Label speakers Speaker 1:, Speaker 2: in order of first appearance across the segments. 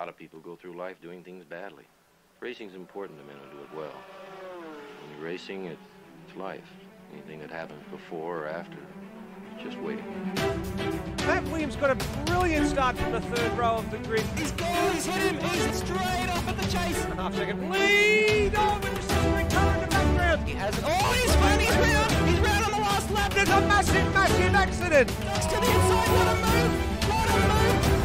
Speaker 1: lot of people go through life doing things badly. Racing's important to men who do it well. When you're racing, it's life. Anything that happens before or after, it's just waiting.
Speaker 2: Matt Williams got a brilliant start from the third row of the grid.
Speaker 3: He's gone, he's hit him, he's straight off at the chase.
Speaker 2: A half-second lead over the sizzling car in the background.
Speaker 3: He has it. Oh, he's round on the last lap.
Speaker 2: There's a massive accident.
Speaker 3: Goes to the inside, what a move, what a move.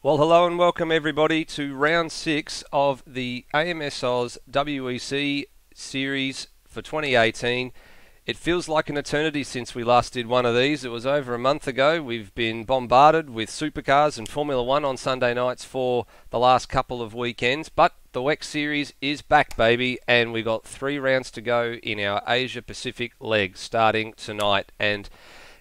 Speaker 4: Well, hello and welcome everybody to round 6 of the AMS Oz WEC Series for 2018. It feels like an eternity since we last did one of these. It was over a month ago. We've been bombarded with supercars and Formula 1 on Sunday nights for the last couple of weekends, but the WEC Series is back, baby, and we've got 3 rounds to go in our Asia Pacific leg starting tonight. And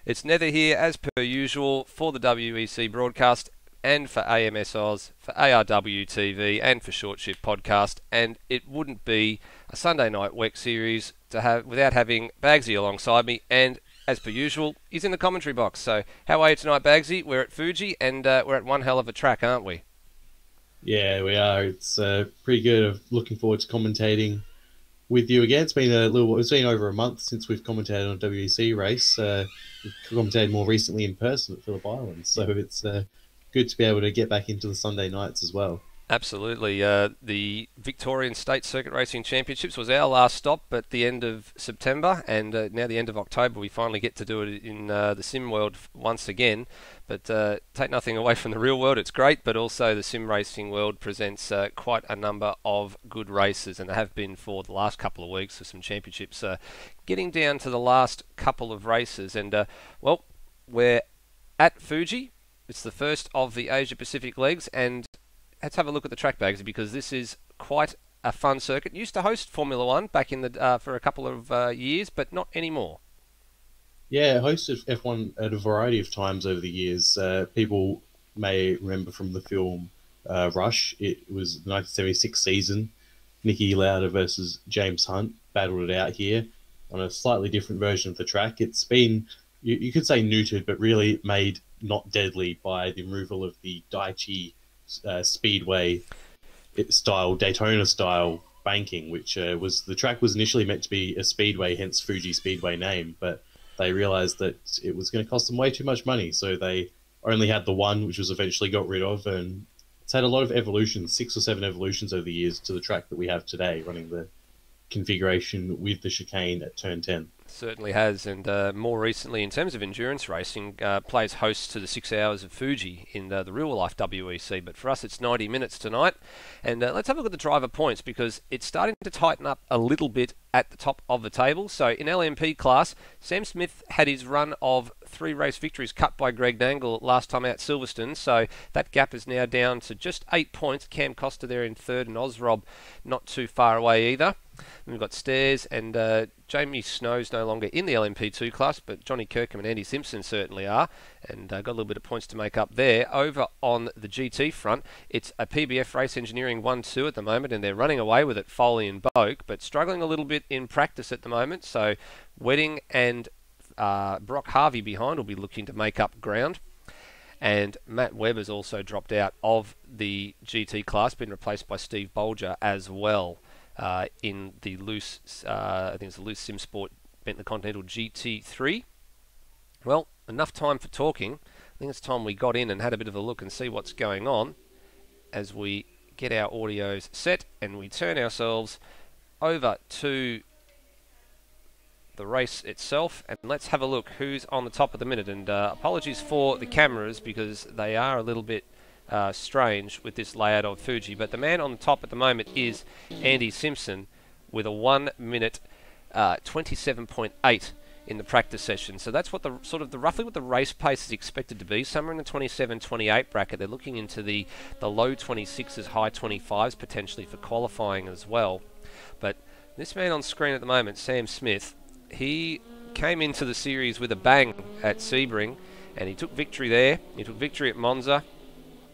Speaker 4: it's neither here, as per usual, for the WEC broadcast and for AMS Oz, for ARW TV, and for Short Shift Podcast, and it wouldn't be a Sunday night WEC Series to have without having Bagsy alongside me, and as per usual, he's in the commentary box. So, how are you tonight, Bagsy? We're at Fuji, and we're at one hell of a track, aren't we?
Speaker 5: Yeah, we are. It's pretty good. Looking forward to commentating with you again. It's been over a month since we've commentated on a WEC race. We've commentated more recently in person at Phillip Island, so it's good to be able to get back into the Sunday nights as well.
Speaker 4: Absolutely. The Victorian State Circuit Racing Championships was our last stop at the end of September, and now the end of October we finally get to do it in the sim world once again. But take nothing away from the real world, it's great, but also the sim racing world presents quite a number of good races, and there have been for the last couple of weeks for some championships. Getting down to the last couple of races, and well, we're at Fuji. It's the first of the Asia Pacific legs, and let's have a look at the track, Bags, because this is quite a fun circuit. Used to host Formula 1 back in the for a couple of years, but not anymore.
Speaker 5: Yeah, hosted F1 at a variety of times over the years. People may remember from the film Rush. It was the 1976 season. Niki Lauda versus James Hunt battled it out here on a slightly different version of the track. It's been, you could say, neutered, but really made not deadly by the removal of the Daiichi Speedway style, Daytona style banking, which the track was initially meant to be a speedway, hence Fuji Speedway name, but they realized that it was going to cost them way too much money, so they only had the one, which was eventually got rid of, and it's had a lot of evolutions, 6 or 7 evolutions over the years to the track that we have today, running the configuration with the chicane at turn 10.
Speaker 4: Certainly has, and more recently, in terms of endurance racing, plays host to the 6 hours of Fuji in the real-life WEC, but for us it's 90 minutes tonight. And let's have a look at the driver points, because it's starting to tighten up a little bit at the top of the table. So in LMP class, Sam Smith had his run of 3 race victories cut by Greg Nangle last time out Silverstone, so that gap is now down to just 8 points. Cam Costa there in third, and Ozrob not too far away either. Then we've got Stairs, and Jamie Snow's no longer in the LMP2 class, but Johnny Kirkham and Andy Simpson certainly are, and got a little bit of points to make up there. Over on the GT front, it's a PBF Race Engineering 1-2 at the moment, and they're running away with it, Foley and Boak, but struggling a little bit in practice at the moment, so Wedding and Brock Harvey behind will be looking to make up ground. And Matt Webb has also dropped out of the GT class, been replaced by Steve Bolger as well. In the loose, I think it's the loose SimSport Bentley Continental GT3. Well, enough time for talking. I think it's time we got in and had a bit of a look and see what's going on as we get our audios set and we turn ourselves over to the race itself, and let's have a look who's on the top of the minute. And apologies for the cameras, because they are a little bit strange with this layout of Fuji, but the man on the top at the moment is Andy Simpson with a 1 minute 27.8 in the practice session. So that's what roughly what the race pace is expected to be, somewhere in the 27-28 bracket. They're looking into the low 26s, high 25s potentially for qualifying as well. But this man on screen at the moment, Sam Smith, he came into the series with a bang at Sebring, and he took victory there. He took victory at Monza.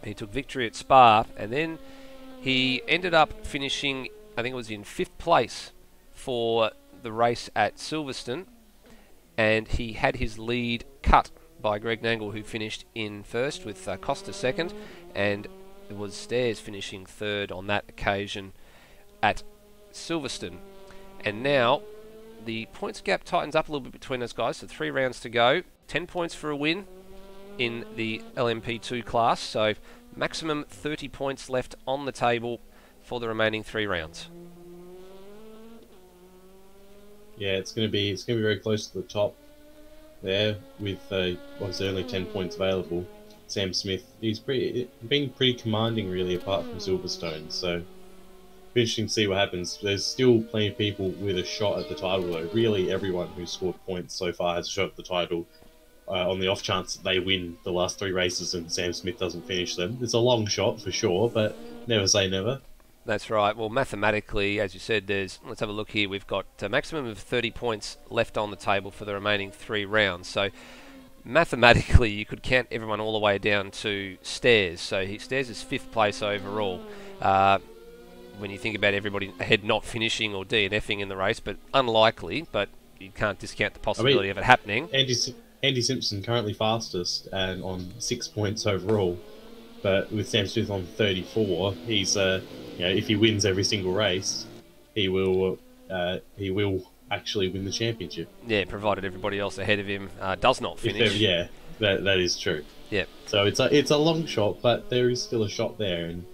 Speaker 4: He took victory at Spa, and then he ended up finishing, I think it was in 5th place for the race at Silverstone, and he had his lead cut by Greg Nangle, who finished in first with Costa second, and it was Stairs finishing third on that occasion at Silverstone. And now the points gap tightens up a little bit between those guys, so 3 rounds to go. 10 points for a win in the LMP2 class, so maximum 30 points left on the table for the remaining 3 rounds.
Speaker 5: Yeah, it's going to be very close to the top there with obviously only 10 points available. Sam Smith, he's been pretty commanding really, apart from Silverstone. So interesting to see what happens. There's still plenty of people with a shot at the title though. Really, everyone who's scored points so far has a shot at the title. On the off chance that they win the last 3 races and Sam Smith doesn't finish them. It's a long shot for sure, but never say never.
Speaker 4: That's right. Well, mathematically, as you said, let's have a look here. We've got a maximum of 30 points left on the table for the remaining 3 rounds. So mathematically, you could count everyone all the way down to Stairs. So Stairs is 5th place overall. When you think about everybody ahead not finishing or DNFing in the race, but unlikely, but you can't discount the possibility of it happening.
Speaker 5: Andy Simpson currently fastest and on 6 points overall, but with Sam Smith on 34, he's if he wins every single race, he will actually win the championship.
Speaker 4: Yeah, provided everybody else ahead of him does not finish.
Speaker 5: Yeah, that is true.
Speaker 4: Yeah.
Speaker 5: So it's a long shot, but there is still a shot there, and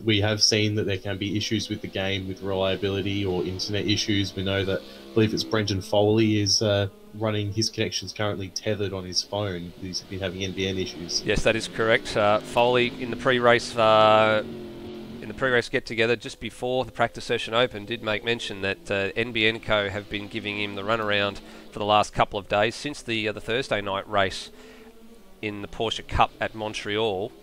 Speaker 5: we have seen that there can be issues with the game, with reliability or internet issues. We know that, I believe it's Brendan Foley is running his connections currently tethered on his phone. He's been having NBN issues.
Speaker 4: Yes, that is correct. Foley in the pre-race get-together just before the practice session open did make mention that NBN Co have been giving him the runaround for the last couple of days since the Thursday night race in the Porsche Cup at Montreal.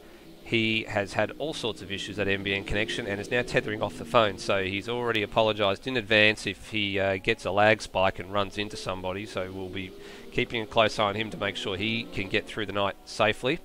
Speaker 4: He has had all sorts of issues at NBN connection and is now tethering off the phone. So he's already apologised in advance if he gets a lag spike and runs into somebody. So we'll be keeping a close eye on him to make sure he can get through the night safely.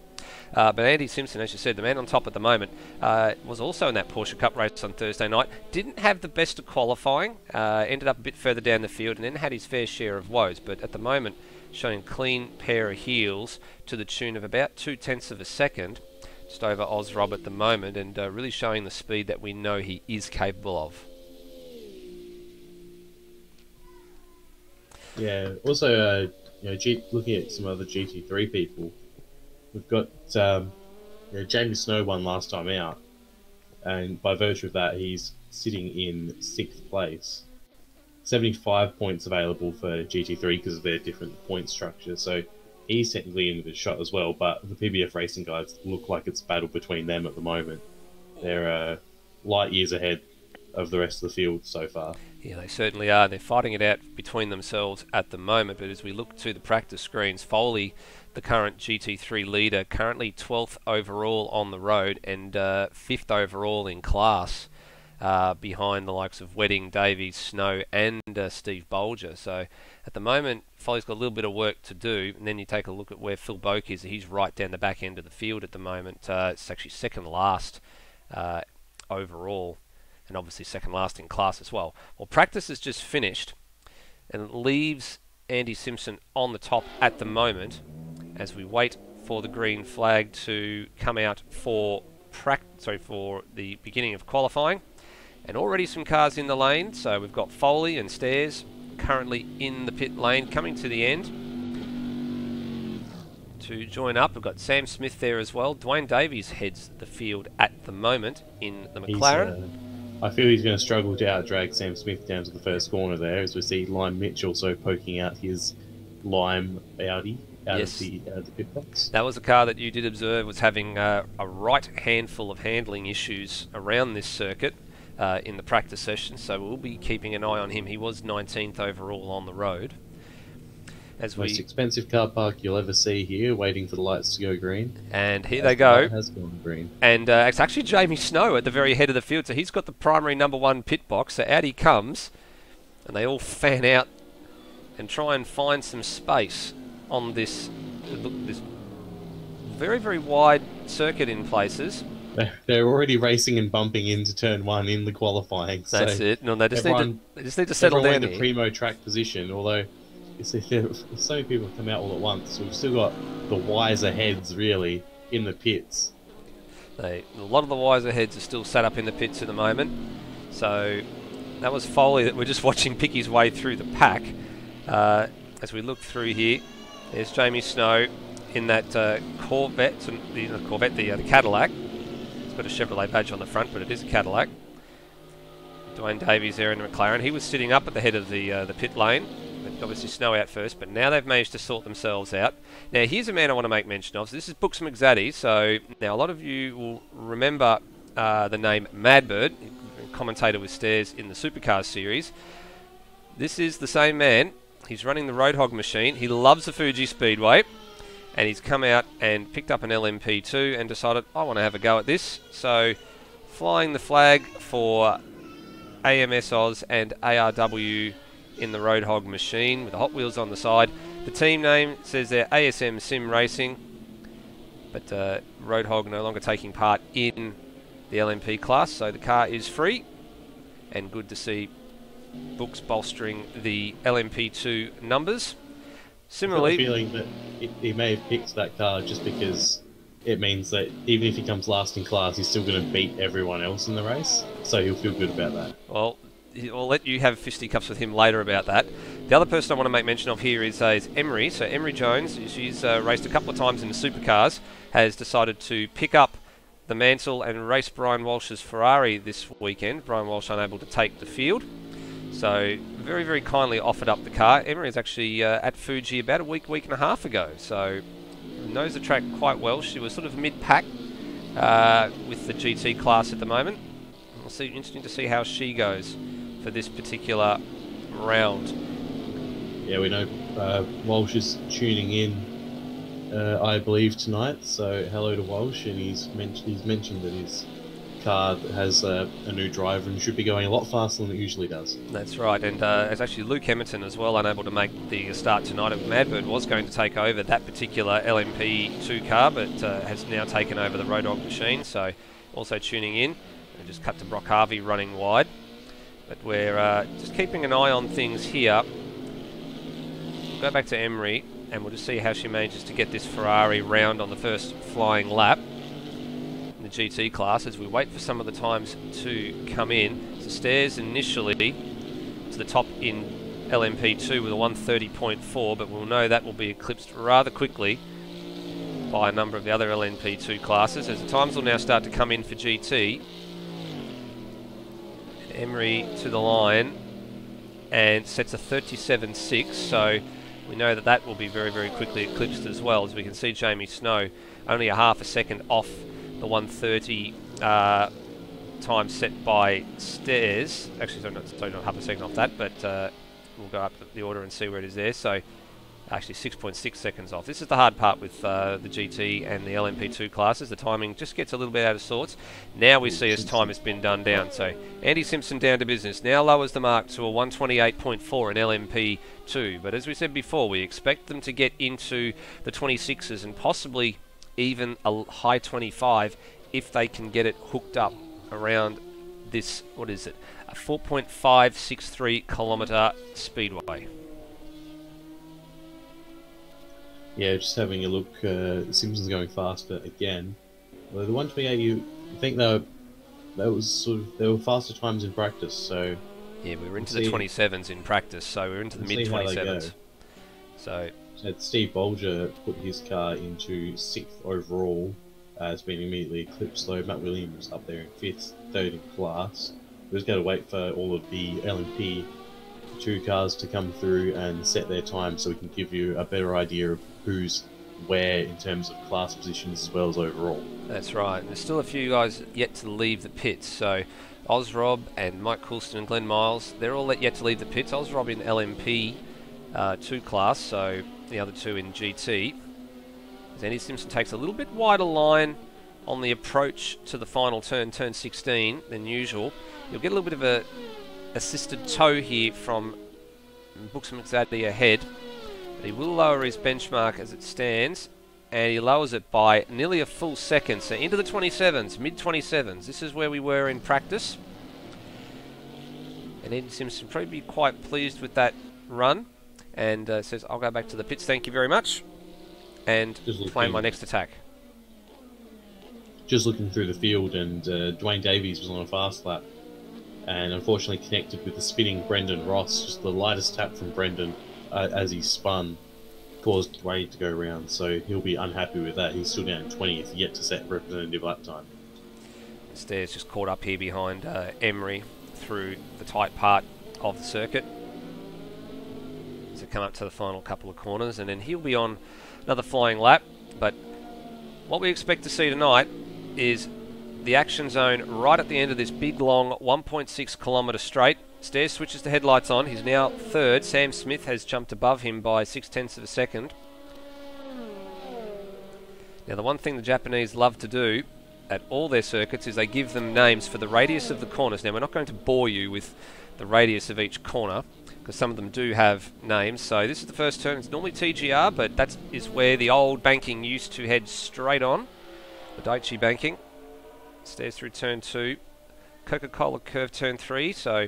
Speaker 4: But Andy Simpson, as you said, the man on top at the moment, was also in that Porsche Cup race on Thursday night. Didn't have the best of qualifying, ended up a bit further down the field and then had his fair share of woes. But at the moment, showing a clean pair of heels to the tune of about 0.2 of a second. Just over Ozrob at the moment, and really showing the speed that we know he is capable of.
Speaker 5: Yeah. Also, looking at some other GT3 people, we've got Jamie Snow won last time out, and by virtue of that, he's sitting in 6th place. 75 points available for GT3 because of their different point structure. So he's technically in with a shot as well, but the PBF Racing guys look like it's a battle between them at the moment. They're light years ahead of the rest of the field so far.
Speaker 4: Yeah, they certainly are. They're fighting it out between themselves at the moment, but as we look to the practice screens, Foley, the current GT3 leader, currently 12th overall on the road and 5th overall in class, behind the likes of Wedding, Davies, Snow and Steve Bolger. So at the moment, Foley's got a little bit of work to do, and then you take a look at where Phil Boak is. He's right down the back end of the field at the moment. It's actually second last overall, and obviously second last in class as well. Well, practice has just finished, and it leaves Andy Simpson on the top at the moment as we wait for the green flag to come out for the beginning of qualifying. And already some cars in the lane, so we've got Foley and Stairs currently in the pit lane coming to the end to join up. We've got Sam Smith there as well. Dwayne Davies heads the field at the moment in the McLaren.
Speaker 5: I feel he's going to struggle to out-drag Sam Smith down to the first corner there, as we see Lime Mitch also poking out his Lime Audi out of the pit box.
Speaker 4: That was a car that you did observe was having a right handful of handling issues around this circuit in the practice session, so we'll be keeping an eye on him. He was 19th overall on the road.
Speaker 5: Most expensive car park you'll ever see here, waiting for the lights to go green.
Speaker 4: And here they go.
Speaker 5: It has gone green.
Speaker 4: And it's actually Jamie Snow at the very head of the field, so he's got the primary number 1 pit box. So out he comes, and they all fan out and try and find some space on this very, very wide circuit in places.
Speaker 5: They're already racing and bumping into turn 1 in the qualifying.
Speaker 4: That's it. No, they just need to settle down
Speaker 5: here. The primo track position, although so many people come out all at once. We've still got the wiser heads really in the pits.
Speaker 4: A lot of the wiser heads are still sat up in the pits at the moment. So that was Foley that we're just watching pick his way through the pack. As we look through here, there's Jamie Snow in that Corvette, the Cadillac. It's got a Chevrolet badge on the front, but it is a Cadillac. Dwayne Davies there in the McLaren. He was sitting up at the head of the pit lane. But obviously Snow out first, but now they've managed to sort themselves out. Now here's a man I want to make mention of. So this is Brooks McZaddy. So now a lot of you will remember the name Madbird, commentator with Stairs in the Supercars series. This is the same man. He's running the Roadhog machine. He loves the Fuji Speedway, and he's come out and picked up an LMP2 and decided, I want to have a go at this. So flying the flag for AMS Oz and ARW in the Roadhog machine with the Hot Wheels on the side. The team name says they're ASM Sim Racing, but Roadhog no longer taking part in the LMP class, so the car is free, and good to see Books bolstering the LMP2 numbers. Similarly,
Speaker 5: I've got a feeling that he may have picked that car just because it means that even if he comes last in class, he's still going to beat everyone else in the race, so he'll feel good about that.
Speaker 4: Well, I'll let you have fisticuffs with him later about that. The other person I want to make mention of here is Emery. So Emery Jones, she's raced a couple of times in the supercars, has decided to pick up the mantle and race Brian Walsh's Ferrari this weekend. Brian Walsh unable to take the field. So very, very kindly offered up the car. Emery is actually at Fuji about a week and a half ago. So knows the track quite well. She was sort of mid-pack with the GT class at the moment. We'll see. Interesting to see how she goes for this particular round.
Speaker 5: Yeah, we know Walsh is tuning in, I believe, tonight. So hello to Walsh, and he's mentioned that his car has a new driver and should be going a lot faster than it usually does.
Speaker 4: That's right, and it's actually Luke Hamilton as well, unable to make the start tonight. Madbird was going to take over that particular LMP2 car, but has now taken over the Roadhog machine. So also tuning in, and just cut to Brock Harvey running wide. But we're just keeping an eye on things here. We'll go back to Emery and we'll just see how she manages to get this Ferrari round on the first flying lap in the GT class as we wait for some of the times to come in. So Stairs initially to the top in LMP2 with a 130.4, but we'll know that will be eclipsed rather quickly by a number of the other LMP2 classes as the times will now start to come in for GT. Emery to the line and sets a 37.6, so we know that that will be very, very quickly eclipsed as well, as we can see Jamie Snow only a half a second off the 130 time set by Stairs. Actually, sorry, not half a second off that, but we'll go up the order and see where it is there. So actually 6.6 seconds off. This is the hard part with the GT and the LMP2 classes. The timing just gets a little bit out of sorts. Now we see as time has been done down. So Andy Simpson down to business. Now lowers the mark to a 128.4 in LMP2. But as we said before, we expect them to get into the 26s and possibly even a high 25 if they can get it hooked up around this, what is it, a 4.563 kilometre speedway.
Speaker 5: Yeah, just having a look, Simpson's going faster again. Well, the 128, you think they were faster times in practice, so...
Speaker 4: Yeah, we were into the 27s in practice, so we're into the mid-27s. So
Speaker 5: Steve Bolger put his car into 6th overall. It's been immediately eclipsed, though. Matt Williams up there in 5th, 3rd in class. We've just got to wait for all of the LMP2 cars to come through and set their time so we can give you a better idea of who's where in terms of class positions as well as overall. That's
Speaker 4: right. There's still a few guys yet to leave the pits. So Ozrob and Mike Coulston and Glenn Miles, they're all yet to leave the pits. Ozrob in LMP 2 class, so the other two in GT. As Andy Simpson takes a little bit wider line on the approach to the final turn, turn 16, than usual. You'll get a little bit of a assisted tow here from Brooks McZaddy ahead. He will lower his benchmark as it stands, and he lowers it by nearly a full second. So into the 27s, mid-27s. This is where we were in practice. And Ed Simpson probably be quite pleased with that run. and says, I'll go back to the pits, thank you very much, and plan my next attack.
Speaker 5: Just looking through the field, and Dwayne Davies was on a fast lap, and unfortunately connected with the spinning Brendan Ross. Just the lightest tap from Brendan as he spun caused Dwayne to go around, so he'll be unhappy with that. He's still down in 20th, yet to set representative lap time.
Speaker 4: Stairs just caught up here behind Emery through the tight part of the circuit. So come up to the final couple of corners, and then he'll be on another flying lap. But what we expect to see tonight is the action zone right at the end of this big long 1.6 kilometre straight. Stairs switches the headlights on. He's now third. Sam Smith has jumped above him by 0.6 of a second. Now the one thing the Japanese love to do at all their circuits is they give them names for the radius of the corners. Now we're not going to bore you with the radius of each corner because some of them do have names. So this is the first turn. It's normally TGR, but that is where the old banking used to head straight on. The Daiichi banking. Stairs through turn 2. Coca-Cola curve turn 3. So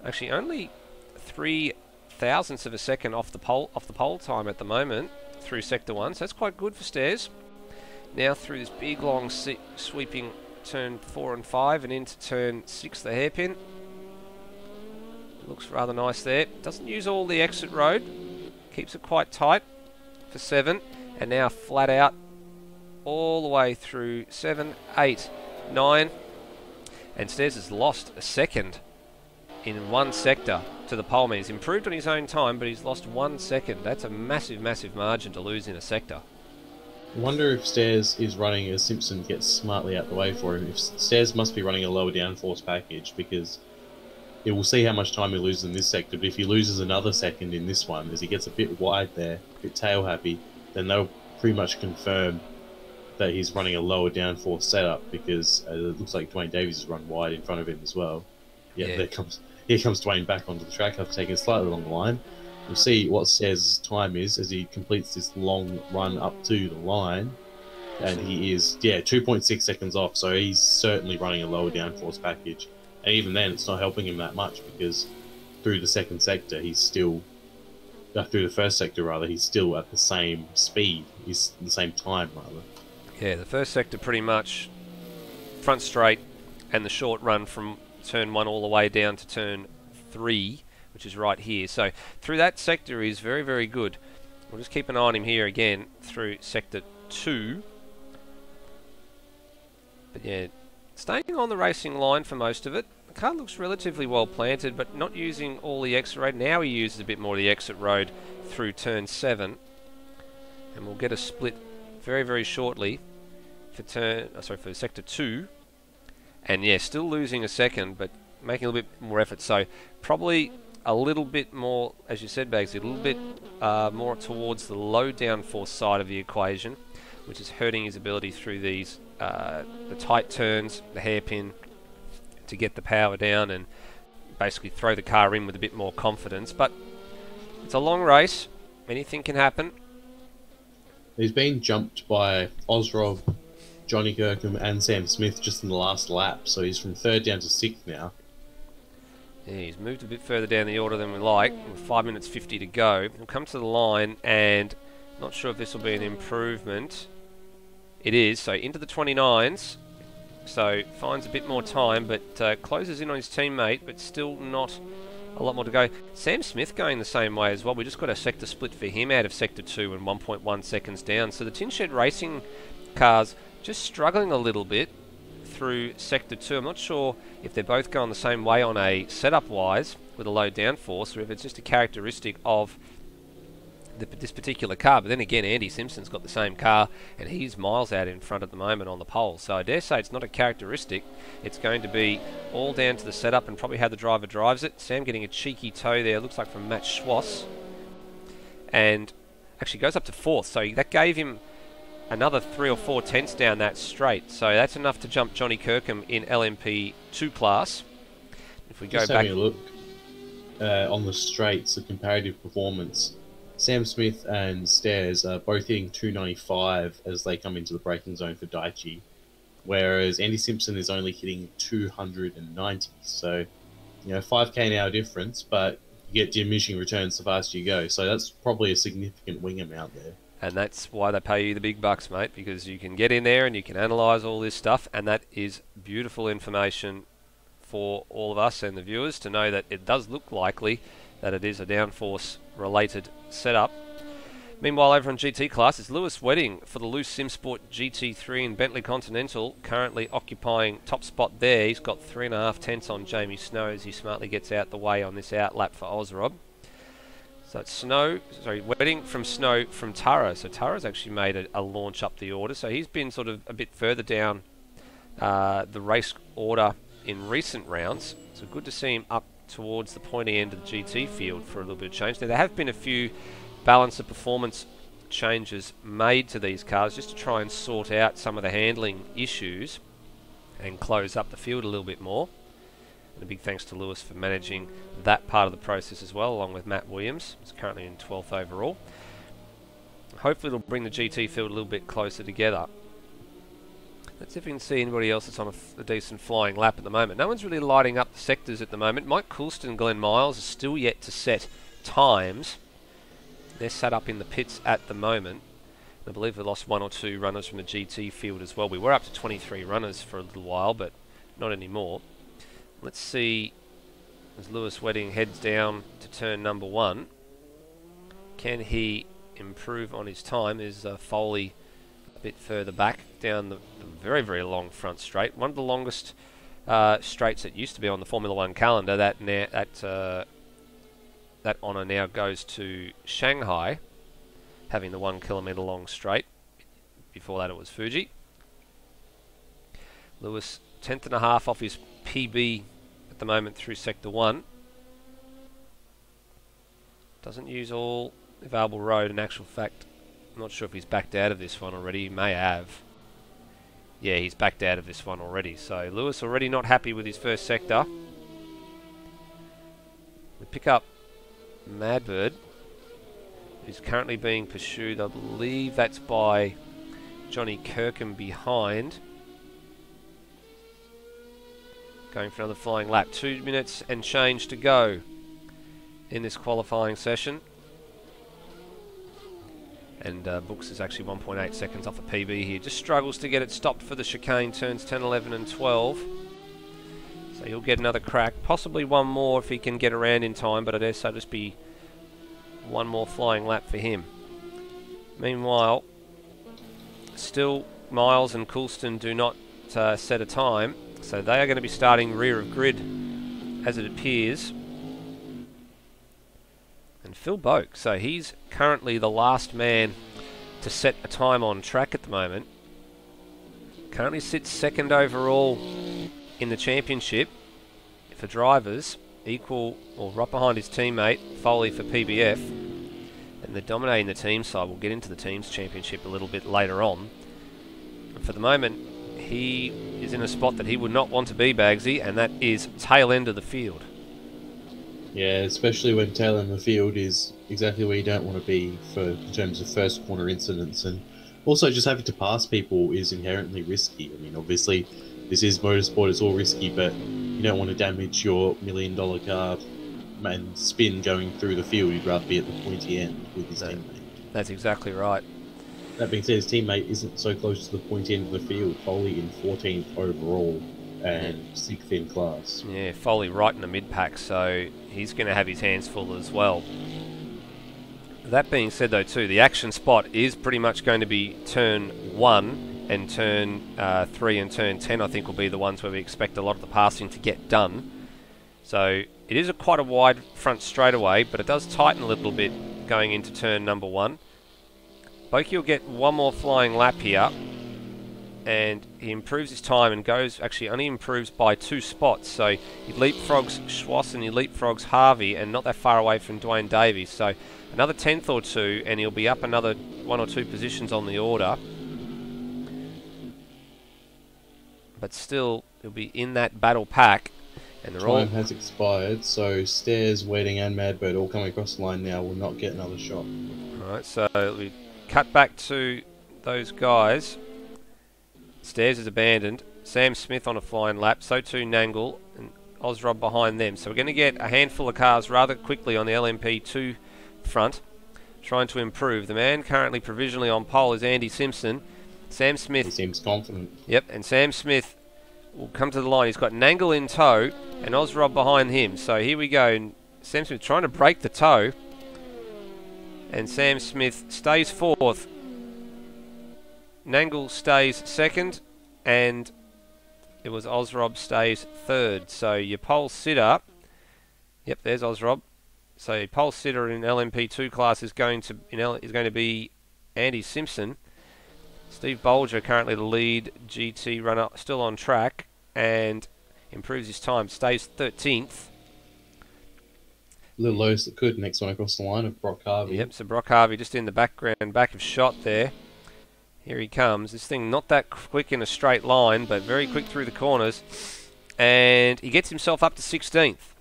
Speaker 4: actually only 3 thousandths of a second off the pole time at the moment through sector 1. So that's quite good for Stairs. Now through this big long sweeping turn 4 and 5 and into turn 6, the hairpin. Looks rather nice there. Doesn't use all the exit road. Keeps it quite tight for 7. And now flat out all the way through 7, 8, 9. And Stairs has lost a second in one sector to the poleman. He's improved on his own time, but he's lost 1 second. That's a massive, massive margin to lose in a sector.
Speaker 5: I wonder if Stairs is running as Simpson gets smartly out the way for him. If Stairs must be running a lower downforce package, because it will see how much time he loses in this sector. But if he loses another second in this one, as he gets a bit wide there, a bit tail happy, then they'll pretty much confirm that he's running a lower downforce setup, because it looks like Dwayne Davies has run wide in front of him as well. Yeah, here comes Dwayne back onto the track after taking a slightly long line. We'll see what Stairs' time is as he completes this long run up to the line. And he is, 2.6 seconds off, so he's certainly running a lower downforce package. And even then, it's not helping him that much, because through the second sector, he's still... through the first sector, rather, he's still at the same speed. He's the same time, rather.
Speaker 4: Yeah, the first sector pretty much front straight and the short run from turn 1 all the way down to turn 3, which is right here. So through that sector is very, very good. We'll just keep an eye on him here again through sector 2. But yeah, staying on the racing line for most of it. The car looks relatively well planted, but not using all the exit road. Now he uses a bit more of the exit road through turn 7. And we'll get a split very, very shortly for sector 2. And yeah, still losing a second, but making a little bit more effort. So probably a little bit more, as you said, Bagsy, a little bit more towards the low downforce side of the equation, which is hurting his ability through these the tight turns, the hairpin, to get the power down and basically throw the car in with a bit more confidence. But it's a long race. Anything can happen.
Speaker 5: He's been jumped by Ozrov, Johnny Kirkham and Sam Smith just in the last lap, so he's from 3rd down to 6th now.
Speaker 4: Yeah, he's moved a bit further down the order than we like, with 5 minutes 50 to go. He'll come to the line, and not sure if this will be an improvement. It is, so into the 29s, so finds a bit more time, but closes in on his teammate, but still not a lot more to go. Sam Smith going the same way as well. We just got a sector split for him out of sector 2 and 1.1 seconds down. So the Tin Shed Racing cars just struggling a little bit through sector 2. I'm not sure if they're both going the same way on a setup wise with a low downforce, or if it's just a characteristic of this particular car. But then again, Andy Simpson's got the same car and he's miles out in front at the moment on the pole. So I dare say it's not a characteristic. It's going to be all down to the setup and probably how the driver drives it. Sam getting a cheeky toe there, looks like from Matt Schwass, and actually goes up to 4th. So that gave him another 3 or 4 tenths down that straight. So that's enough to jump Johnny Kirkham in LMP2 class. If we go
Speaker 5: just
Speaker 4: back,
Speaker 5: having a look on the straights, the comparative performance, Sam Smith and Stairs are both hitting 295 as they come into the braking zone for Daiichi, whereas Andy Simpson is only hitting 290. So, 5k an hour difference, but you get diminishing returns the faster you go. So that's probably a significant wing amount there.
Speaker 4: And that's why they pay you the big bucks, mate, because you can get in there and you can analyse all this stuff, and that is beautiful information for all of us and the viewers to know that it does look likely that it is a downforce-related setup. Meanwhile, over on GT class, it's Lewis Wedding for the Loose SimSport GT3 in Bentley Continental, currently occupying top spot there. He's got 3.5 tenths on Jamie Snow as he smartly gets out the way on this out lap for Ozrob. So it's Wedding from Snow from Taro. So Taro's actually made a launch up the order. So he's been sort of a bit further down the race order in recent rounds. So good to see him up towards the pointy end of the GT field for a little bit of change. Now, there have been a few balance of performance changes made to these cars just to try and sort out some of the handling issues and close up the field a little bit more. And a big thanks to Lewis for managing that part of the process as well, along with Matt Williams. He's currently in 12th overall. Hopefully it'll bring the GT field a little bit closer together. Let's see if we can see anybody else that's on a decent flying lap at the moment. No one's really lighting up the sectors at the moment. Mike Coulston and Glenn Miles are still yet to set times. They're sat up in the pits at the moment. I believe we lost 1 or 2 runners from the GT field as well. We were up to 23 runners for a little while, but not anymore. Let's see, as Lewis Wedding heads down to turn number 1, can he improve on his time? There's Foley a bit further back down the very, very long front straight. One of the longest straights that used to be on the Formula 1 calendar. That honour now goes to Shanghai, having the 1 kilometre long straight. Before that it was Fuji. Lewis, 10th and a half off his PB at the moment through Sector 1. Doesn't use all available road. In actual fact, I'm not sure if he's backed out of this one already. He may have. Yeah, he's backed out of this one already. So Lewis already not happy with his first sector. We pick up Madbird, who's currently being pursued. I believe that's by Johnny Kirkham behind. Going for another flying lap. 2 minutes and change to go in this qualifying session. And Books is actually 1.8 seconds off the PB here. Just struggles to get it stopped for the chicane, turns 10, 11 and 12. So he'll get another crack. Possibly one more if he can get around in time, but I dare say just be one more flying lap for him. Meanwhile, still Miles and Coulston do not set a time. So they are going to be starting rear of grid as it appears. And Phil Boak, so he's currently the last man to set a time on track at the moment. Currently sits 2nd overall in the championship for drivers, equal or right behind his teammate Foley for PBF. And they're dominating the team side. We'll get into the teams championship a little bit later on. And for the moment, he is in a spot that he would not want to be, Bagsy, and that is tail end of the field.
Speaker 5: Yeah, especially when tail end of the field is exactly where you don't want to be in terms of first corner incidents. And also just having to pass people is inherently risky. I mean, obviously, this is motorsport, it's all risky, but you don't want to damage your $1 million car and spin going through the field. You'd rather be at the pointy end with his teammate.
Speaker 4: That's exactly right.
Speaker 5: That being said, his teammate isn't so close to the pointy end of the field. Foley in 14th overall and 6th in class.
Speaker 4: Yeah, Foley right in the mid-pack, so he's going to have his hands full as well. That being said, though, too, the action spot is pretty much going to be turn 1 and turn 3 and turn 10, I think, will be the ones where we expect a lot of the passing to get done. So it is quite a wide front straightaway, but it does tighten a little bit going into turn number 1. Boakey will get one more flying lap here, and he improves his time and only improves by 2 spots. So he leapfrogs Schwass and he leapfrogs Harvey, and not that far away from Dwayne Davies. So another 10th or 2, and he'll be up another 1 or 2 positions on the order. But still, he'll be in that battle pack. And
Speaker 5: Time has expired, so Stairs, Wedding and Madbird all coming across the line now will not get another shot.
Speaker 4: Alright, so we cut back to those guys. Stairs is abandoned. Sam Smith on a flying lap. So too Nangle. And Ozrob behind them. So we're going to get a handful of cars rather quickly on the LMP2 front, trying to improve. The man currently provisionally on pole is Andy Simpson. Sam Smith.
Speaker 5: He seems confident.
Speaker 4: Yep, and Sam Smith will come to the line. He's got Nangle in tow and Ozrob behind him. So here we go. Sam Smith trying to break the tow. And Sam Smith stays fourth. Nangle stays second. And it was Ozrob stays third. So your pole sitter. Yep, there's Ozrob. So your pole sitter in LMP2 class is going to be Andy Simpson. Steve Bolger currently the lead GT runner, still on track and improves his time. Stays 13th.
Speaker 5: A little lowest it could. Next one across the line of Brock Harvey.
Speaker 4: Yep, so Brock Harvey just in the background, back of shot there. Here he comes. This thing not that quick in a straight line, but very quick through the corners. And he gets himself up to 16th.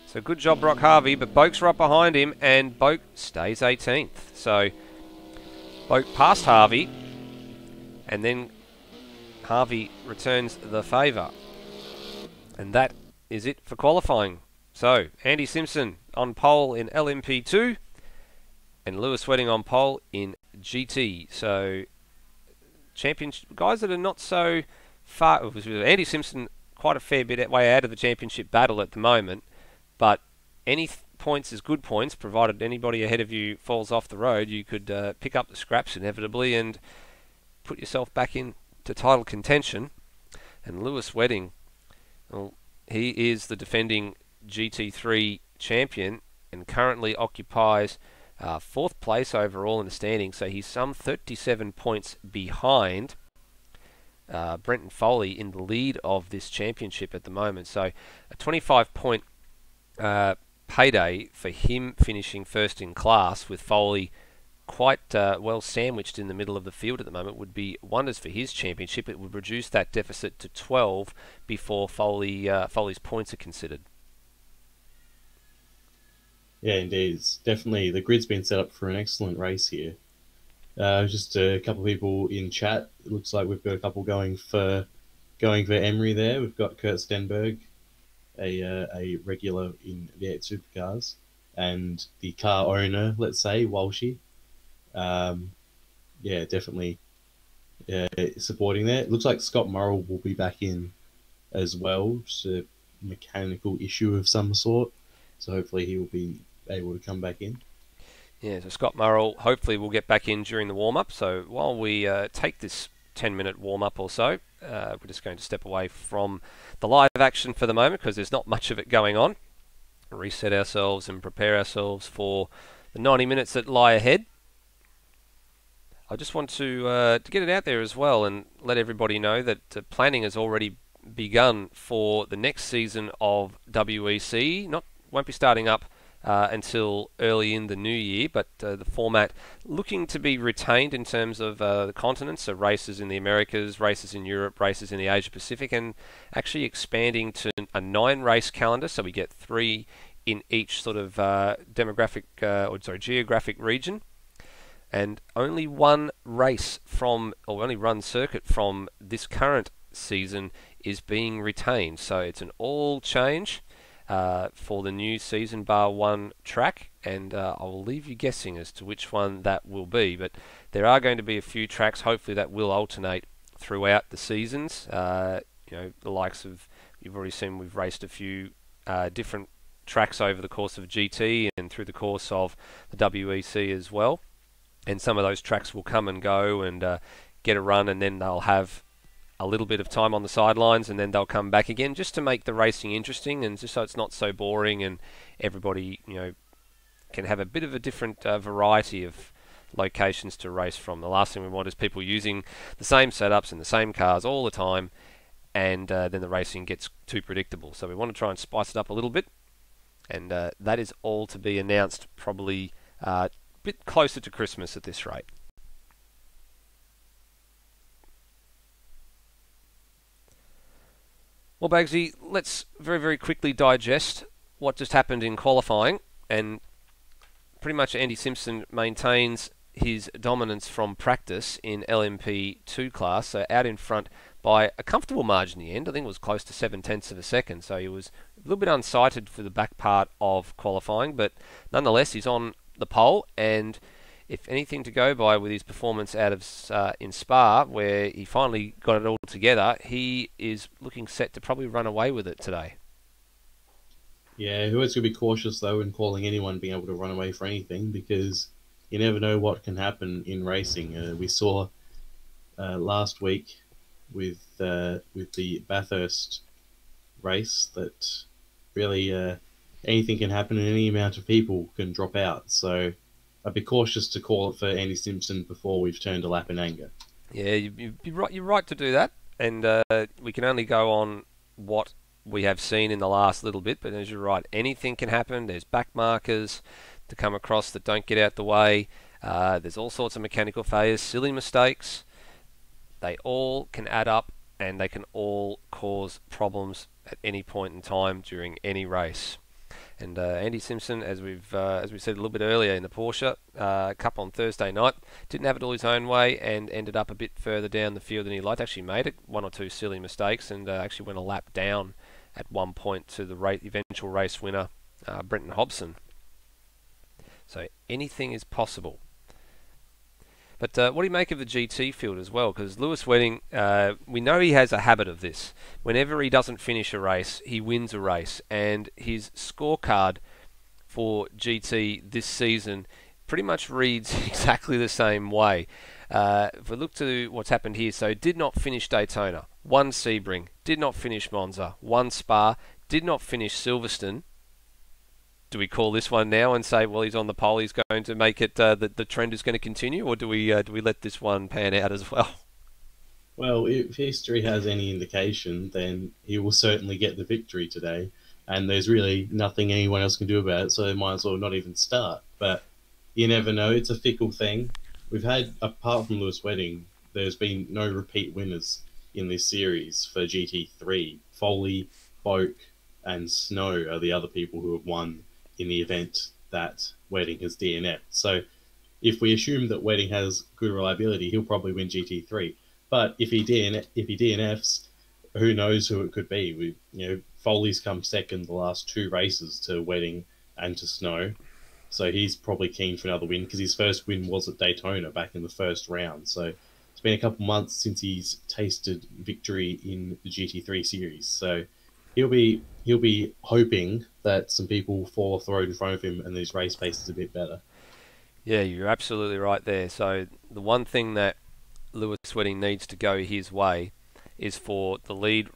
Speaker 4: So good job, Brock Harvey, but Boak's right behind him, and Boak stays 18th. So Boak past Harvey, and then Harvey returns the favour. And that is it for qualifying. So, Andy Simpson on pole in LMP2, and Lewis Wedding on pole in GT. So, championship guys that are not so far. Andy Simpson quite a fair bit way out of the championship battle at the moment, but any points is good points, provided anybody ahead of you falls off the road. You could pick up the scraps inevitably and put yourself back into title contention. And Lewis Wedding, well, he is the defending GT3 champion and currently occupies fourth place overall in the standings, so he's some 37 points behind Brenton Foley in the lead of this championship at the moment. So a 25 point payday for him, finishing first in class with Foley quite well sandwiched in the middle of the field at the moment, would be wonders for his championship. It would reduce that deficit to 12 before Foley's points are considered.
Speaker 5: Yeah, indeed. It's definitely, the grid's been set up for an excellent race here. Just a couple of people in chat. It looks like we've got a couple going for Emery there. We've got Kurt Stenberg, a regular in the 8 Supercars, and the car owner, let's say, Walshy. Yeah, definitely supporting that. It looks like Scott Murrell will be back in as well. Just a mechanical issue of some sort. So hopefully he will be able to come back in.
Speaker 4: Yeah, so Scott Murrell hopefully will get back in during the warm-up. So while we take this 10-minute warm-up or so, we're just going to step away from the live action for the moment because there's not much of it going on. Reset ourselves and prepare ourselves for the 90 minutes that lie ahead. I just want to get it out there as well and let everybody know that planning has already begun for the next season of WEC. Won't be starting up until early in the new year, but the format looking to be retained in terms of the continents, so races in the Americas, races in Europe, races in the Asia Pacific, and actually expanding to a 9-race calendar, so we get 3 in each sort of geographic region, and only one run circuit from this current season is being retained, so it's an all change for the new season, bar one track, and I will leave you guessing as to which one that will be, but there are going to be a few tracks hopefully that will alternate throughout the seasons. The likes of, you've already seen, we've raced a few different tracks over the course of GT and through the course of the WEC as well, and some of those tracks will come and go and get a run, and then they'll have a little bit of time on the sidelines, and then they'll come back again just to make the racing interesting and just so it's not so boring, and everybody can have a bit of a different variety of locations to race from. The last thing we want is people using the same setups and the same cars all the time, and then the racing gets too predictable. So we want to try and spice it up a little bit, and that is all to be announced probably a bit closer to Christmas at this rate. Well, Bagsy, let's very, very quickly digest what just happened in qualifying, and pretty much Andy Simpson maintains his dominance from practice in LMP2 class. So out in front by a comfortable margin in the end. I think it was close to 7/10 of a second, so he was a little bit unsighted for the back part of qualifying, but nonetheless he's on the pole, and if anything to go by with his performance out of in Spa, where he finally got it all together, he is looking set to probably run away with it today.
Speaker 5: Yeah, who has to be cautious though in calling anyone being able to run away for anything, because you never know what can happen in racing. We saw last week with the Bathurst race that really anything can happen and any amount of people can drop out. So I'd be cautious to call it for Andy Simpson before we've turned a lap in anger.
Speaker 4: Yeah, you're right to do that, and we can only go on what we have seen in the last little bit, but as you're right, anything can happen. There's back markers to come across that don't get out the way. There's all sorts of mechanical failures, silly mistakes. They all can add up, and they can all cause problems at any point in time during any race. And Andy Simpson, as we said a little bit earlier in the Porsche Cup on Thursday night, didn't have it all his own way and ended up a bit further down the field than he liked. Actually made it one or two silly mistakes and actually went a lap down at one point to the eventual race winner, Brenton Hobson. So anything is possible. But what do you make of the GT field as well? Because Lewis Wedding, we know he has a habit of this. Whenever he doesn't finish a race, he wins a race. And his scorecard for GT this season pretty much reads exactly the same way. If we look to what's happened here, so did not finish Daytona, won Sebring, did not finish Monza, won Spa, did not finish Silverstone. Do we call this one now and say, well, he's on the pole, he's going to make it, the trend is going to continue, or do we let this one pan out as well?
Speaker 5: Well, if history has any indication, then he will certainly get the victory today, and there's really nothing anyone else can do about it, so they might as well not even start. But you never know, it's a fickle thing. We've had, apart from Lewis Wedding, there's been no repeat winners in this series for GT3. Foley, Boak, and Snow are the other people who have won in the event that Wedding has DNF'd. So if we assume that Wedding has good reliability, he'll probably win GT3. But if he DNFs, who knows who it could be? Foley's come second the last two races to Wedding and to Snow. So he's probably keen for another win because his first win was at Daytona back in the first round. So it's been a couple months since he's tasted victory in the GT3 series. So he'll be hoping that some people fall off the road in front of him and his race pace is a bit better.
Speaker 4: Yeah, you're absolutely right there. So the one thing that Lewis Wedding needs to go his way is for the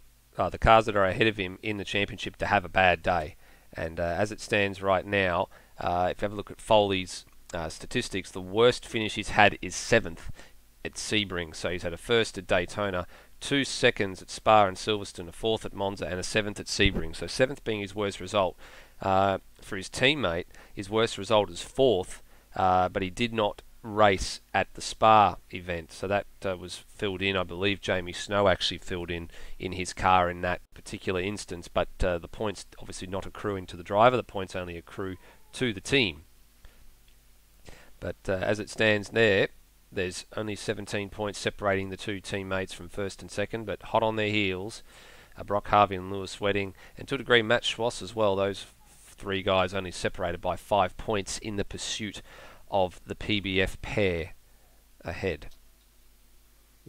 Speaker 4: cars that are ahead of him in the championship to have a bad day. And as it stands right now, if you have a look at Foley's statistics, the worst finish he's had is 7th at Sebring. So he's had a first at Daytona, 2 seconds at Spa and Silverstone, a 4th at Monza, and a 7th at Sebring. So 7th being his worst result. For his teammate, his worst result is 4th, but he did not race at the Spa event. So that was filled in. I believe Jamie Snow actually filled in his car in that particular instance, but the points obviously not accruing to the driver. The points only accrue to the team. But as it stands there's only 17 points separating the two teammates from first and second, but hot on their heels Brock Harvey and Lewis Wedding, and to a degree Matt Schwass as well. Those three guys only separated by 5 points in the pursuit of the PBF pair ahead.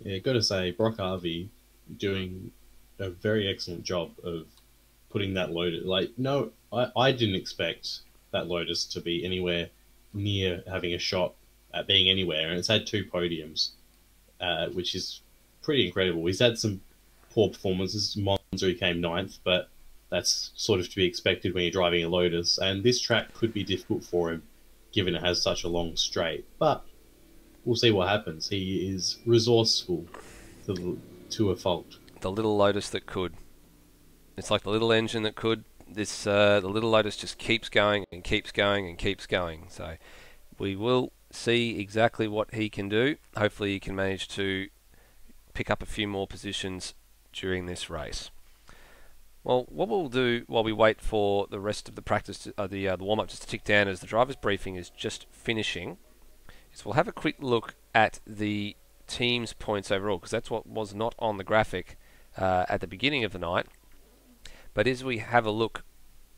Speaker 5: Yeah, got to say, Brock Harvey doing a very excellent job of putting that Lotus. I didn't expect that Lotus to be anywhere near having a shot at being anywhere, and it's had 2 podiums, which is pretty incredible. He's had some poor performances. Monza he came 9th, but that's sort of to be expected when you're driving a Lotus, and this track could be difficult for him given it has such a long straight, but we'll see what happens. He is resourceful to a fault.
Speaker 4: The little Lotus that could. It's like the little engine that could. The little Lotus just keeps going and keeps going and keeps going. So we will see exactly what he can do. Hopefully he can manage to pick up a few more positions during this race. Well, what we'll do while we wait for the rest of the practice, the warm-up just to tick down as the driver's briefing is just finishing, is we'll have a quick look at the teams' points overall, because that's what was not on the graphic at the beginning of the night. But as we have a look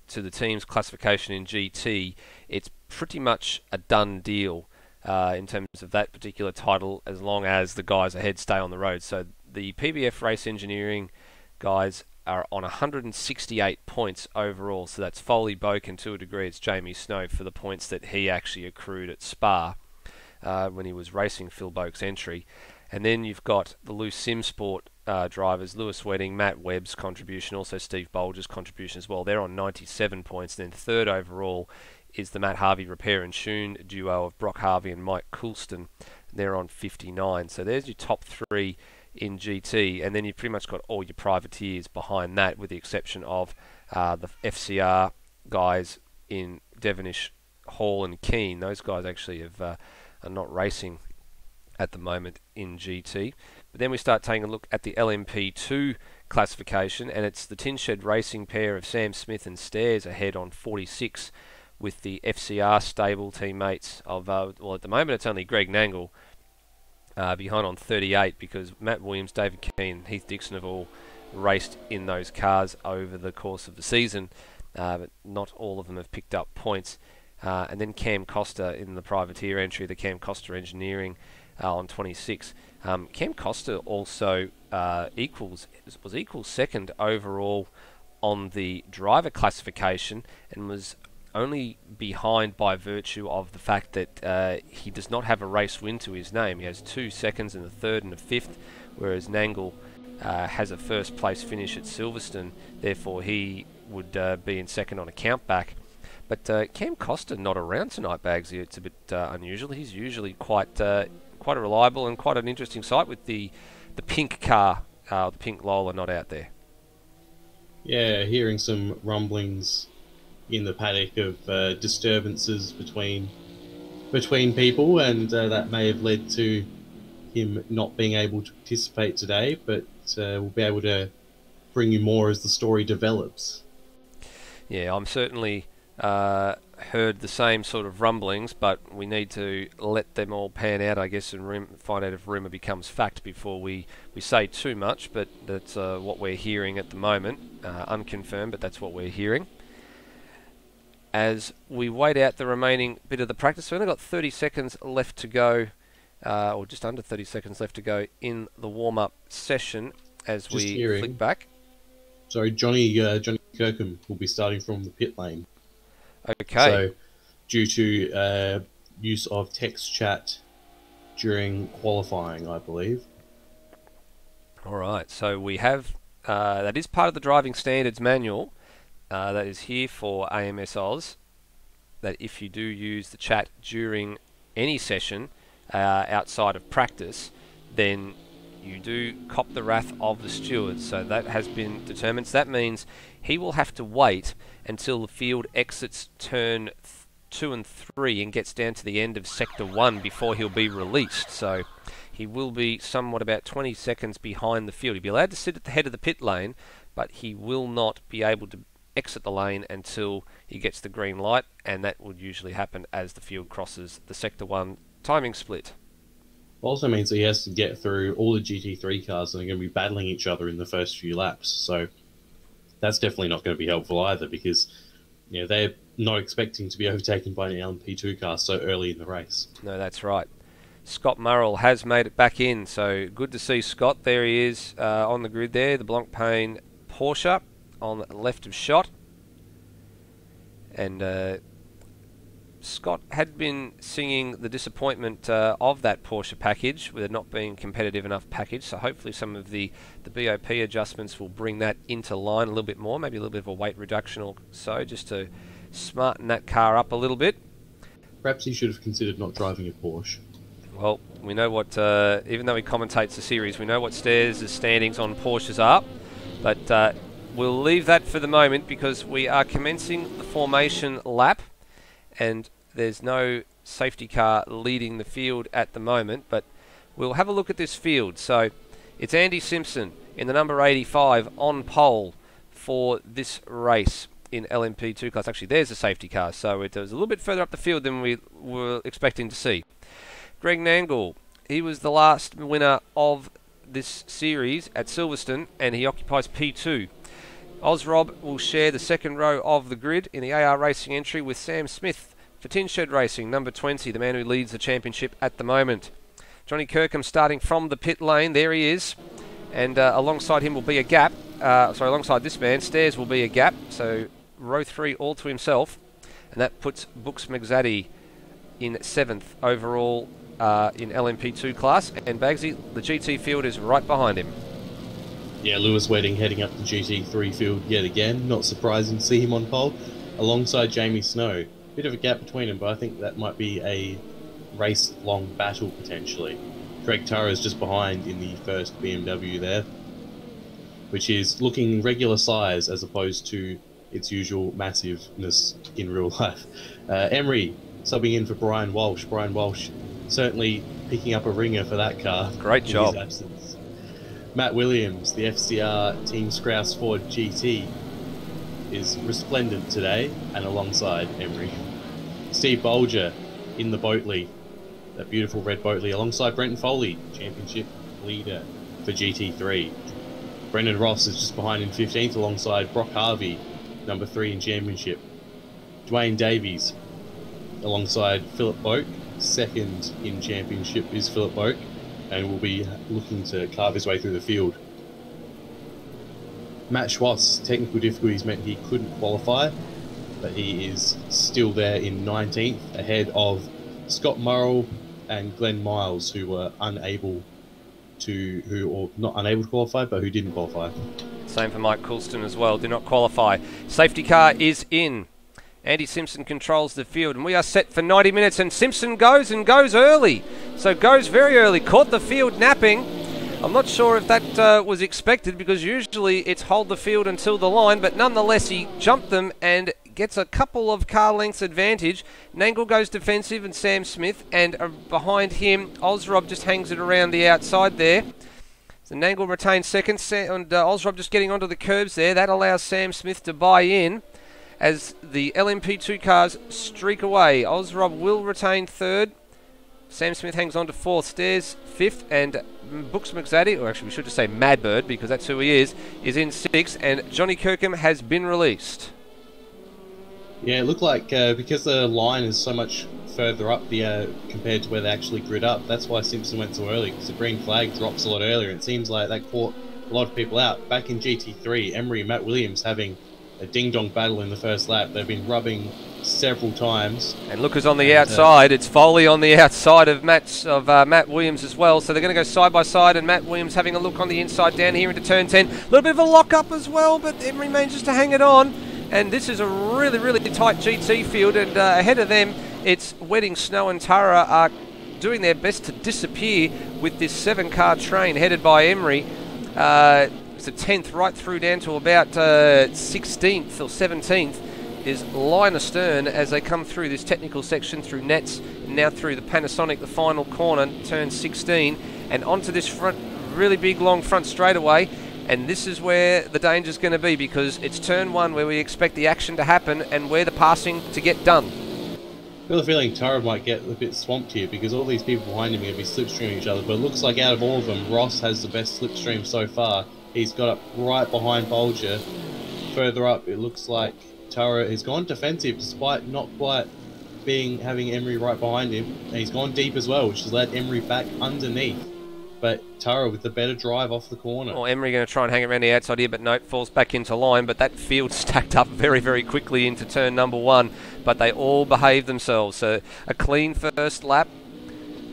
Speaker 4: to the team's classification in GT, it's pretty much a done deal in terms of that particular title, as long as the guys ahead stay on the road. So the PBF Race Engineering guys are on 168 points overall. So that's Foley Boak, and to a degree it's Jamie Snow for the points that he actually accrued at Spa when he was racing Phil Boak's entry. And then you've got the Loose Sim Sport drivers, Lewis Wedding, Matt Webb's contribution, also Steve Bolger's contribution as well. They're on 97 points. Then third overall is the Matt Harvey Repair and Tune duo of Brock Harvey and Mike Coulston. They're on 59. So there's your top three in GT, and then you've pretty much got all your privateers behind that, with the exception of the FCR guys in Devonish, Hall and Keane. Those guys actually are not racing at the moment in GT. But then we start taking a look at the LMP2 classification, and it's the Tin Shed Racing pair of Sam Smith and Stairs ahead on 46, with the FCR stable teammates of, well, at the moment it's only Greg Nangle behind on 38, because Matt Williams, David Keane, Heath Dixon have all raced in those cars over the course of the season, but not all of them have picked up points. And then Cam Costa in the privateer entry, the Cam Costa Engineering on 26. Cam Costa also was equal second overall on the driver classification, and was only behind by virtue of the fact that he does not have a race win to his name. He has 2 seconds and a third and a fifth, whereas Nangle has a first place finish at Silverstone. Therefore he would be in second on a count back. But Cam Costa not around tonight, Bagsy. It's a bit unusual. He's usually quite a reliable and quite an interesting sight with the pink car, the pink Lola, not out there.
Speaker 5: Yeah, hearing some rumblings in the paddock of disturbances between people, and that may have led to him not being able to participate today, but we'll be able to bring you more as the story develops. Yeah,
Speaker 4: I'm certainly heard the same sort of rumblings, but we need to let them all pan out, I guess, and find out if rumour becomes fact before we say too much. But that's what we're hearing at the moment, unconfirmed, but that's what we're hearing. As we wait out the remaining bit of the practice, we've only got 30 seconds left to go, or just under 30 seconds left to go in the warm-up session as just we flick back.
Speaker 5: Sorry, Johnny Kirkham will be starting from the pit lane.
Speaker 4: Okay.
Speaker 5: So, due to use of text chat during qualifying, I believe.
Speaker 4: All right. So we have that is part of the driving standards manual that is here for AMS Oz. That if you do use the chat during any session outside of practice, then you do cop the wrath of the stewards. So that has been determined. So that means he will have to wait until the field exits turn 2 and 3 and gets down to the end of sector 1 before he'll be released. So he will be somewhat about 20 seconds behind the field. He'll be allowed to sit at the head of the pit lane, but he will not be able to exit the lane until he gets the green light, and that would usually happen as the field crosses the sector 1 timing split.
Speaker 5: Also means that he has to get through all the GT3 cars that are going to be battling each other in the first few laps. So that's definitely not going to be helpful either, because they're not expecting to be overtaken by an LMP2 car so early in the race.
Speaker 4: No, that's right. Scott Murrell has made it back in, so good to see Scott. There he is on the grid there, the Blancpain Porsche on the left of shot. And Scott had been singing the disappointment of that Porsche package, with it not being a competitive enough package, so hopefully some of the BOP adjustments will bring that into line a little bit more, maybe a little bit of a weight reduction or so, just to smarten that car up a little bit.
Speaker 5: Perhaps he should have considered not driving a Porsche.
Speaker 4: Well, we know what, even though he commentates the series, we know what Stairs' standings on Porsches are, but we'll leave that for the moment because we are commencing the formation lap, and there's no safety car leading the field at the moment, but we'll have a look at this field. So it's Andy Simpson in the number 85 on pole for this race in LMP2 class. Actually, there's a safety car, so it was a little bit further up the field than we were expecting to see. Greg Nangle he was the last winner of this series at Silverstone, and he occupies P2. Ozrob will share the second row of the grid in the AR Racing entry with Sam Smith for Tin Shed Racing, number 20, the man who leads the championship at the moment. Johnny Kirkham starting from the pit lane. There he is. And alongside him will be a gap. Alongside this man, Stairs will be a gap. So row 3 all to himself. And that puts Books McZaddy in 7th overall in LMP2 class. And Bagsy, the GT field is right behind him.
Speaker 5: Yeah, Lewis Wedding heading up the GT3 field yet again. Not surprising to see him on pole. Alongside Jamie Snow. Bit of a gap between them, but I think that might be a race-long battle potentially. Craig Tara is just behind in the first BMW there, which is looking regular size as opposed to its usual massiveness in real life. Emery subbing in for Brian Walsh. Brian Walsh certainly picking up a ringer for that car.
Speaker 4: Great job.
Speaker 5: In his absence. Matt Williams, the FCR Team Scrouse Ford GT, is resplendent today, and alongside Emery. Steve Bolger in the Boatley, that beautiful red Boatley, alongside Brenton Foley, championship leader for GT3. Brendan Ross is just behind in 15th alongside Brock Harvey, number 3 in championship. Dwayne Davies alongside Philip Boak, 2nd in championship is Philip Boak, and will be looking to carve his way through the field. Matt Schwartz, technical difficulties meant he couldn't qualify, but he is still there in 19th, ahead of Scott Murrell and Glenn Miles, who were not unable to qualify, but who didn't qualify.
Speaker 4: Same for Mike Coulston as well, did not qualify. Safety car is in. Andy Simpson controls the field, and we are set for 90 minutes, and Simpson goes early. So goes very early, caught the field napping. I'm not sure if that was expected, because usually it's hold the field until the line, but nonetheless he jumped them and gets a couple of car lengths advantage. Nangle goes defensive and Sam Smith, and behind him Ozrob just hangs it around the outside there. So Nangle retains second, and Ozrob just getting onto the curbs there. That allows Sam Smith to buy in as the LMP2 cars streak away. Ozrob will retain third. Sam Smith hangs on to 4th, Stairs 5th, and Books McZaddy, or actually we should just say Madbird because that's who he is in 6th, and Johnny Kirkham has been released.
Speaker 5: Yeah, it looked like because the line is so much further up compared to where they actually grid up, that's why Simpson went so early, because the green flag drops a lot earlier. It seems like that caught a lot of people out. Back in GT3, Emery and Matt Williams having a ding-dong battle in the first lap. They've been rubbing several times.
Speaker 4: And look who's on the outside. It's Foley on the outside of Matt Williams as well. So they're going to go side by side, and Matt Williams having a look on the inside down here into turn 10. A little bit of a lock-up as well, but Emery manages to hang it on. And this is a really, really tight GT field, and ahead of them, it's Wedding, Snow and Tara are doing their best to disappear with this 7-car train headed by Emery. It's a 10th right through down to about 16th or 17th is line astern as they come through this technical section through Nets, and now through the Panasonic, the final corner, turn 16, and onto this front, really big long front straightaway. And this is where the danger is going to be, because it's turn 1 where we expect the action to happen and where the passing to get done.
Speaker 5: I feel the feeling Tara might get a bit swamped here, because all these people behind him are going to be slipstreaming each other, but it looks like out of all of them, Ross has the best slipstream so far. He's got up right behind Bolger. Further up, it looks like Tara has gone defensive despite not quite having Emery right behind him, and he's gone deep as well, which has led Emery back underneath. But Tara with the better drive off the corner.
Speaker 4: Well, Emery going to try and hang around the outside here, but no, falls back into line. But that field stacked up very, very quickly into turn number 1. But they all behave themselves. So a clean first lap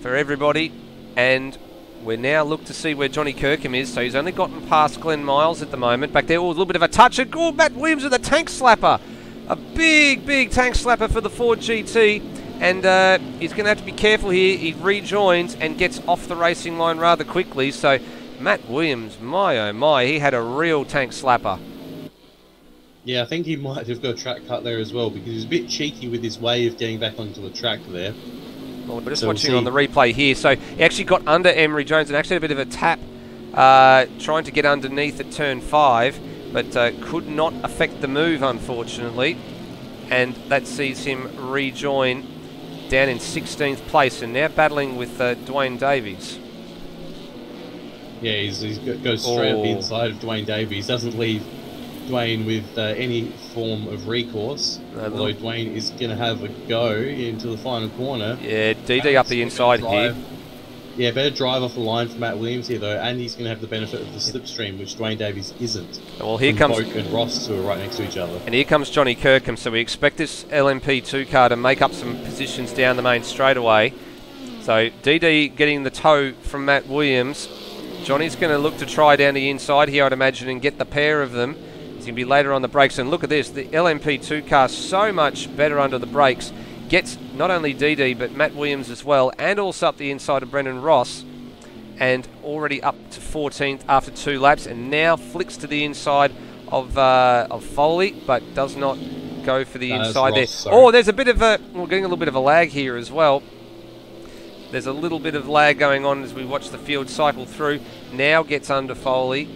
Speaker 4: for everybody. And we now look to see where Johnny Kirkham is. So he's only gotten past Glenn Miles at the moment. Back there, a little bit of a touch. Oh, Matt Williams with a tank slapper. A big, big tank slapper for the Ford GT. And he's going to have to be careful here. He rejoins and gets off the racing line rather quickly. So Matt Williams, my oh my, he had a real tank slapper.
Speaker 5: Yeah, I think he might have got a track cut there as well, because he was a bit cheeky with his way of getting back onto the track there.
Speaker 4: Well, we're just watching on the replay here. So he actually got under Emery Jones and actually had a bit of a tap trying to get underneath at turn 5, but could not affect the move, unfortunately. And that sees him rejoin down in 16th place and now battling with Dwayne Davies.
Speaker 5: Yeah, he goes straight up the inside of Dwayne Davies. Doesn't leave Dwayne with any form of recourse. Although Dwayne is going to have a go into the final corner.
Speaker 4: Yeah, DD up the inside here.
Speaker 5: Yeah, better drive off the line for Matt Williams here, though, and he's going to have the benefit of the slipstream, which Dwayne Davies isn't.
Speaker 4: Well, here comes
Speaker 5: Boak and Ross, who are right next to each other.
Speaker 4: And here comes Johnny Kirkham, so we expect this LMP2 car to make up some positions down the main straightaway. So DD getting the tow from Matt Williams. Johnny's going to look to try down the inside here, I'd imagine, and get the pair of them. He's going to be later on the brakes, and look at this, the LMP2 car so much better under the brakes. Gets not only DD but Matt Williams as well, and also up the inside of Brendan Ross, and already up to 14th after 2 laps, and now flicks to the inside of Foley, but does not go for the inside there.
Speaker 5: Sorry.
Speaker 4: Oh, there's a bit of a, we're getting a little bit of a lag here as well. There's a little bit of lag going on as we watch the field cycle through. Now gets under Foley.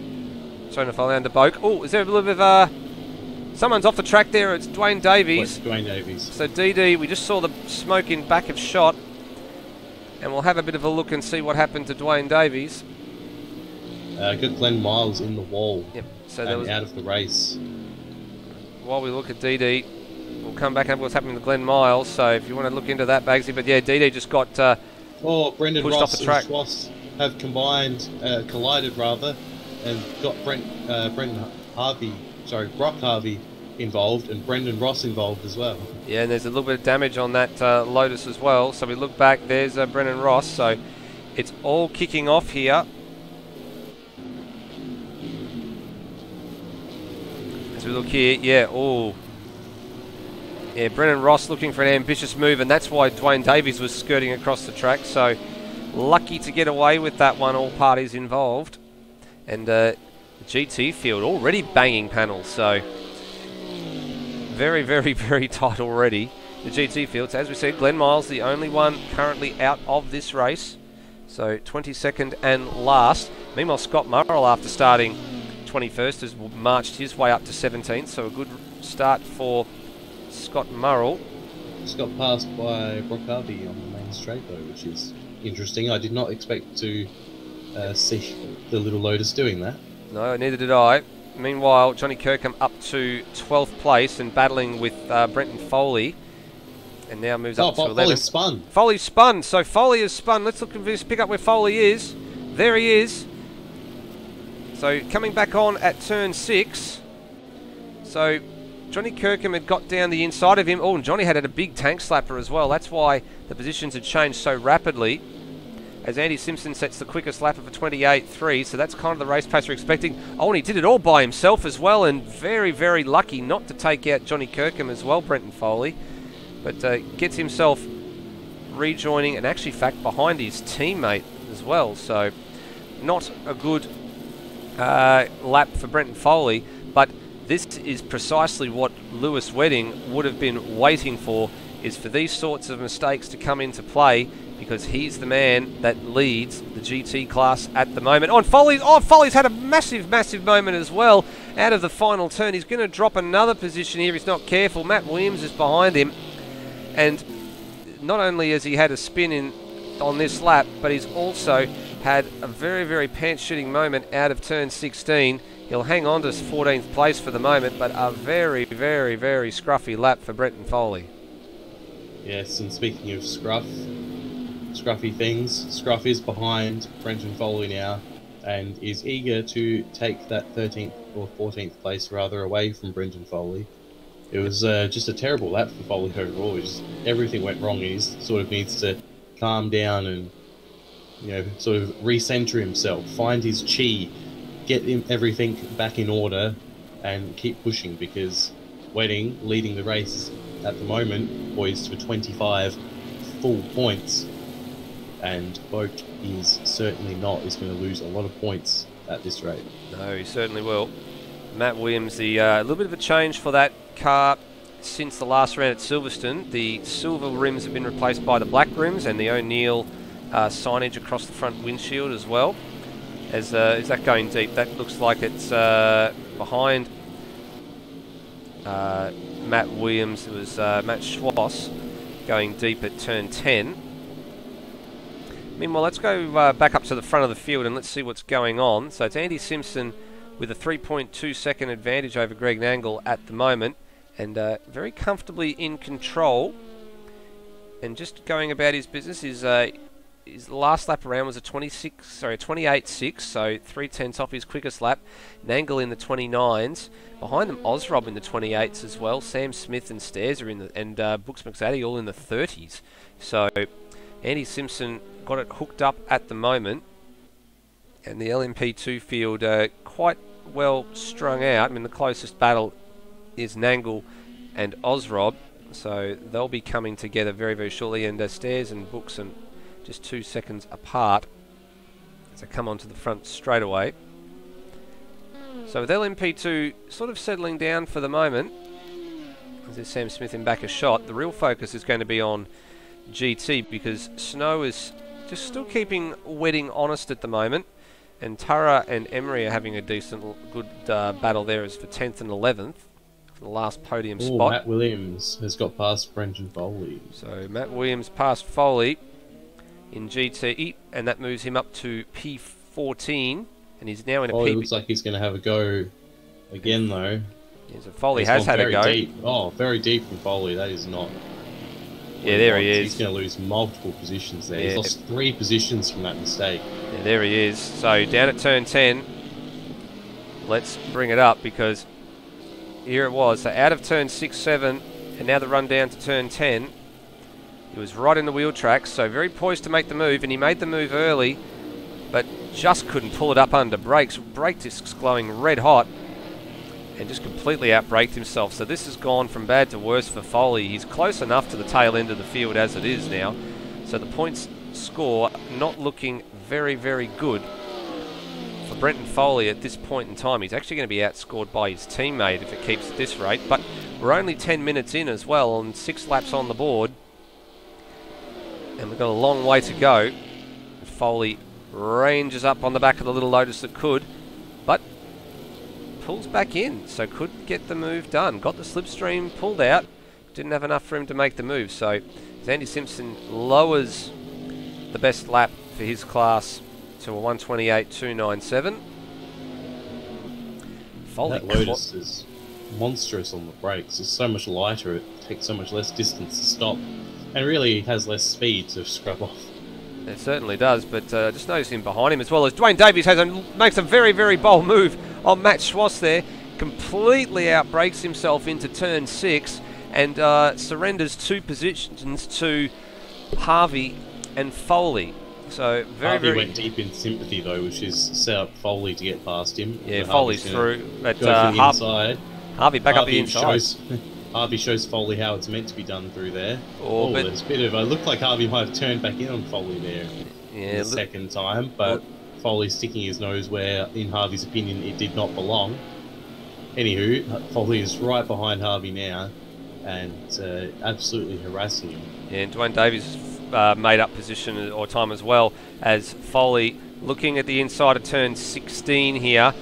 Speaker 4: Sorry, not Foley, under Boak. Oh, is there a little bit of someone's off the track there. It's Dwayne Davies.
Speaker 5: Dwayne Davies.
Speaker 4: So DD, we just saw the smoke in back of shot, and we'll have a bit of a look and see what happened to Dwayne Davies.
Speaker 5: Got Glenn Miles in the wall.
Speaker 4: Yep. So there was,
Speaker 5: out of the race.
Speaker 4: While we look at DD, we'll come back and what's happening to Glenn Miles. So if you want to look into that, Bagsy. But yeah, DD just got
Speaker 5: Brendan
Speaker 4: pushed
Speaker 5: Ross
Speaker 4: off the track.
Speaker 5: And Schwass have collided rather, and got Brock Harvey involved, and Brendan Ross involved as well.
Speaker 4: Yeah, and there's a little bit of damage on that Lotus as well. So we look back, there's Brendan Ross. So it's all kicking off here. As we look here, yeah, yeah, Brendan Ross looking for an ambitious move, and that's why Dwayne Davies was skirting across the track. So lucky to get away with that one, all parties involved. And the GT field already banging panels, so very, very, very tight already. The GT fields, as we said, Glenn Miles, the only one currently out of this race. So 22nd and last. Meanwhile, Scott Murrell, after starting 21st, has marched his way up to 17th. So a good start for Scott Murrell.
Speaker 5: Just got passed by Brock Harvey on the main straight, though, which is interesting. I did not expect to see the little Lotus doing that. No,
Speaker 4: neither did I. Meanwhile, Johnny Kirkham up to 12th place and battling with Brenton Foley. And now moves up to 11th. Foley spun. Foley spun. So Foley has spun. Let's look at this, pick up where Foley is. There he is. So coming back on at turn 6. So Johnny Kirkham had got down the inside of him. Oh, and Johnny had a big tank slapper as well. That's why the positions had changed so rapidly. As Andy Simpson sets the quickest lap of a 28.3, so that's kind of the race pace we're expecting. Oh, and he did it all by himself as well, and very, very lucky not to take out Johnny Kirkham as well, Brenton Foley. But gets himself rejoining, and actually, in fact, behind his teammate as well. So not a good lap for Brenton Foley, but this is precisely what Lewis Wedding would have been waiting for, is for these sorts of mistakes to come into play, because he's the man that leads the GT class at the moment. Foley's had a massive, massive moment as well out of the final turn. He's going to drop another position here. He's not careful. Matt Williams is behind him. And not only has he had a spin on this lap, but he's also had a very, very pants-shooting moment out of turn 16. He'll hang on to 14th place for the moment, but a very, very, very scruffy lap for Brenton Foley.
Speaker 5: Yes, and speaking of scruffy things, Scruff is behind Brenton Foley now and is eager to take that 13th or 14th place rather away from Brenton Foley. It was just a terrible lap for Foley overall. Everything went wrong, and he sort of needs to calm down and sort of recenter himself, find his chi, get everything back in order and keep pushing, because Wedding, leading the race at the moment, poised for 25 full points. And Boak is certainly not. He's going to lose a lot of points at this rate.
Speaker 4: No, he certainly will. Matt Williams, a little bit of a change for that car since the last round at Silverstone. The silver rims have been replaced by the black rims, and the O'Neill signage across the front windshield as well. Is that going deep? That looks like it's behind Matt Williams. It was Matt Schwass. going deep at turn 10. Meanwhile, let's go back up to the front of the field and let's see what's going on. So it's Andy Simpson with a 3.2 second advantage over Greg Nangle at the moment, and very comfortably in control. And just going about his business. His last lap around was a 28.6, so 3/10 off his quickest lap. Nangle in the 29s. Behind them, Osrob in the 28s as well. Sam Smith and Stairs are in the, and Brooks McZaddy all in the 30s. So Andy Simpson got it hooked up at the moment, and the LMP2 field quite well strung out. I mean, the closest battle is Nangle and Osrob, so they'll be coming together very, very shortly. And Stairs and Brooks are just 2 seconds apart as they come onto the front straight away. So with LMP2 sort of settling down for the moment, as there's Sam Smith in back a shot, the real focus is going to be on GT, because Snow is just still keeping Wedding honest at the moment, and Tara and Emery are having a decent, good battle there as for 10th and 11th for the last podium spot.
Speaker 5: Matt Williams has got past Brendan Foley.
Speaker 4: So Matt Williams passed Foley in GT, and that moves him up to P14, and he's now in a
Speaker 5: It looks like he's going to have a go again, though.
Speaker 4: Yeah, so Foley has had a go.
Speaker 5: Deep. Oh, very deep from Foley. That is not...
Speaker 4: Yeah, there he is.
Speaker 5: He's going to lose multiple positions there. Yeah. He's lost 3 positions from that mistake.
Speaker 4: Yeah, there he is. So down at turn 10, let's bring it up, because here it was. So out of turn 6, 7, and now the run down to turn 10. He was right in the wheel tracks, so very poised to make the move, and he made the move early, but just couldn't pull it up under brakes. Brake discs glowing red hot, and just completely outbraked himself. So this has gone from bad to worse for Foley. He's close enough to the tail end of the field as it is now. So the points score not looking very, very good for Brenton Foley at this point in time. He's actually going to be outscored by his teammate if it keeps at this rate. But we're only 10 minutes in as well, and 6 laps on the board. And we've got a long way to go. Foley ranges up on the back of the little Lotus that could, but pulls back in, so could get the move done. Got the slipstream pulled out, didn't have enough for him to make the move. So Andy Simpson lowers the best lap for his class to a 128.297. Foley,
Speaker 5: that Lotus is monstrous on the brakes. It's so much lighter, it takes so much less distance to stop, and really has less speed to scrub off.
Speaker 4: It certainly does, but just notice him behind him as well, as Dwayne Davies makes a very, very bold move on Matt Schwass there. Completely outbrakes himself into turn 6 and surrenders 2 positions to Harvey and Foley. So
Speaker 5: Harvey went deep in sympathy though, which is set up Foley to get past him.
Speaker 4: Yeah, Foley's through. But
Speaker 5: inside.
Speaker 4: Harvey back up the inside.
Speaker 5: Harvey shows Foley how it's meant to be done through there. There's a bit of... It looked like Harvey might have turned back in on Foley there the second time, but Foley's sticking his nose where, in Harvey's opinion, it did not belong. Anywho, Foley is right behind Harvey now and absolutely harassing him.
Speaker 4: Yeah, and Dwayne Davies made up position or time as well, as Foley looking at the inside of turn 16 here.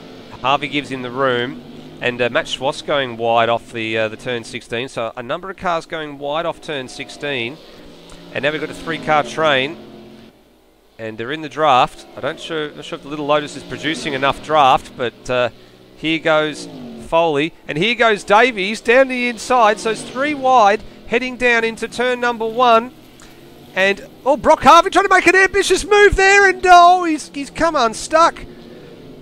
Speaker 4: Harvey gives him the room. And Matt Schwass going wide off the turn 16. So a number of cars going wide off turn 16. And now we've got a 3-car train. And they're in the draft. I'm not sure if the little Lotus is producing enough draft. But here goes Foley. And here goes Davies down the inside. So it's 3 wide heading down into turn number 1. And, Brock Harvey trying to make an ambitious move there. And, he's come unstuck.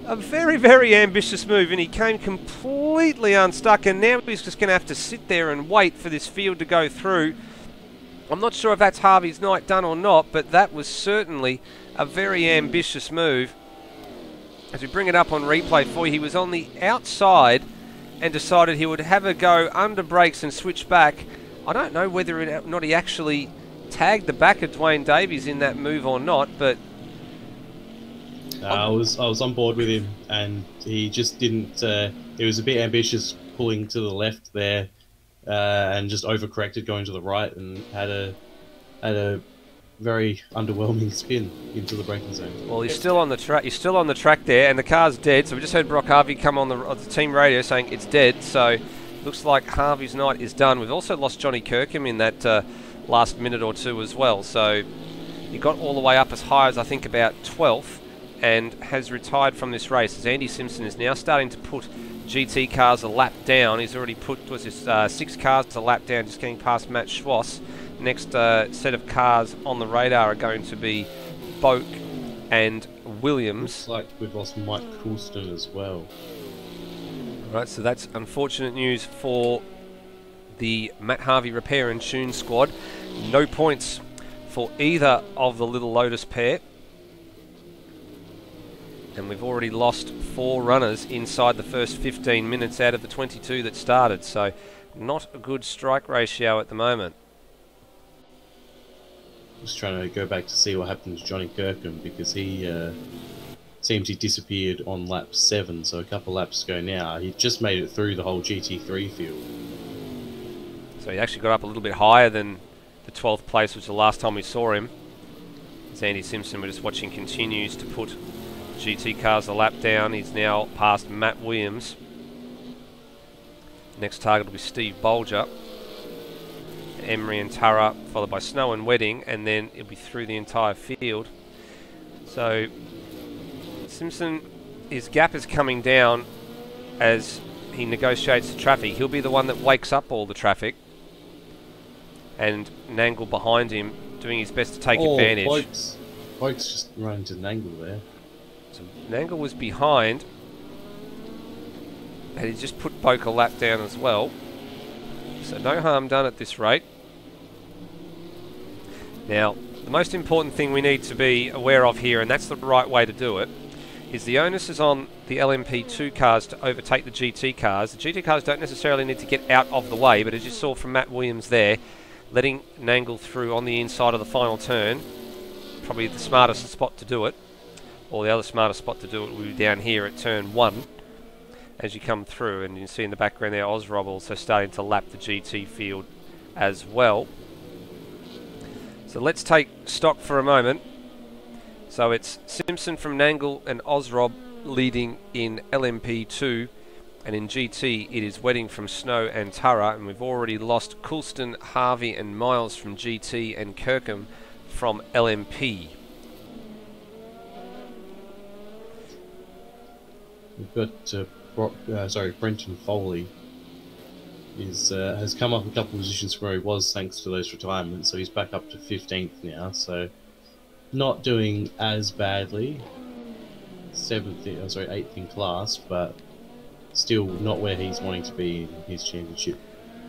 Speaker 4: A very, very ambitious move, and he came completely unstuck, and now he's just going to have to sit there and wait for this field to go through. I'm not sure if that's Harvey's night done or not, but that was certainly a very ambitious move. As we bring it up on replay for you, he was on the outside and decided he would have a go under brakes and switch back. I don't know whether or not he actually tagged the back of Dwayne Davies in that move or not, but...
Speaker 5: I was on board with him, and he just didn't. He was a bit ambitious, pulling to the left there, and just overcorrected going to the right, and had a very underwhelming spin into the braking zone.
Speaker 4: Well, he's still on the track. He's still on the track there, and the car's dead. So we just heard Brock Harvey come on the team radio saying it's dead. So looks like Harvey's night is done. We've also lost Johnny Kirkham in that last minute or two as well. So he got all the way up as high as I think about 12th and has retired from this race, as Andy Simpson is now starting to put GT cars a lap down. He's already put 6 cars a lap down, just getting past Matt Schwass. Next set of cars on the radar are going to be Boak and Williams.
Speaker 5: Looks like we've lost Mike Coulston as well.
Speaker 4: Right, so that's unfortunate news for the Matt Harvey Repair and Tune squad. No points for either of the Little Lotus pair. And we've already lost 4 runners inside the first 15 minutes out of the 22 that started. So not a good strike ratio at the moment.
Speaker 5: Just trying to go back to see what happened to Johnny Kirkham, because he seems he disappeared on lap 7, so a couple laps ago now. He just made it through the whole GT3 field.
Speaker 4: So he actually got up a little bit higher than the 12th place, which was the last time we saw him. As Andy Simpson, we're just watching, continues to put GT cars a lap down. He's now past Matt Williams. Next target will be Steve Bolger, Emery and Turra, followed by Snow and Wedding, and then it'll be through the entire field. So Simpson, his gap is coming down as he negotiates the traffic. He'll be the one that wakes up all the traffic, and Nangle behind him doing his best to take advantage.
Speaker 5: Boak's just run into Nangle there.
Speaker 4: So Nangle was behind, and he just put Boak a lap down as well. So no harm done at this rate. Now, the most important thing we need to be aware of here, and that's the right way to do it, is the onus is on the LMP2 cars to overtake the GT cars. The GT cars don't necessarily need to get out of the way, but as you saw from Matt Williams there, letting Nangle through on the inside of the final turn, probably the smartest spot to do it, or the other smartest spot to do it will be down here at turn 1 as you come through, and you can see in the background there Ozrob also starting to lap the GT field as well. So let's take stock for a moment. So it's Simpson from Nangle and Ozrob leading in LMP2, and in GT it is Wedding from Snow and Turra, and we've already lost Coulston, Harvey and Miles from GT and Kirkham from LMP.
Speaker 5: We've got Brenton Foley has come up a couple of positions from where he was thanks to those retirements, so he's back up to 15th now, so not doing as badly. 8th in class, but still not where he's wanting to be in his championship.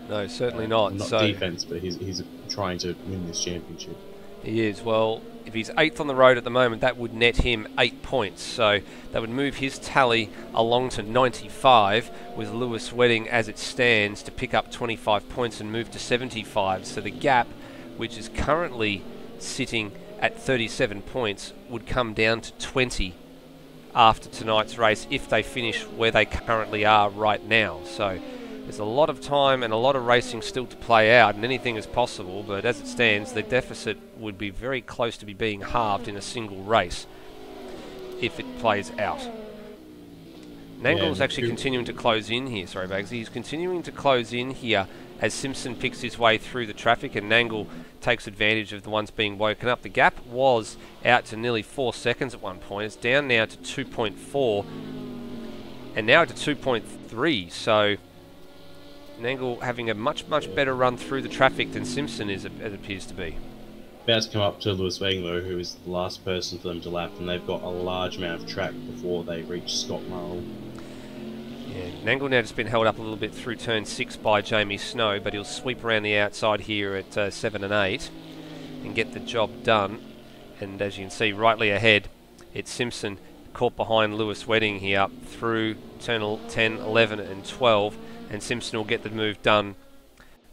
Speaker 4: No, certainly not.
Speaker 5: Not
Speaker 4: so
Speaker 5: defense, but he's trying to win this championship.
Speaker 4: He is. Well, if he's 8th on the road at the moment, that would net him 8 points. So that would move his tally along to 95, with Lewis Wedding as it stands to pick up 25 points and move to 75. So the gap, which is currently sitting at 37 points, would come down to 20 after tonight's race if they finish where they currently are right now. So there's a lot of time and a lot of racing still to play out, and anything is possible, but as it stands, the deficit would be very close to being halved in a single race if it plays out. Nangle is actually continuing to close in here. Sorry, Bagsy. He's continuing to close in here as Simpson picks his way through the traffic, and Nangle takes advantage of the ones being woken up. The gap was out to nearly 4 seconds at one point. It's down now to 2.4, and now to 2.3. So Nangle having a much better run through the traffic than Simpson is, it appears to be.
Speaker 5: About to come up to Lewis Wedding, though, who is the last person for them to lap, and they've got a large amount of track before they reach Scott Marl.
Speaker 4: Yeah, Nangle now just been held up a little bit through turn 6 by Jamie Snow, but he'll sweep around the outside here at 7 and 8 and get the job done. And as you can see, rightly ahead, it's Simpson caught behind Lewis Wedding here up through turn 10, 11 and 12, and Simpson will get the move done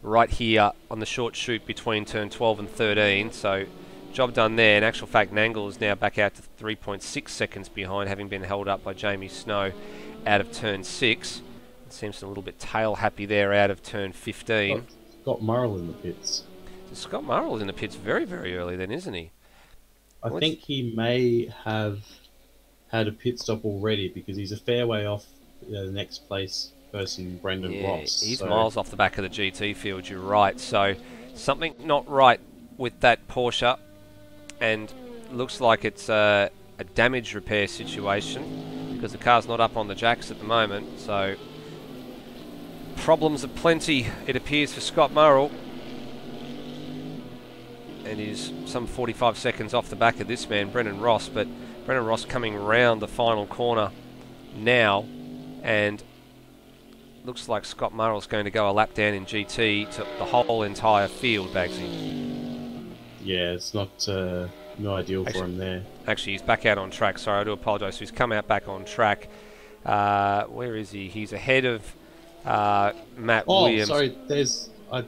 Speaker 4: right here on the short chute between turn 12 and 13. So job done there. In actual fact, Nangle is now back out to 3.6 seconds behind, having been held up by Jamie Snow out of turn 6. Simpson a little bit tail happy there out of turn 15.
Speaker 5: Scott Murrell in the pits.
Speaker 4: So Scott Murrell is in the pits very early then, isn't he?
Speaker 5: I think he may have had a pit stop already, because he's a fair way off the next place person, Brendan Ross.
Speaker 4: He's miles off the back of the GT field, you're right. So Something not right with that Porsche, and looks like it's a damage repair situation because the car's not up on the jacks at the moment, so problems aplenty, it appears, for Scott Murrell. And he's some 45 seconds off the back of this man, Brennan Ross, but Brennan Ross coming round the final corner now, and looks like Scott Murrell's going to go a lap down in GT to the whole entire field, Bagsy.
Speaker 5: Yeah, it's not ideal for him there.
Speaker 4: Actually, he's back out on track. Sorry, I do apologise. So he's come out back on track. Where is he? He's ahead of Matt Williams.
Speaker 5: Oh, sorry. I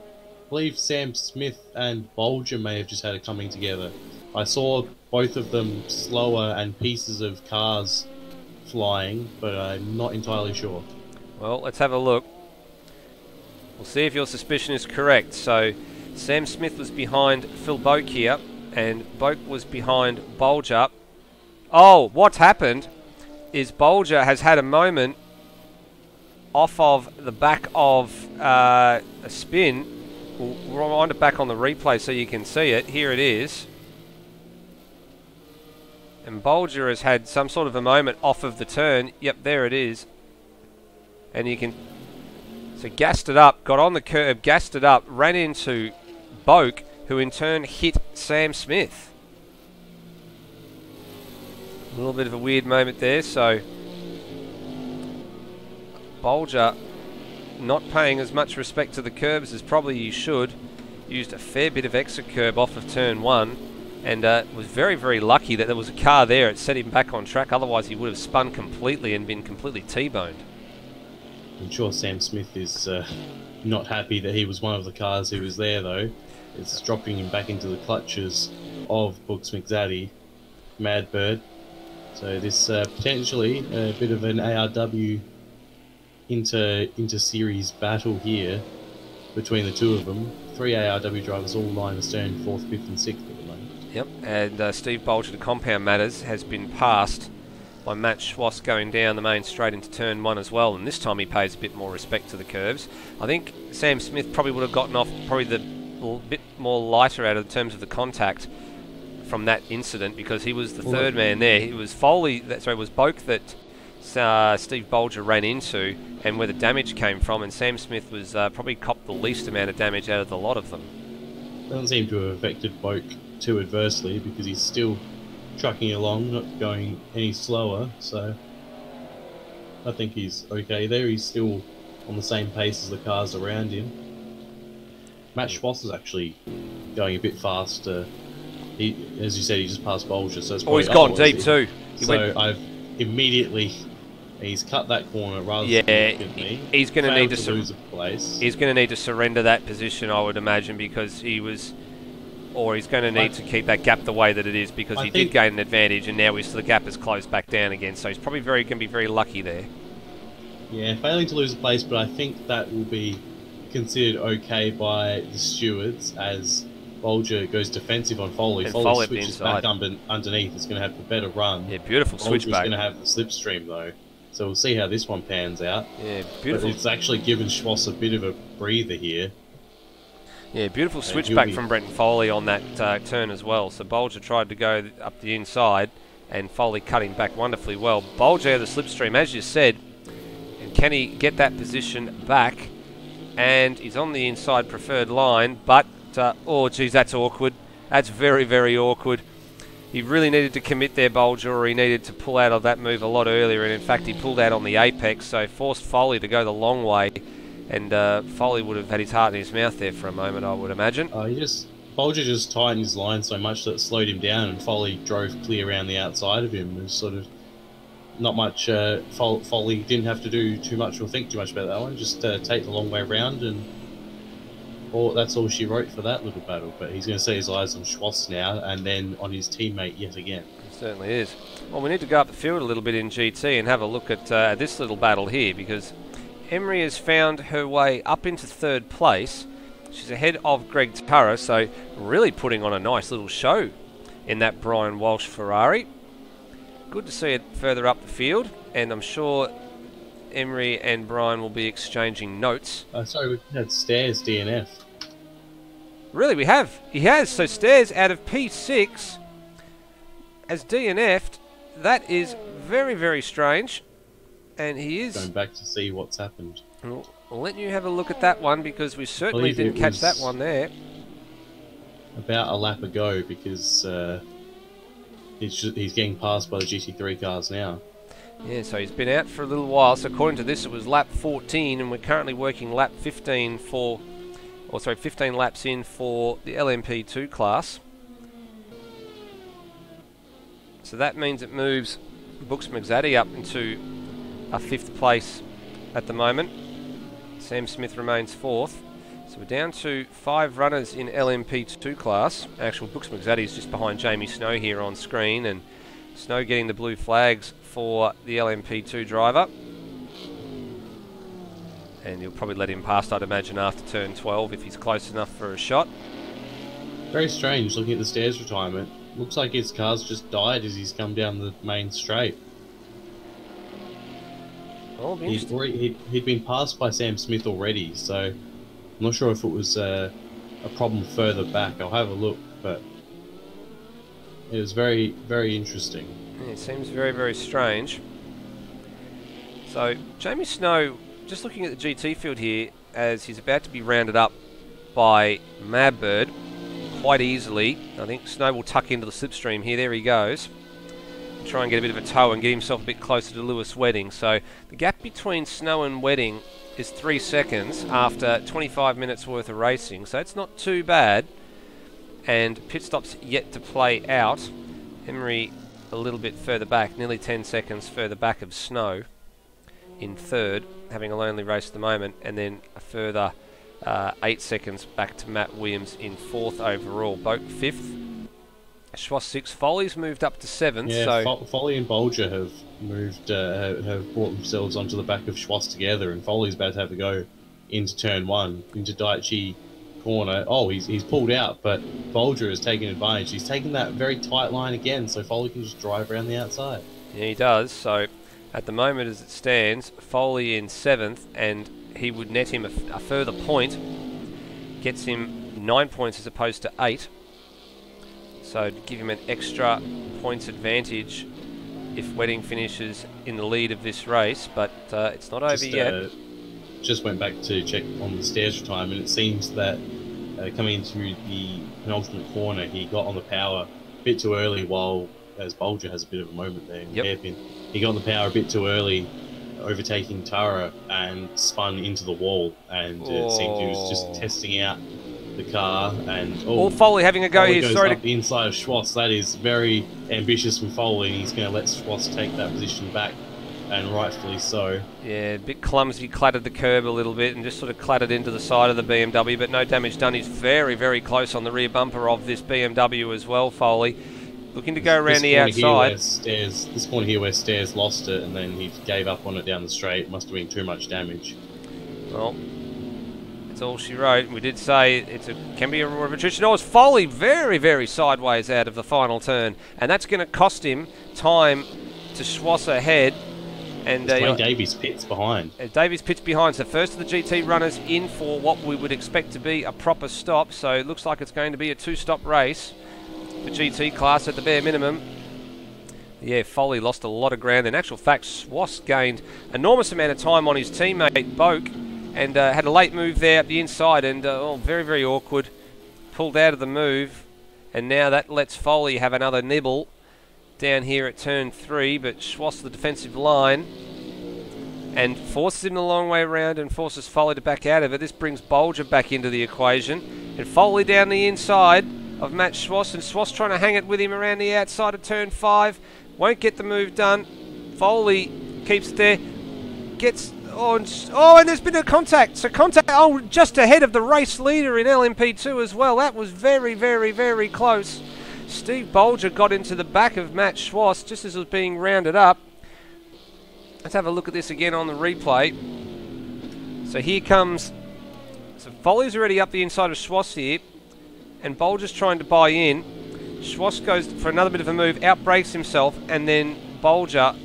Speaker 5: believe Sam Smith and Bolger may have just had it coming together. I saw both of them slower and pieces of cars flying, but I'm not entirely sure.
Speaker 4: Well, let's have a look. We'll see if your suspicion is correct. So, Sam Smith was behind Phil Boak here, and Boak was behind Bolger. Oh, what's happened is Bolger has had a moment off of the back of a spin. We'll rewind it back on the replay so you can see it. Here it is. And Bolger has had some sort of a moment off of the turn. Yep, there it is. And you can... So gassed it up, got on the curb, gassed it up, ran into Boak, who in turn hit Sam Smith. A little bit of a weird moment there, so... Bolger not paying as much respect to the curbs as probably you should. Used a fair bit of exit curb off of turn 1, and was very, very lucky that there was a car there. It set him back on track, otherwise he would have spun completely and been completely T-boned.
Speaker 5: I'm sure Sam Smith is not happy that he was one of the cars who was there, though. It's dropping him back into the clutches of Brooks McZaddy, Madbird. So this potentially a bit of an ARW inter-series battle here between the two of them. 3 ARW drivers all lying astern, 4th, 5th and 6th at the moment.
Speaker 4: Yep, and Steve Bolger, to compound matters, has been passed by Matt Schwass going down the main straight into turn 1 as well, and this time he pays a bit more respect to the curves. I think Sam Smith probably would have gotten off probably the bit more lighter out of the terms of the contact from that incident, because he was the third man there. It was Foley, it was Boak that Steve Bolger ran into, and where the damage came from, and Sam Smith was probably copped the least amount of damage out of the lot of them.
Speaker 5: Doesn't seem to have affected Boak too adversely, because he's still trucking along, not going any slower, so I think he's okay there. He's still on the same pace as the cars around him. Matt Schwass is actually going a bit faster. He, as you said, he just passed Bolger, so it's probably...
Speaker 4: he's gone deep too.
Speaker 5: I've immediately... He's cut that corner rather
Speaker 4: significantly. He's going to need to
Speaker 5: lose a place.
Speaker 4: He's going to need to surrender that position, I would imagine, because he was... Or he's going to need to keep that gap the way that it is, because he did gain an advantage, and now the gap has closed back down again. So he's probably going to be very lucky there.
Speaker 5: Yeah, failing to lose a place, but I think that will be considered okay by the stewards as Bolger goes defensive on Foley.
Speaker 4: And
Speaker 5: Foley switches back underneath. It's going to have the better run.
Speaker 4: Yeah, beautiful switchback.
Speaker 5: Bolger's going to have the slipstream though. So we'll see how this one pans out.
Speaker 4: Yeah, beautiful.
Speaker 5: But it's actually given Schwass a bit of a breather here.
Speaker 4: Yeah, beautiful switchback from Brenton Foley on that turn as well. So Bolger tried to go up the inside, and Foley cut him back wonderfully well. Bolger out of the slipstream, as you said. And can he get that position back? And he's on the inside preferred line, but, oh geez, that's awkward. That's very, very awkward. He really needed to commit there, Bolger, or he needed to pull out of that move a lot earlier, and in fact he pulled out on the apex, so forced Foley to go the long way, and Foley would have had his heart in his mouth there for a moment, I would imagine.
Speaker 5: Bolger just tightened his line so much that it slowed him down, and Foley drove clear around the outside of him. It was sort of not much. Foley didn't have to do too much or think too much about that one, just take the long way around, and that's all she wrote for that little battle. But he's going to set his eyes on Schwass now, and then on his teammate yet again.
Speaker 4: It certainly is. Well, we need to go up the field a little bit in GT and have a look at this little battle here, because Emery has found her way up into 3rd place. She's ahead of Greg Turra, so really putting on a nice little show in that Brian Walsh Ferrari. Good to see it further up the field, and I'm sure Emery and Brian will be exchanging notes.
Speaker 5: Sorry, we had Stairs DNF.
Speaker 4: Really, we have. He has. So Stairs out of P6 as DNF'd. That is very, very strange. And he is...
Speaker 5: Going back to see what's happened.
Speaker 4: We'll let you have a look at that one because we certainly didn't catch that one there.
Speaker 5: About a lap ago because he's getting passed by the GT3 cars now.
Speaker 4: Yeah, so he's been out for a little while. So according to this, it was lap 14, and we're currently working lap 15 for... 15 laps in for the LMP2 class. So that means it moves Brooks McZaddy up into a 5th place at the moment. Sam Smith remains 4th. So we're down to 5 runners in LMP2 class. Actual Brooks McZaddy is just behind Jamie Snow here on screen, and Snow getting the blue flags for the LMP2 driver. And he'll probably let him past, I'd imagine, after turn 12 if he's close enough for a shot.
Speaker 5: Very strange looking at the Stairs retirement. Looks like his car's just died as he's come down the main straight.
Speaker 4: Oh,
Speaker 5: he'd been passed by Sam Smith already, so I'm not sure if it was a problem further back. I'll have a look, but it was very, very interesting.
Speaker 4: Yeah, it seems very, very strange. So, Jamie Snow, just looking at the GT field here, as he's about to be rounded up by Madbird quite easily. I think Snow will tuck into the slipstream here. There he goes. Try and get a bit of a tow and get himself a bit closer to Lewis Wedding. So the gap between Snow and Wedding is 3 seconds after 25 minutes worth of racing. So it's not too bad. And pit stops yet to play out. Emery a little bit further back, nearly 10 seconds further back of Snow in 3rd, having a lonely race at the moment, and then a further 8 seconds back to Matt Williams in 4th overall. Boak 5th. Schwass 6th. Foley's moved up to 7th.
Speaker 5: Yeah,
Speaker 4: so
Speaker 5: Foley and Bolger have moved, have brought themselves onto the back of Schwass together, and Foley's about to have to go into turn 1, into Daiichi corner. Oh, he's pulled out, but Bolger has taken advantage. He's taken that very tight line again, so Foley can just drive around the outside.
Speaker 4: Yeah, he does. So at the moment, as it stands, Foley in 7th, and he would net him a further point. Gets him 9 points as opposed to 8. So to give him an extra points advantage if Wedding finishes in the lead of this race, but it's not over yet.
Speaker 5: Just went back to check on the Stairs retirement. It seems that coming into the penultimate corner, he got on the power a bit too early, while as Bolger has a bit of a moment there in the hairpin. He got on the power a bit too early, overtaking Tara, and spun into the wall, and it seemed he was just testing out the car. And
Speaker 4: Foley having a go
Speaker 5: Foley
Speaker 4: here.
Speaker 5: goes
Speaker 4: Sorry
Speaker 5: up the inside of Schwass. That is very ambitious from Foley, and he's going to let Schwass take that position back, and rightfully so. Yeah,
Speaker 4: a bit clumsy, clattered the curb a little bit and just sort of clattered into the side of the BMW, but no damage done. He's very, very close on the rear bumper of this BMW as well, Foley. Looking to go around the outside.
Speaker 5: This corner here where Stairs lost it, and then he gave up on it down the straight. Must have been too much damage.
Speaker 4: Well, that's all she wrote. We did say can be a repetition. Oh, it's Foley very, very sideways out of the final turn, and that's going to cost him time to Schwass ahead. And
Speaker 5: Davies pits behind.
Speaker 4: Davies pits behind. So first of the GT runners in for what we would expect to be a proper stop. So it looks like it's going to be a 2-stop race. The GT class at the bare minimum. Yeah, Foley lost a lot of ground. In actual fact, Schwass gained enormous amount of time on his teammate Boak, and had a late move there at the inside, and very, very awkward. Pulled out of the move, and now that lets Foley have another nibble down here at turn 3, but Schwass the defensive line and forces him the long way around and forces Foley to back out of it. This brings Bolger back into the equation, and Foley down the inside of Matt Schwass, and Schwass trying to hang it with him around the outside of turn 5. Won't get the move done. Foley keeps it there. Gets... and there's been a contact. So contact, just ahead of the race leader in LMP2 as well. That was very, very, very close. Steve Bolger got into the back of Matt Schwass just as it was being rounded up. Let's have a look at this again on the replay. So here comes... So Foley's already up the inside of Schwass here, and Bolger's trying to buy in. Schwass goes for another bit of a move, outbrakes himself, and then Bolger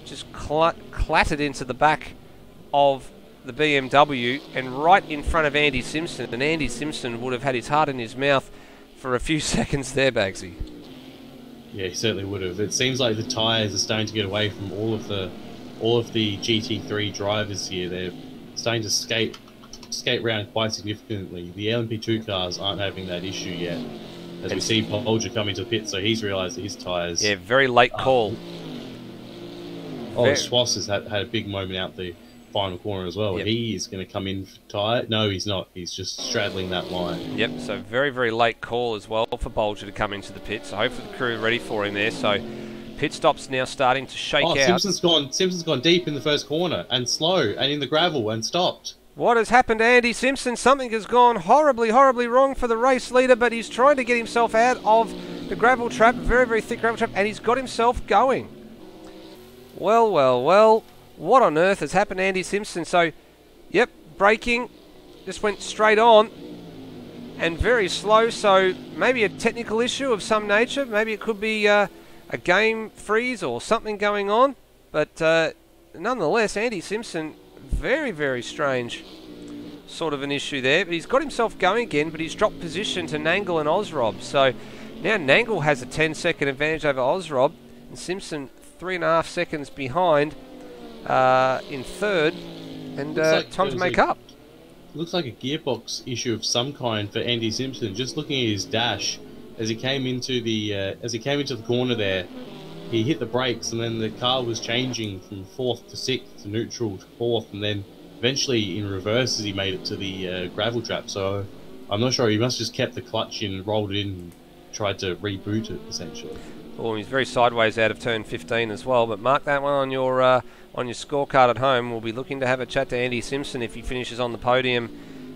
Speaker 4: just clattered into the back of the BMW and right in front of Andy Simpson, and Andy Simpson would have had his heart in his mouth for a few seconds there, Bagsy.
Speaker 5: Yeah, he certainly would have. It seems like the tyres are starting to get away from all of the GT3 drivers here. They're starting to skate around quite significantly. The LMP2 cars aren't having that issue yet. As we see Polger come into the pit, so he's realised that his tyres...
Speaker 4: Yeah, very late call.
Speaker 5: Schwass has had a big moment out the final corner as well.
Speaker 4: Yep.
Speaker 5: He is going to come in for tyre. No, he's not. He's just straddling that line.
Speaker 4: Yep, so very, very late call as well for Bolger to come into the pit. So hopefully the crew are ready for him there. So pit stop's now starting to shake out.
Speaker 5: Simpson's gone deep in the first corner and slow and in the gravel and stopped.
Speaker 4: What has happened to Andy Simpson? Something has gone horribly, horribly wrong for the race leader, but he's trying to get himself out of the gravel trap, very, very thick gravel trap, and he's got himself going. Well, well, well, what on earth has happened to Andy Simpson? So, yep, braking, just went straight on, and very slow, so maybe a technical issue of some nature. Maybe it could be a game freeze or something going on, but nonetheless, Andy Simpson... very, very strange sort of an issue there. But he's got himself going again, but he's dropped position to Nangle and Osrob. So now Nangle has a 10-second advantage over Osrob, and Simpson 3.5 seconds behind in third, and time to make up.
Speaker 5: Looks like a gearbox issue of some kind for Andy Simpson. Just looking at his dash as he came into the corner there. He hit the brakes, and then the car was changing from 4th to 6th to neutral to 4th, and then eventually in reverse as he made it to the gravel trap. So I'm not sure. He must have just kept the clutch in, rolled it in, and tried to reboot it, essentially.
Speaker 4: Well, he's very sideways out of turn 15 as well, but mark that one on your scorecard at home. We'll be looking to have a chat to Andy Simpson if he finishes on the podium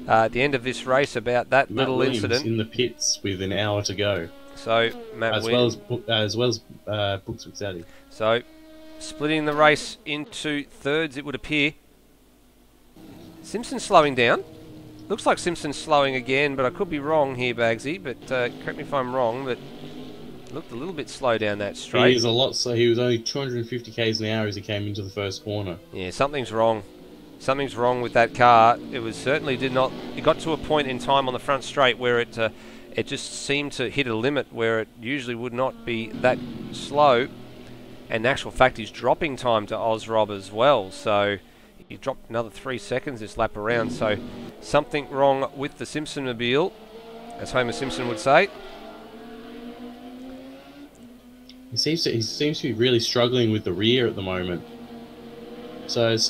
Speaker 4: at the end of this race about that
Speaker 5: Matt
Speaker 4: little
Speaker 5: Williams
Speaker 4: incident.
Speaker 5: In the pits with an hour to go.
Speaker 4: So Matt Williams,
Speaker 5: as well as Brooks McSaddy.
Speaker 4: So splitting the race into thirds, it would appear. Simpson slowing down. Looks like Simpson's slowing again, but I could be wrong here, Bagsy. But correct me if I'm wrong. But looked a little bit slow down that straight.
Speaker 5: He is a lot. So he was only 250 k's an hour as he came into the first corner.
Speaker 4: Yeah, something's wrong. Something's wrong with that car. It was certainly did not. It got to a point in time on the front straight where it just seemed to hit a limit where it usually would not be that slow. And in actual fact, he's dropping time to Osrob as well. So he dropped another 3 seconds this lap around. So something wrong with the Simpson-mobile, as Homer Simpson would say.
Speaker 5: He seems to be really struggling with the rear at the moment. So it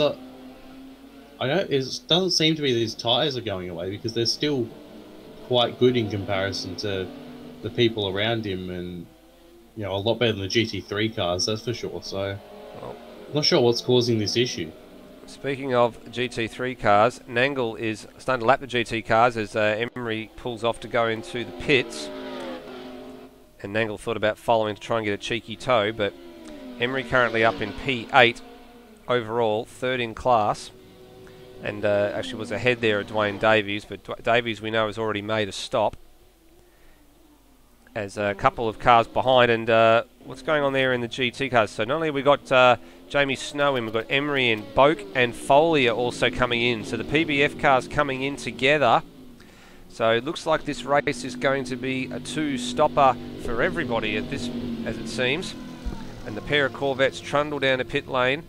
Speaker 5: doesn't seem to be that his tyres are going away, because they're still quite good in comparison to the people around him, and a lot better than the GT3 cars, that's for sure. So I'm not sure what's causing this issue.
Speaker 4: Speaking of GT3 cars, Nangle is starting to lap the GT cars as Emery pulls off to go into the pits. And Nangle thought about following to try and get a cheeky toe, but Emery currently up in P8 overall, third in class, and actually was ahead there of Dwayne Davies, but Davies we know has already made a stop as a couple of cars behind. And what's going on there in the GT cars? So not only have we got Jamie Snow in, we've got Emery and Boak and Foley are also coming in, so the PBF cars coming in together. So it looks like this race is going to be a two-stopper for everybody at this, as it seems. And the pair of Corvettes trundle down a pit lane.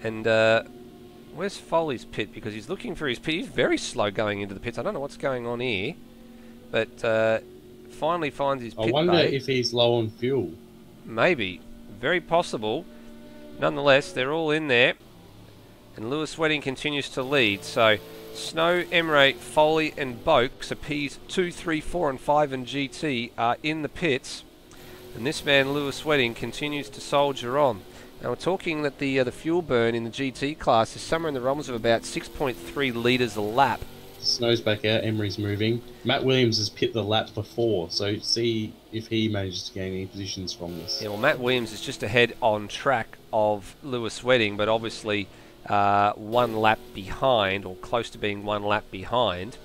Speaker 4: And where's Foley's pit? Because he's looking for his pit. He's very slow going into the pits. I don't know what's going on here. But finally finds his pit
Speaker 5: I wonder
Speaker 4: bay.
Speaker 5: if he's low on fuel.
Speaker 4: Maybe. Very possible. Nonetheless, they're all in there. And Lewis Wedding continues to lead. So Snow, Emery, Foley and Boak, so P's 2, 3, 4 and 5 and GT are in the pits. And this man, Lewis Wedding, continues to soldier on. Now we're talking that the fuel burn in the GT class is somewhere in the realms of about 6.3 litres a lap.
Speaker 5: Snow's back out, Emery's moving. Matt Williams has pit the lap before, so see if he manages to gain any positions from this.
Speaker 4: Yeah, well, Matt Williams is just ahead on track of Lewis Wedding, but obviously one lap behind, or close to being one lap behind.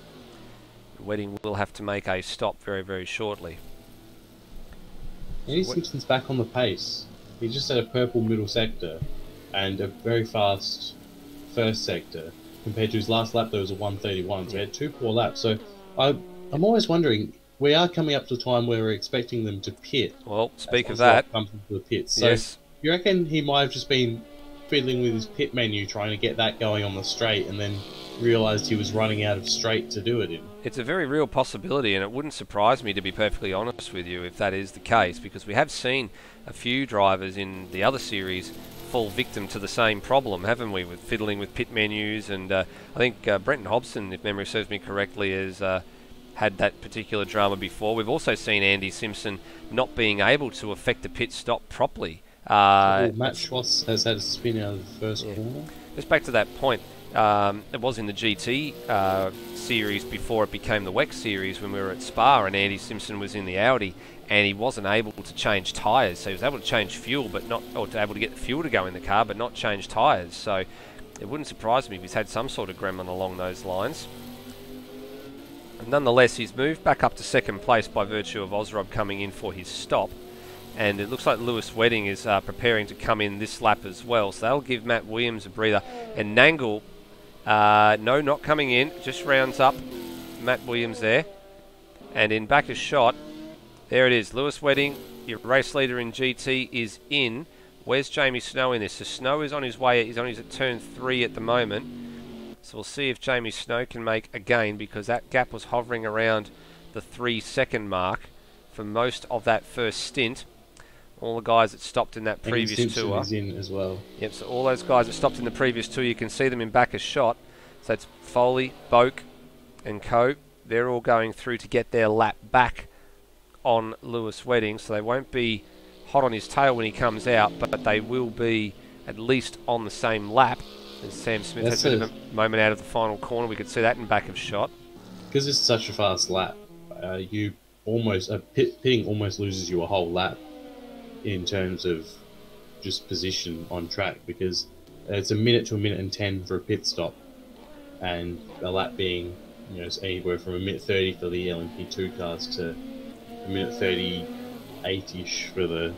Speaker 4: Wedding will have to make a stop very, very shortly.
Speaker 5: Andy Simpson's back on the pace. He just had a purple middle sector and a very fast first sector, compared to his last lap there was a 1:31. So he had 2 poor laps. So I'm always wondering, we are coming up to a time where we're expecting them to pit.
Speaker 4: Well, speak of
Speaker 5: as
Speaker 4: that.
Speaker 5: comes into the pits. So
Speaker 4: Yes.
Speaker 5: you reckon he might have just been fiddling with his pit menu, trying to get that going on the straight, and then realised he was running out of straight to do it in?
Speaker 4: It's a very real possibility, and it wouldn't surprise me, to be perfectly honest with you, if that is the case, because we have seen a few drivers in the other series fall victim to the same problem, haven't we, with fiddling with pit menus. And I think Brenton Hobson, if memory serves me correctly, has had that particular drama before. We've also seen Andy Simpson not being able to effect a pit stop properly.
Speaker 5: Matt Schwartz has had a spin out of the first corner.
Speaker 4: Just back to that point, it was in the GT series before it became the WEC Series when we were at Spa, and Andy Simpson was in the Audi, and he wasn't able to change tyres. So he was able to change fuel, but not, or able to get the fuel to go in the car, but not change tyres. So it wouldn't surprise me if he's had some sort of gremlin along those lines. And nonetheless, he's moved back up to second place by virtue of Osrob coming in for his stop. And it looks like Lewis Wedding is preparing to come in this lap as well. So that'll give Matt Williams a breather. And Nangle, no, not coming in, just rounds up Matt Williams there. And in back of shot, there it is. Lewis Wedding, your race leader in GT, is in. Where's Jamie Snow in this? So Snow is on his way. He's on his at turn 3 at the moment. So we'll see if Jamie Snow can make a gain, because that gap was hovering around the 3-second mark for most of that first stint. All the guys that stopped in that previous tour.
Speaker 5: Is in as well.
Speaker 4: Yep, so all those guys that stopped in the previous tour, you can see them in back of shot. So that's Foley, Boak and co. They're all going through to get their lap back on Lewis Wedding, so they won't be hot on his tail when he comes out, but they will be at least on the same lap. As Sam Smith has a bit of a moment out of the final corner. We could see that in back of shot.
Speaker 5: Because it's such a fast lap, you almost pitting almost loses you a whole lap in terms of just position on track, because it's a minute to a minute and 10 for a pit stop, and a lap being, you know, anywhere from a minute 30 for the LMP2 cars to a minute 38ish for the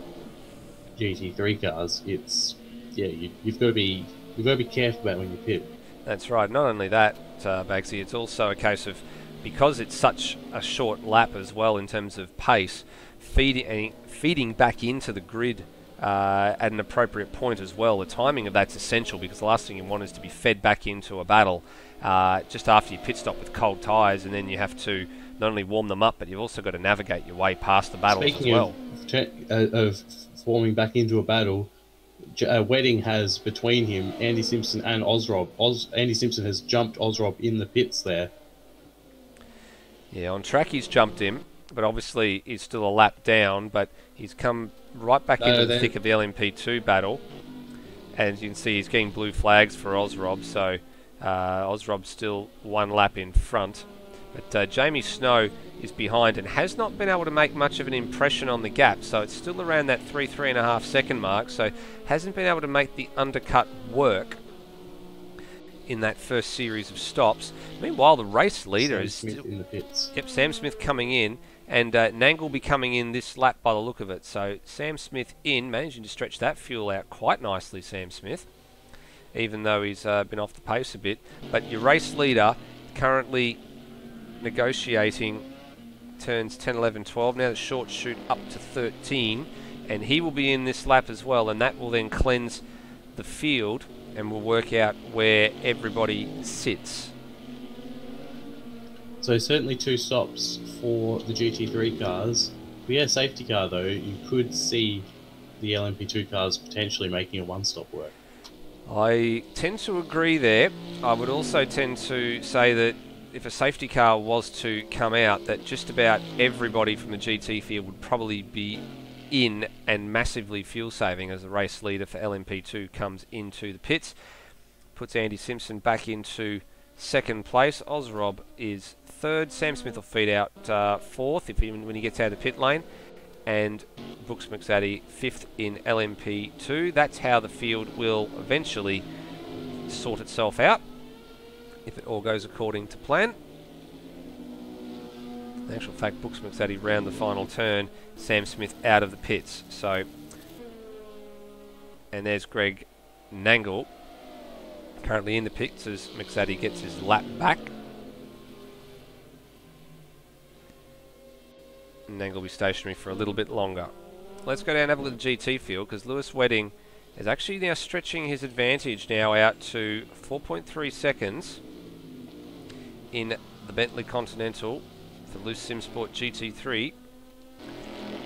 Speaker 5: GT3 cars. It's you've got to be careful about when you pit. That's
Speaker 4: right. Not only that, Bagsy, it's also a case of, because it's such a short lap as well in terms of pace, feeding back into the grid at an appropriate point as well. The timing of that's essential, because the last thing you want is to be fed back into a battle just after your pit stop with cold tyres, and then you have to not only warm them up, but you've also got to navigate your way past the battles as well.
Speaker 5: Of forming back into a battle, Wedding has between him Andy Simpson and Osrob. Andy Simpson has jumped Osrob in the pits there.
Speaker 4: Yeah, on track he's jumped him, but obviously he's still a lap down, but he's come right back into the thick of the LMP2 battle. And you can see he's getting blue flags for Osrob, so Osrob's still one lap in front. But Jamie Snow is behind and has not been able to make much of an impression on the gap, so it's still around that 3.5 second mark, so hasn't been able to make the undercut work in that first series of stops. Meanwhile, the race leader is still
Speaker 5: in the pits.
Speaker 4: Yep, Sam Smith coming in, and Nangle will be coming in this lap by the look of it. So Sam Smith in, managing to stretch that fuel out quite nicely, Sam Smith, even though he's been off the pace a bit. But your race leader currently negotiating turns 10, 11, 12. Now the short shoot up to 13, and he will be in this lap as well, and that will then cleanse the field and we'll work out where everybody sits.
Speaker 5: So certainly 2 stops for the GT3 cars. If we had a safety car though, you could see the LMP2 cars potentially making a 1-stop work.
Speaker 4: I tend to agree there. I would also tend to say that if a safety car was to come out, that just about everybody from the GT field would probably be in and massively fuel saving as the race leader for LMP2 comes into the pits. Puts Andy Simpson back into second place. Osrob is third. Sam Smith will feed out fourth when he gets out of the pit lane. And Brooks McZaddy fifth in LMP2. That's how the field will eventually sort itself out, if it all goes according to plan. In actual fact, Brooks McZaddy round the final turn, Sam Smith out of the pits. So, and there's Greg Nangle currently in the pits as McZaddy gets his lap back. And Nangle will be stationary for a little bit longer. Let's go down and have a look at the GT field, because Lewis Wedding is actually now stretching his advantage now out to 4.3 seconds in the Bentley Continental for Loose Sim Sport GT3.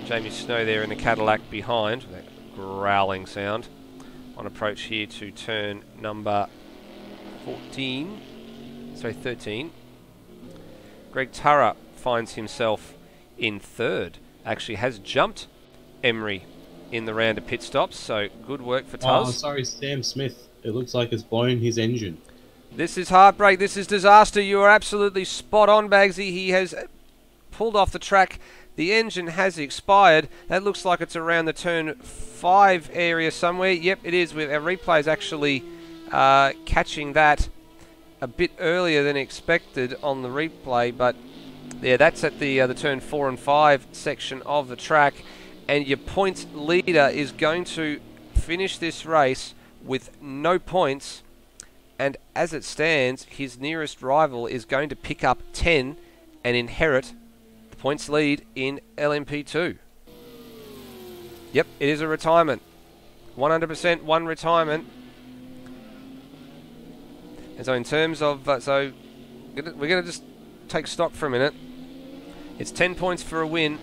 Speaker 4: Jamie Snow there in the Cadillac behind, with that growling sound, on approach here to turn number 13. Greg Turra finds himself in third. Actually has jumped Emery in the round of pit stops, so good work for Tuz.
Speaker 5: Oh, sorry, Sam Smith. It looks like it's blown his engine.
Speaker 4: This is heartbreak. This is disaster. You are absolutely spot on, Bagsy. He has pulled off the track. The engine has expired. That looks like it's around the turn 5 area somewhere. Yep, it is. Our replay is actually catching that a bit earlier than expected on the replay, but yeah, that's at the turn 4 and 5 section of the track. And your points leader is going to finish this race with no points, and as it stands, his nearest rival is going to pick up 10 and inherit the points lead in LMP2. Yep, it is a retirement. 100% one retirement. And so in terms of, we're going to just take stock for a minute. It's 10 points for a win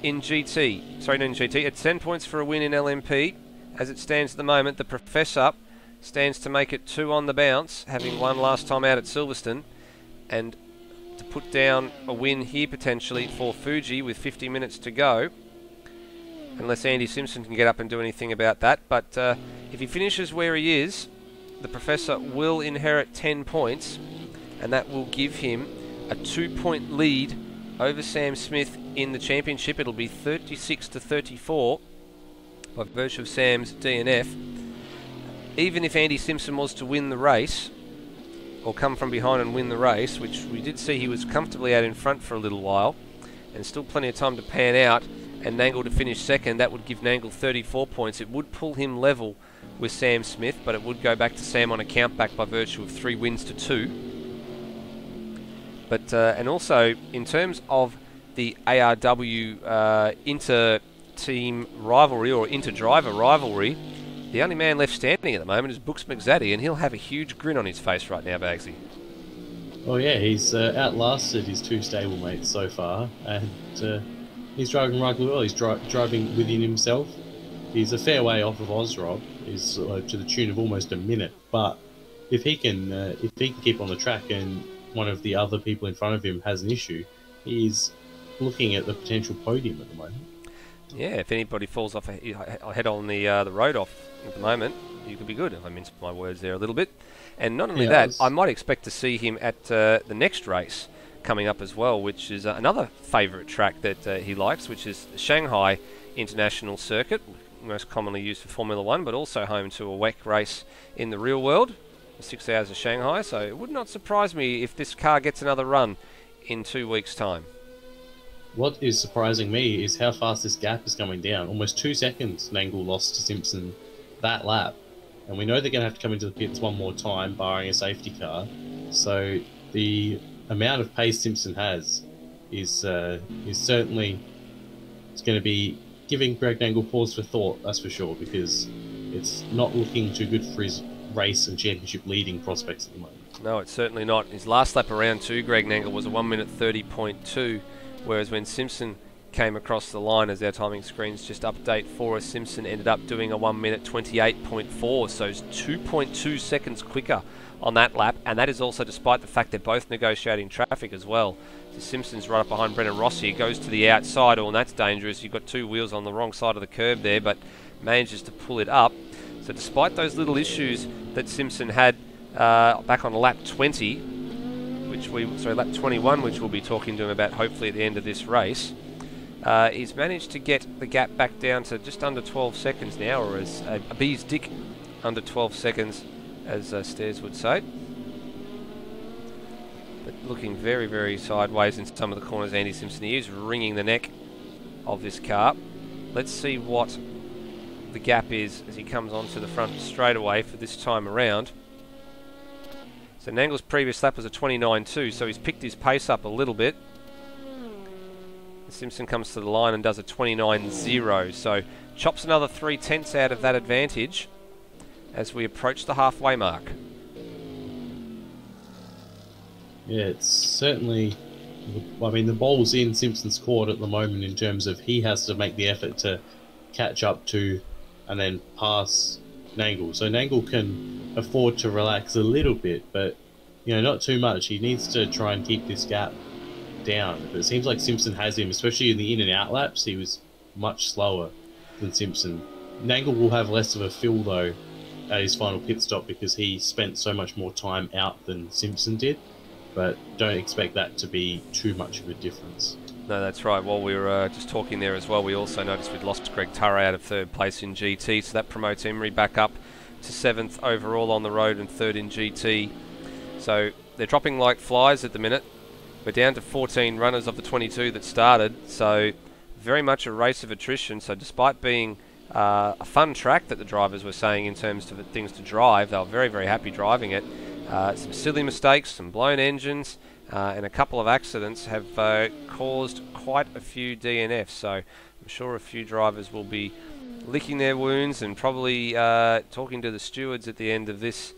Speaker 4: in GT. Sorry, not in GT. It's 10 points for a win in LMP. As it stands at the moment, the Professor stands to make it 2 on the bounce, having won last time out at Silverstone, and to put down a win here potentially for Fuji with 50 minutes to go, unless Andy Simpson can get up and do anything about that. But if he finishes where he is, the Professor will inherit 10 points, and that will give him a 2-point lead over Sam Smith in the championship. It'll be 36 to 34 by virtue of Sam's DNF. Even if Andy Simpson was to win the race, or come from behind and win the race, which we did see he was comfortably out in front for a little while, and still plenty of time to pan out, and Nangle to finish second, that would give Nangle 34 points. It would pull him level with Sam Smith, but it would go back to Sam on a count back by virtue of 3 wins to 2. But and also in terms of the ARW inter-team rivalry or inter-driver rivalry, the only man left standing at the moment is Brooks McZaddy, and he'll have a huge grin on his face right now, Bagsy.
Speaker 5: Oh yeah, he's outlasted his 2 stablemates so far, and he's driving right well. He's driving within himself. He's a fair way off of Ozrob. He's to the tune of almost a minute. But if he can keep on the track and one of the other people in front of him has an issue, he's looking at the potential podium at the moment.
Speaker 4: Yeah, if anybody falls off ahead on the road off at the moment, you could be good, if I mince my words there a little bit. And not only that, I might expect to see him at the next race coming up as well, which is another favourite track that he likes, which is the Shanghai International Circuit, most commonly used for Formula 1, but also home to a WEC race in the real world, 6 hours of Shanghai. So it would not surprise me if this car gets another run in 2 weeks' time.
Speaker 5: What is surprising me is how fast this gap is coming down. Almost 2 seconds Nangle lost to Simpson that lap. And we know they're going to have to come into the pits one more time, barring a safety car. So the amount of pace Simpson has is certainly going to be giving Greg Nangle pause for thought, that's for sure, because it's not looking too good for his race and championship leading prospects at the moment.
Speaker 4: No, it's certainly not. His last lap around 2, Greg Nangle, was a 1 minute 30.2. Whereas when Simpson came across the line, as our timing screens just update for us, Simpson ended up doing a 1 minute 28.4, so it's 2.2 seconds quicker on that lap, and that is also despite the fact they're both negotiating traffic as well. So Simpson's right up behind Brennan Rossi, goes to the outside, and that's dangerous. You've got 2 wheels on the wrong side of the curb there, but manages to pull it up. So despite those little issues that Simpson had back on lap 20, lap 21, which we'll be talking to him about hopefully at the end of this race, he's managed to get the gap back down to just under 12 seconds now, or as a bee's dick under 12 seconds, as Stairs would say. But looking very, very sideways in some of the corners, Andy Simpson. He is wringing the neck of this car. Let's see what the gap is as he comes onto the front straightaway for this time around. So Nangle's previous lap was a 29.2, so he's picked his pace up a little bit. Simpson comes to the line and does a 29.0, so chops another 3/10 out of that advantage as we approach the halfway mark.
Speaker 5: Yeah, it's certainly... I mean, the ball's in Simpson's court at the moment in terms of he has to make the effort to catch up to and then pass Nangle. So Nangle can afford to relax a little bit, but not too much. He needs to try and keep this gap down. But it seems like Simpson has him, especially in the in and out laps. He was much slower than Simpson. Nangle will have less of a feel though at his final pit stop because he spent so much more time out than Simpson did. But don't expect that to be too much of a difference.
Speaker 4: No, that's right. While we were just talking there as well, we also noticed we'd lost Greg Turray out of third place in GT, so that promotes Emery back up to 7th overall on the road and 3rd in GT. So they're dropping like flies at the minute. We're down to 14 runners of the 22 that started, so very much a race of attrition. So despite being a fun track that the drivers were saying in terms of things to drive, they were very, very happy driving it. Some silly mistakes, some blown engines, and a couple of accidents have caused quite a few DNFs. So I'm sure a few drivers will be licking their wounds and probably talking to the stewards at the end of this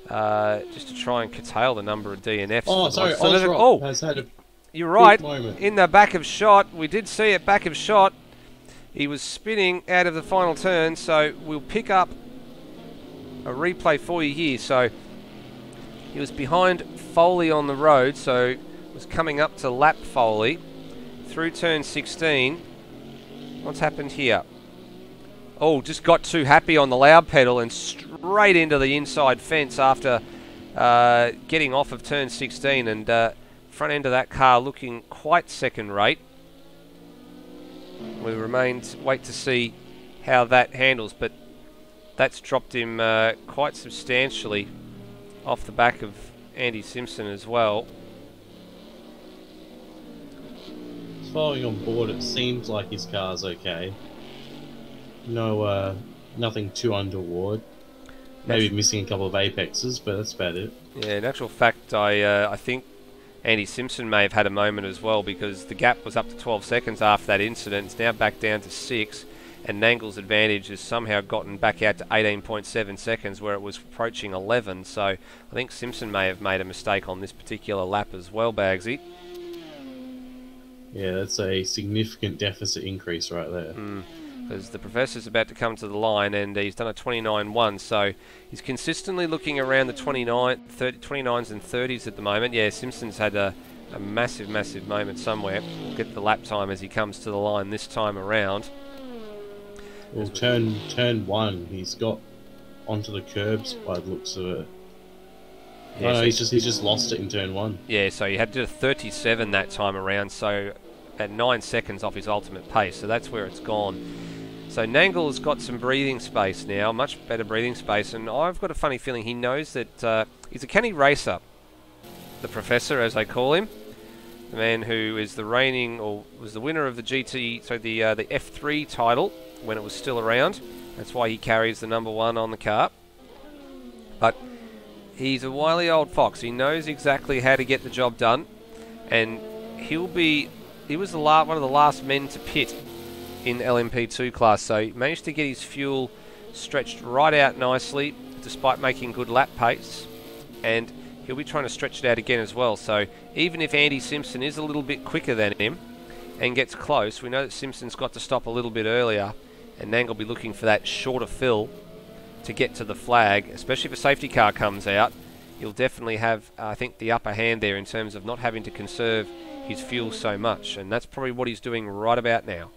Speaker 4: just to try and curtail the number of DNFs.
Speaker 5: Oh, sorry,
Speaker 4: so
Speaker 5: Ozrock has had a
Speaker 4: you're right.
Speaker 5: moment.
Speaker 4: In the back of shot, we did see it back of shot. He was spinning out of the final turn, so we'll pick up a replay for you here. So he was behind Foley on the road, so was coming up to lap Foley through turn 16. What's happened here? Oh, just got too happy on the loud pedal and straight into the inside fence after getting off of turn 16, and front end of that car looking quite second rate. We wait to see how that handles, but that's dropped him quite substantially off the back of Andy Simpson as well.
Speaker 5: Following on board, it seems like his car's okay. No, nothing too untoward. Maybe missing a couple of apexes, but that's about it.
Speaker 4: Yeah, in actual fact, I think Andy Simpson may have had a moment as well, because the gap was up to 12 seconds after that incident. It's now back down to 6, and Nangle's advantage has somehow gotten back out to 18.7 seconds where it was approaching 11. So I think Simpson may have made a mistake on this particular lap as well, Bagsy.
Speaker 5: Yeah, that's a significant deficit increase right there.
Speaker 4: Because the professor's about to come to the line, and he's done a 29.1, so he's consistently looking around the 29s and 30s at the moment. Yeah, Simpson's had a massive, massive moment somewhere. We'll get the lap time as he comes to the line this time around.
Speaker 5: Well, turn 1, he's got onto the curbs by the looks of it.
Speaker 4: Yeah,
Speaker 5: no, he's just lost it in turn 1.
Speaker 4: Yeah, so he had to do a 37 that time around, so at 9 seconds off his ultimate pace, so that's where it's gone. So Nangle's got some breathing space now, much better breathing space, and I've got a funny feeling he knows that he's a canny racer, the professor as they call him, the man who is the reigning, or was the winner of the GT, so the F3 title when it was still around. That's why he carries the number 1 on the car. But he's a wily old fox. He knows exactly how to get the job done, and he was one of the last men to pit in LMP2 class, so he managed to get his fuel stretched right out nicely despite making good lap pace, and he'll be trying to stretch it out again as well. So even if Andy Simpson is a little bit quicker than him and gets close, we know that Simpson's got to stop a little bit earlier, and Nangle will be looking for that shorter fill to get to the flag, especially if a safety car comes out. He'll definitely have, I think, the upper hand there in terms of not having to conserve his fuel so much, and that's probably what he's doing right about now.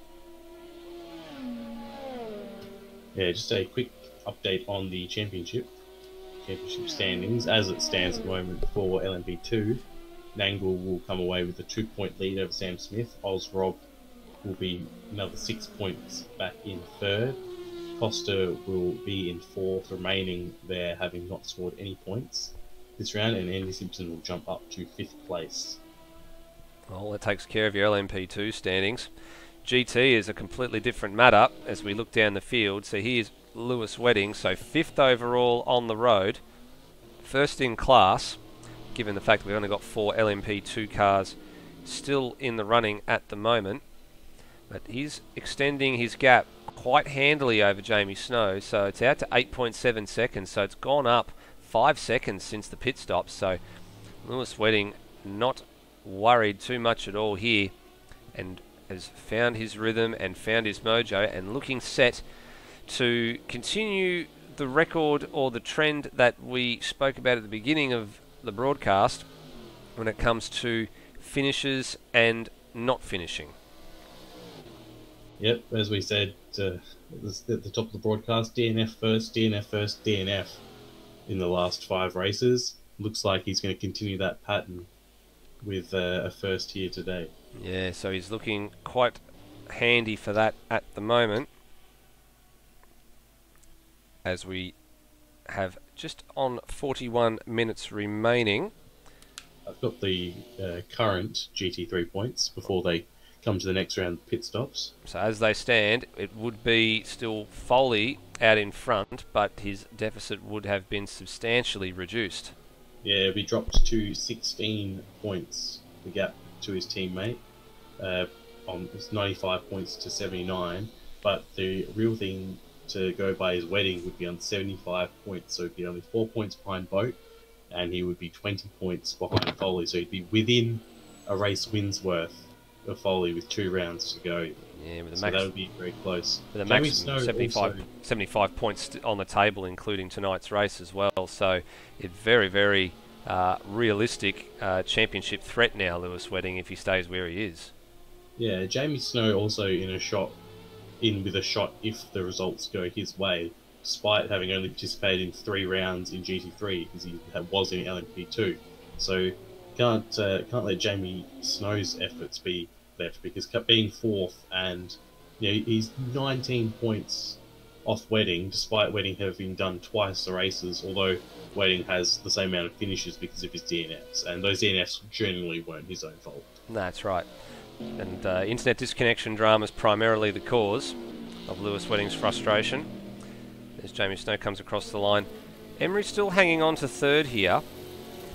Speaker 5: Yeah, just a quick update on the championship standings as it stands at the moment for LMP2. Nangle will come away with a 2-point lead over Sam Smith. Ozrob will be another 6 points back in 3rd. Costa will be in 4th, remaining there having not scored any points this round, and Andy Simpson will jump up to 5th place.
Speaker 4: Well, that takes care of your LMP2 standings. GT is a completely different matter as we look down the field. So here's Lewis Wedding, so 5th overall on the road, 1st in class. given the fact that we've only got 4 LMP2 cars still in the running at the moment. But he's extending his gap quite handily over Jamie Snow, so it's out to 8.7 seconds, so it's gone up 5 seconds since the pit stop. So Lewis Wedding not worried too much at all here, and has found his rhythm and found his mojo, and looking set to continue the record or the trend that we spoke about at the beginning of the broadcast when it comes to finishes and not finishing.
Speaker 5: Yep, as we said at the top of the broadcast, DNF first, DNF in the last 5 races. Looks like he's going to continue that pattern with a first here today.
Speaker 4: Yeah, so he's looking quite handy for that at the moment, as we have just on 41 minutes remaining.
Speaker 5: I've got the current GT3 points before they come to the next round pit stops.
Speaker 4: So as they stand, it would be still Foley out in front, but his deficit would have been substantially reduced.
Speaker 5: Yeah, we dropped to 16 points, the gap to his teammate. It's 95 points to 79, but the real thing to go by his Wedding would be on 75 points, so he'd be only 4 points behind Boat, and he would be 20 points behind Foley, so he'd be within a race win's worth of Foley with 2 rounds to go.
Speaker 4: Yeah, with
Speaker 5: so that would be very close.
Speaker 4: With a maximum 75 points on the table, including tonight's race as well. So it's very, very realistic championship threat now, Lewis Wedding, if he stays where he is.
Speaker 5: Yeah, Jamie Snow also in with a shot if the results go his way, despite having only participated in 3 rounds in GT3 because he was in LMP2. So can't let Jamie Snow's efforts be left, because being 4th and he's 19 points off Wedding, despite Wedding having done twice the races, although Wedding has the same amount of finishes because of his DNFs, and those DNFs generally weren't his own fault.
Speaker 4: That's right. And internet disconnection drama is primarily the cause of Lewis Wedding's frustration. As Jamie Snow comes across the line, Emery's still hanging on to 3rd here,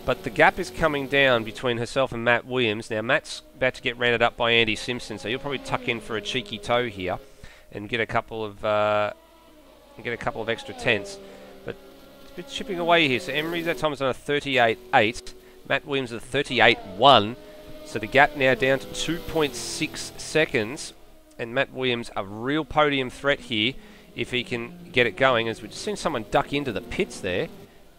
Speaker 4: but the gap is coming down between herself and Matt Williams. Now Matt's about to get rounded up by Andy Simpson, so he'll probably tuck in for a cheeky toe here and get a couple of extra tenths. But it's a bit chipping away here. So Emery's that time is on a 38.8, Matt Williams a 38.1. So the gap now down to 2.6 seconds, and Matt Williams a real podium threat here if he can get it going. As we've just seen someone duck into the pits there.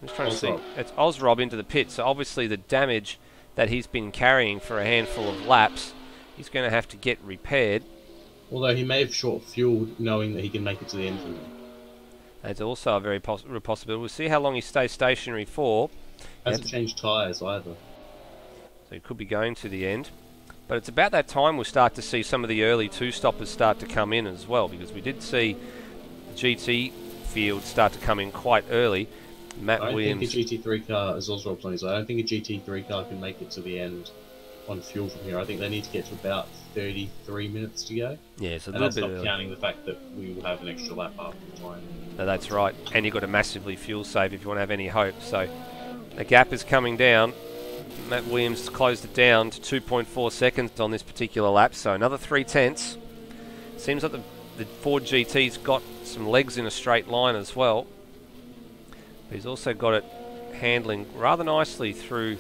Speaker 4: I'm just trying to see. It's Ozrob into the pits. So obviously the damage that he's been carrying for a handful of laps, he's going to have to get repaired.
Speaker 5: Although he may have short fueled, knowing that he can make it to the end.
Speaker 4: That's also a very real possibility. We'll see how long he stays stationary for.
Speaker 5: Hasn't changed tyres either.
Speaker 4: So he could be going to the end. But it's about that time we'll start to see some of the early 2-stoppers start to come in as well, because we did see the GT field start to come in quite early. Matt Williams.
Speaker 5: I don't think a GT3 car, as Oswald plays, I don't think a GT3 car can make it to the end on fuel from here. I think they need to get to about 33 minutes to go.
Speaker 4: Yeah, it's a
Speaker 5: and
Speaker 4: little
Speaker 5: that's
Speaker 4: bit
Speaker 5: not
Speaker 4: early.
Speaker 5: Counting the fact that we will have an extra lap after the time.
Speaker 4: No, that's right. And you've got to massively fuel save if you want to have any hope. So the gap is coming down. Matt Williams closed it down to 2.4 seconds on this particular lap, so another 3 tenths. Seems like the Ford GT's got some legs in a straight line as well. But he's also got it handling rather nicely through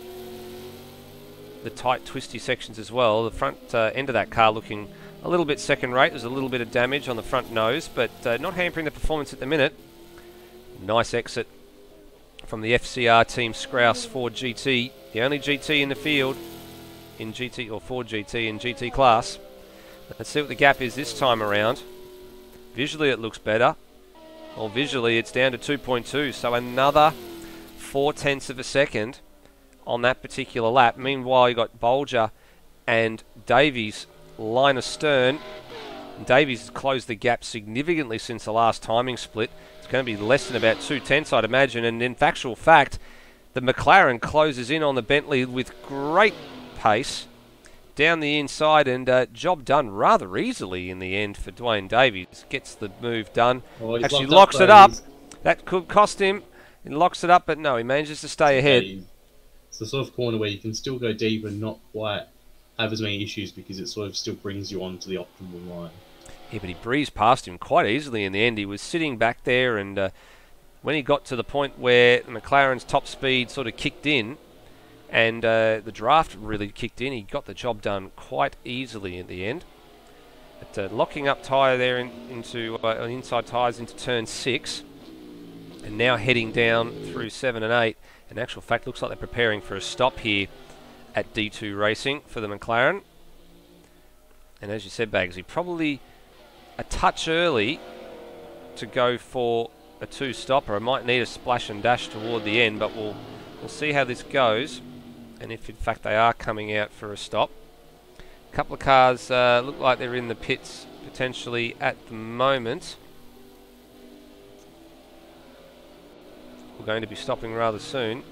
Speaker 4: the tight, twisty sections as well. The front end of that car looking a little bit second rate. There's a little bit of damage on the front nose, but not hampering the performance at the minute. Nice exit from the FCR Team Scrouse Ford GT, the only GT in the field in GT, or Ford GT in GT class. Let's see what the gap is this time around. Visually it looks better. Well, visually it's down to 2.2, so another 4 tenths of a second on that particular lap. Meanwhile, you got Bolger and Davies line astern. Davies has closed the gap significantly since the last timing split. It's going to be less than about 2 tenths, I'd imagine. And in factual fact, the McLaren closes in on the Bentley with great pace down the inside, and job done rather easily in the end for Dwayne Davies. Gets the move done.
Speaker 5: Well,
Speaker 4: actually locks it up. That could cost him. He locks it up, but no, he manages to stay ahead.
Speaker 5: It's the sort of corner where you can still go deep and not quite have as many issues because it sort of still brings you onto the optimal line.
Speaker 4: Yeah, but he breezed past him quite easily in the end. He was sitting back there, and when he got to the point where McLaren's top speed sort of kicked in, and the draft really kicked in, he got the job done quite easily in the end. But, locking up tyre there into inside tyres into turn 6, and now heading down through 7 and 8. In actual fact, looks like they're preparing for a stop here at D2 Racing for the McLaren. And as you said, Bagsy, probably a touch early to go for a 2-stopper. I might need a splash and dash toward the end, but we'll see how this goes, and if in fact they are coming out for a stop. A couple of cars look like they're in the pits potentially at the moment. We're going to be stopping rather soon.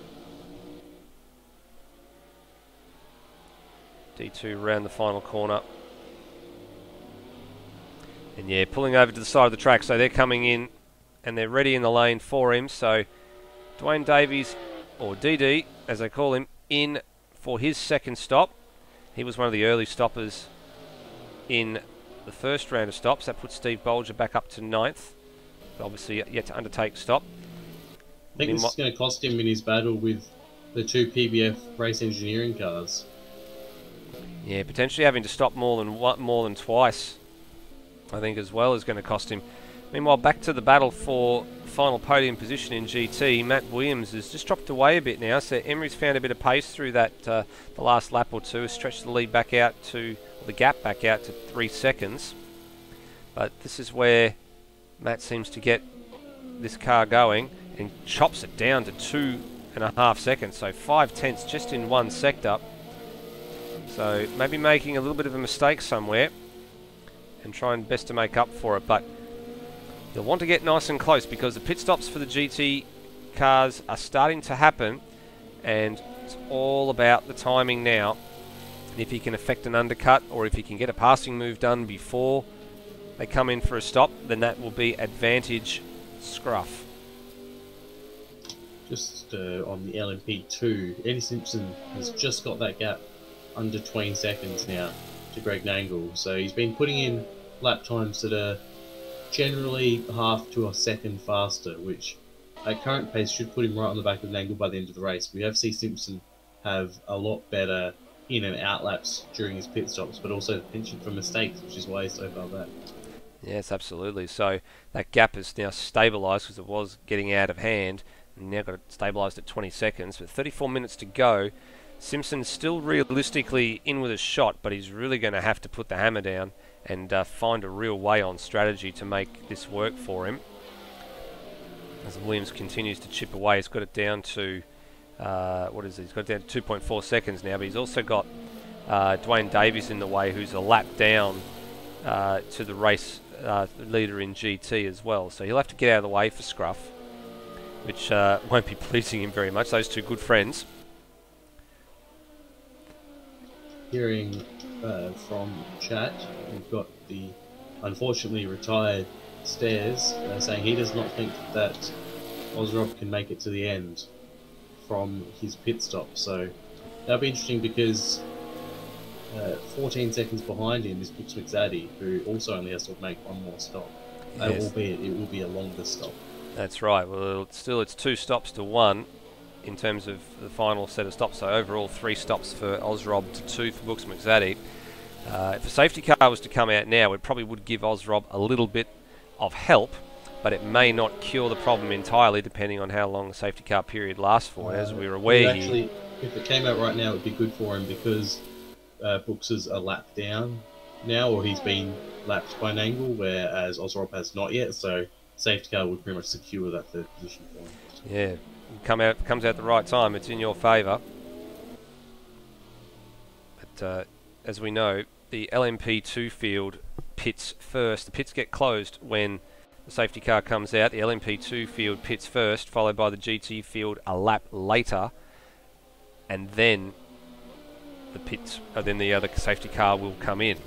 Speaker 4: D2 around the final corner. And yeah, pulling over to the side of the track, so they're coming in and they're ready in the lane for him. So Dwayne Davies, or DD as they call him, in for his second stop. He was one of the early stoppers in the first round of stops. That puts Steve Bolger back up to 9th. But obviously yet to undertake stop.
Speaker 5: I think this is going to cost him in his battle with the 2 PBF race engineering cars.
Speaker 4: Yeah, potentially having to stop more than twice, I think, as well, is going to cost him. Meanwhile, back to the battle for final podium position in GT. Matt Williams has just dropped away a bit now, so Emery's found a bit of pace through that the last lap or two, has stretched the lead back out to, or the gap back out to 3 seconds. But this is where Matt seems to get this car going and chops it down to 2.5 seconds, so 5/10 just in one sector. So maybe making a little bit of a mistake somewhere and trying best to make up for it, but you'll want to get nice and close because the pit stops for the GT cars are starting to happen, and it's all about the timing now. And if he can effect an undercut, or if he can get a passing move done before they come in for a stop, then that will be advantage Scruff.
Speaker 5: Just on the LMP2, Eddie Simpson has just got that gap under 20 seconds now to Greg Nangle. So he's been putting in lap times that are generally half to a second faster, which at current pace should put him right on the back of Nangle by the end of the race. We have seen Simpson have a lot better in and out laps during his pit stops, but also penchant for mistakes, which is why he's so far back.
Speaker 4: Yes, absolutely. So that gap is now stabilised because it was getting out of hand. Now got it stabilised at 20 seconds, with 34 minutes to go. Simpson's still realistically in with a shot, but he's really going to have to put the hammer down and find a real way on strategy to make this work for him. As Williams continues to chip away, he's got it down to, what is it? He's got it down to 2.4 seconds now, but he's also got Dwayne Davies in the way, who's a lap down to the race leader in GT as well. So he'll have to get out of the way for Scruff, which won't be pleasing him very much, those two good friends.
Speaker 5: Hearing from chat, we've got the unfortunately retired Stairs saying he does not think that Ozrob can make it to the end from his pit stop. So that'll be interesting because 14 seconds behind him is Brooks McZaddy, who also only has to make one more stop,
Speaker 4: Yes.
Speaker 5: albeit it will be a longer stop.
Speaker 4: That's right. Well, still it's 2 stops to 1 in terms of the final set of stops. So overall 3 stops for Ozrob to 2 for Brooks McZaddy. If a safety car was to come out now, it probably would give Ozrob a little bit of help, but it may not cure the problem entirely, depending on how long the safety car period lasts for. And as we're aware
Speaker 5: actually, if it came out right now, it would be good for him because Brooks is a lap down now, or he's been lapped by an angle, whereas Ozrob has not yet. So safety car would pretty much secure that third position for him.
Speaker 4: Yeah, comes out at the right time. It's in your favour. But as we know, the LMP2 field pits first. The pits get closed when the safety car comes out. The LMP2 field pits first, followed by the GT field a lap later, and then the other safety car will come in.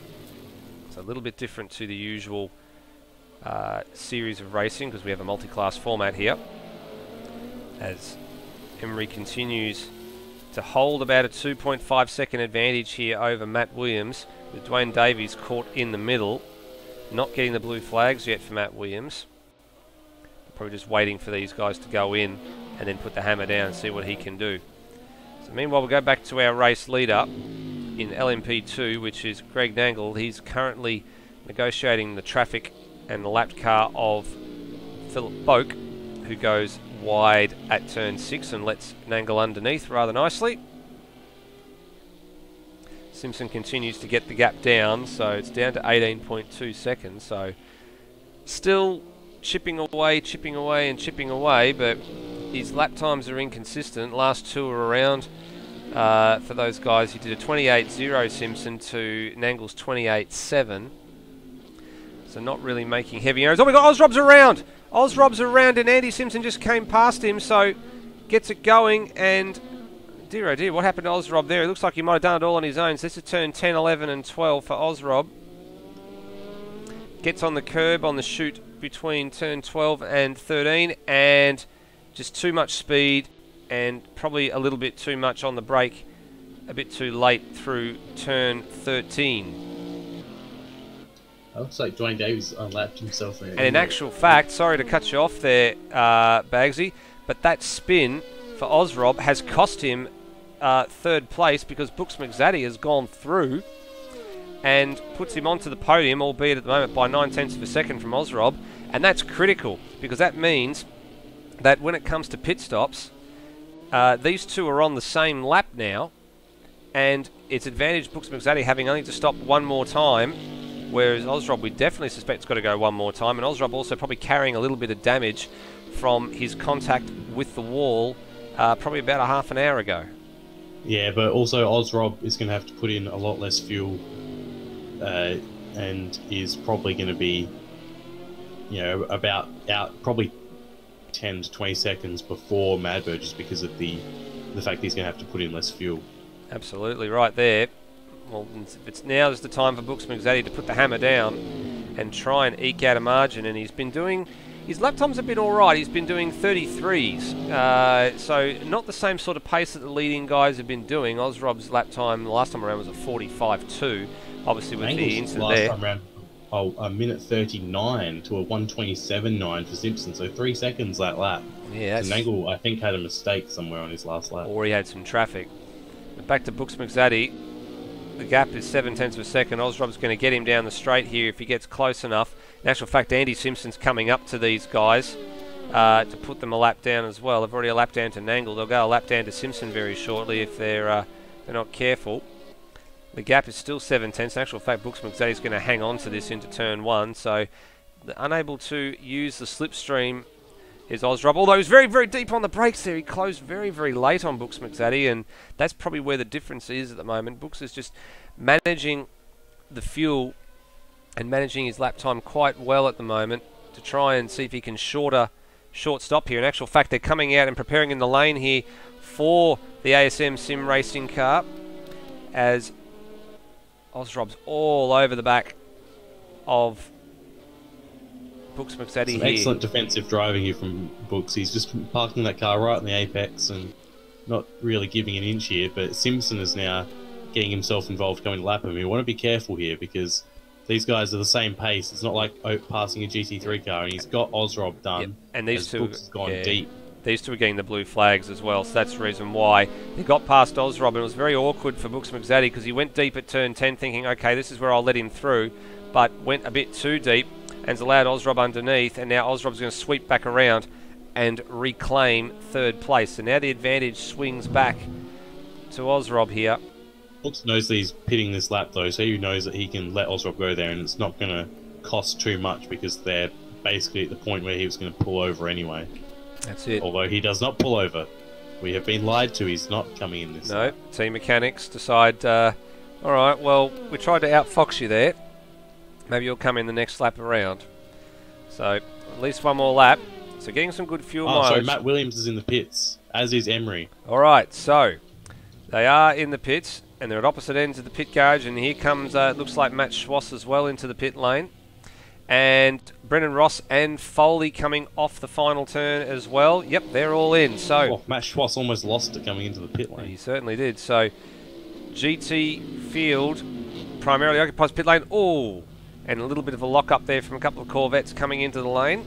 Speaker 4: It's a little bit different to the usual series of racing because we have a multi-class format here. As Emery continues to hold about a 2.5 second advantage here over Matt Williams, with Dwayne Davies caught in the middle. Not getting the blue flags yet for Matt Williams. Probably just waiting for these guys to go in and then put the hammer down and see what he can do. So meanwhile, we'll go back to our race leader in LMP2, which is Greg Nangle. He's currently negotiating the traffic and the lapped car of Philip Boak, who goes wide at turn 6 and lets Nangle underneath rather nicely. Simpson continues to get the gap down, so it's down to 18.2 seconds. So still chipping away, but his lap times are inconsistent. Last two are around for those guys. He did a 28.0 Simpson to Nangle's 28.7. So not really making heavy errors. Oh my God, Ozrob's around! Ozrob's around and Andy Simpson just came past him, so gets it going, and dear oh dear, what happened to Ozrob there? It looks like he might have done it all on his own. So this is turn 10, 11 and 12 for Ozrob. Gets on the curb on the chute between turn 12 and 13, and just too much speed and probably a little bit too much on the brake, a bit too late through turn 13.
Speaker 5: Looks like Dwayne Davies unlapped himself there.
Speaker 4: And in actual fact, sorry to cut you off there, Bagsy, but that spin for Ozrob has cost him third place, because Brooks McZaddy has gone through and puts him onto the podium, albeit at the moment by 9/10 of a second from Ozrob. And that's critical, because that means that when it comes to pit stops, these two are on the same lap now, and it's advantage Brooks McZaddy having only to stop one more time, whereas Ozrob, we definitely suspect, has got to go one more time. And Ozrob also probably carrying a little bit of damage from his contact with the wall probably about a half an hour ago.
Speaker 5: Yeah, but also Ozrob is going to have to put in a lot less fuel, and is probably going to be, about out probably 10 to 20 seconds before Madbird, just because of the fact that he's going to have to put in less fuel.
Speaker 4: Absolutely right there. Well, it's now is the time for Brooks McZaddy to put the hammer down and try and eke out a margin, and he's been doing, his lap times have been alright. He's been doing 33s, so not the same sort of pace that the leading guys have been doing. Ozrob's lap time the last time around was a 45.2, obviously with the incident there.
Speaker 5: Last time around, a minute 39 to a 127.9 for Simpson, so 3 seconds that lap.
Speaker 4: Yeah,
Speaker 5: so Nangle, I think, had a mistake somewhere on his last lap.
Speaker 4: Or he had some traffic. But back to Brooks McZaddy. The gap is 7/10 of a second. Ozrob's going to get him down the straight here if he gets close enough. In actual fact, Andy Simpson's coming up to these guys to put them a lap down as well. They've already a lap down to Nangle. They'll go a lap down to Simpson very shortly if they're not careful. The gap is still 7/10. In actual fact, Brooks McZaddy's going to hang on to this into turn 1. So unable to use the slipstream is Ozrob, although he's very, very deep on the brakes there. He closed very, very late on Brooks McZaddy, and that's probably where the difference is at the moment. Brooks is just managing the fuel and managing his lap time quite well at the moment to try and see if he can short stop here. In actual fact, they're coming out and preparing in the lane here for the ASM Sim Racing car, as Ozrob's all over the back of Brooks McZaddy here.
Speaker 5: Excellent defensive driving here from Brooks. He's just parking that car right in the apex and not really giving an inch here, but Simpson is now getting himself involved going to lap him. You want to be careful here, because these guys are the same pace. It's not like passing a GT3 car, and he's got Ozrob done.
Speaker 4: Yep. And these two
Speaker 5: Brooks has gone deep.
Speaker 4: These two are getting the blue flags as well, so that's the reason why they got past Ozrob. And it was very awkward for Brooks McZaddy, because he went deep at turn 10 thinking, okay, this is where I'll let him through, but went a bit too deep and's allowed Ozrob underneath, and now Ozrob's going to sweep back around and reclaim third place. So now the advantage swings back to Ozrob here.
Speaker 5: Brooks knows that he's pitting this lap though, so he knows that he can let Ozrob go there, and it's not going to cost too much, because they're basically at the point where he was going to pull over anyway.
Speaker 4: That's it.
Speaker 5: Although he does not pull over. We have been lied to. He's not coming in this lap.
Speaker 4: Team mechanics decide, alright, well, we tried to outfox you there. Maybe you'll come in the next lap around. So, at least one more lap. So, getting some good fuel mileage.
Speaker 5: So Matt Williams is in the pits, as is Emery.
Speaker 4: Alright, so, they are in the pits, and they're at opposite ends of the pit garage, and here comes, looks like Matt Schwass as well into the pit lane. And Brendan Ross and Foley coming off the final turn as well. Yep, they're all in. So
Speaker 5: Matt Schwass almost lost it coming into the pit lane.
Speaker 4: he certainly did. So GT field primarily occupies pit lane. Oh, and a little bit of a lock up there from a couple of Corvettes coming into the lane.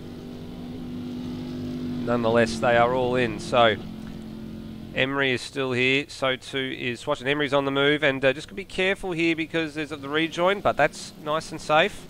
Speaker 4: Nonetheless, they are all in. So Emery is still here. So too is Swatch, and Emery's on the move. And just to be careful here because there's the rejoin, but that's nice and safe.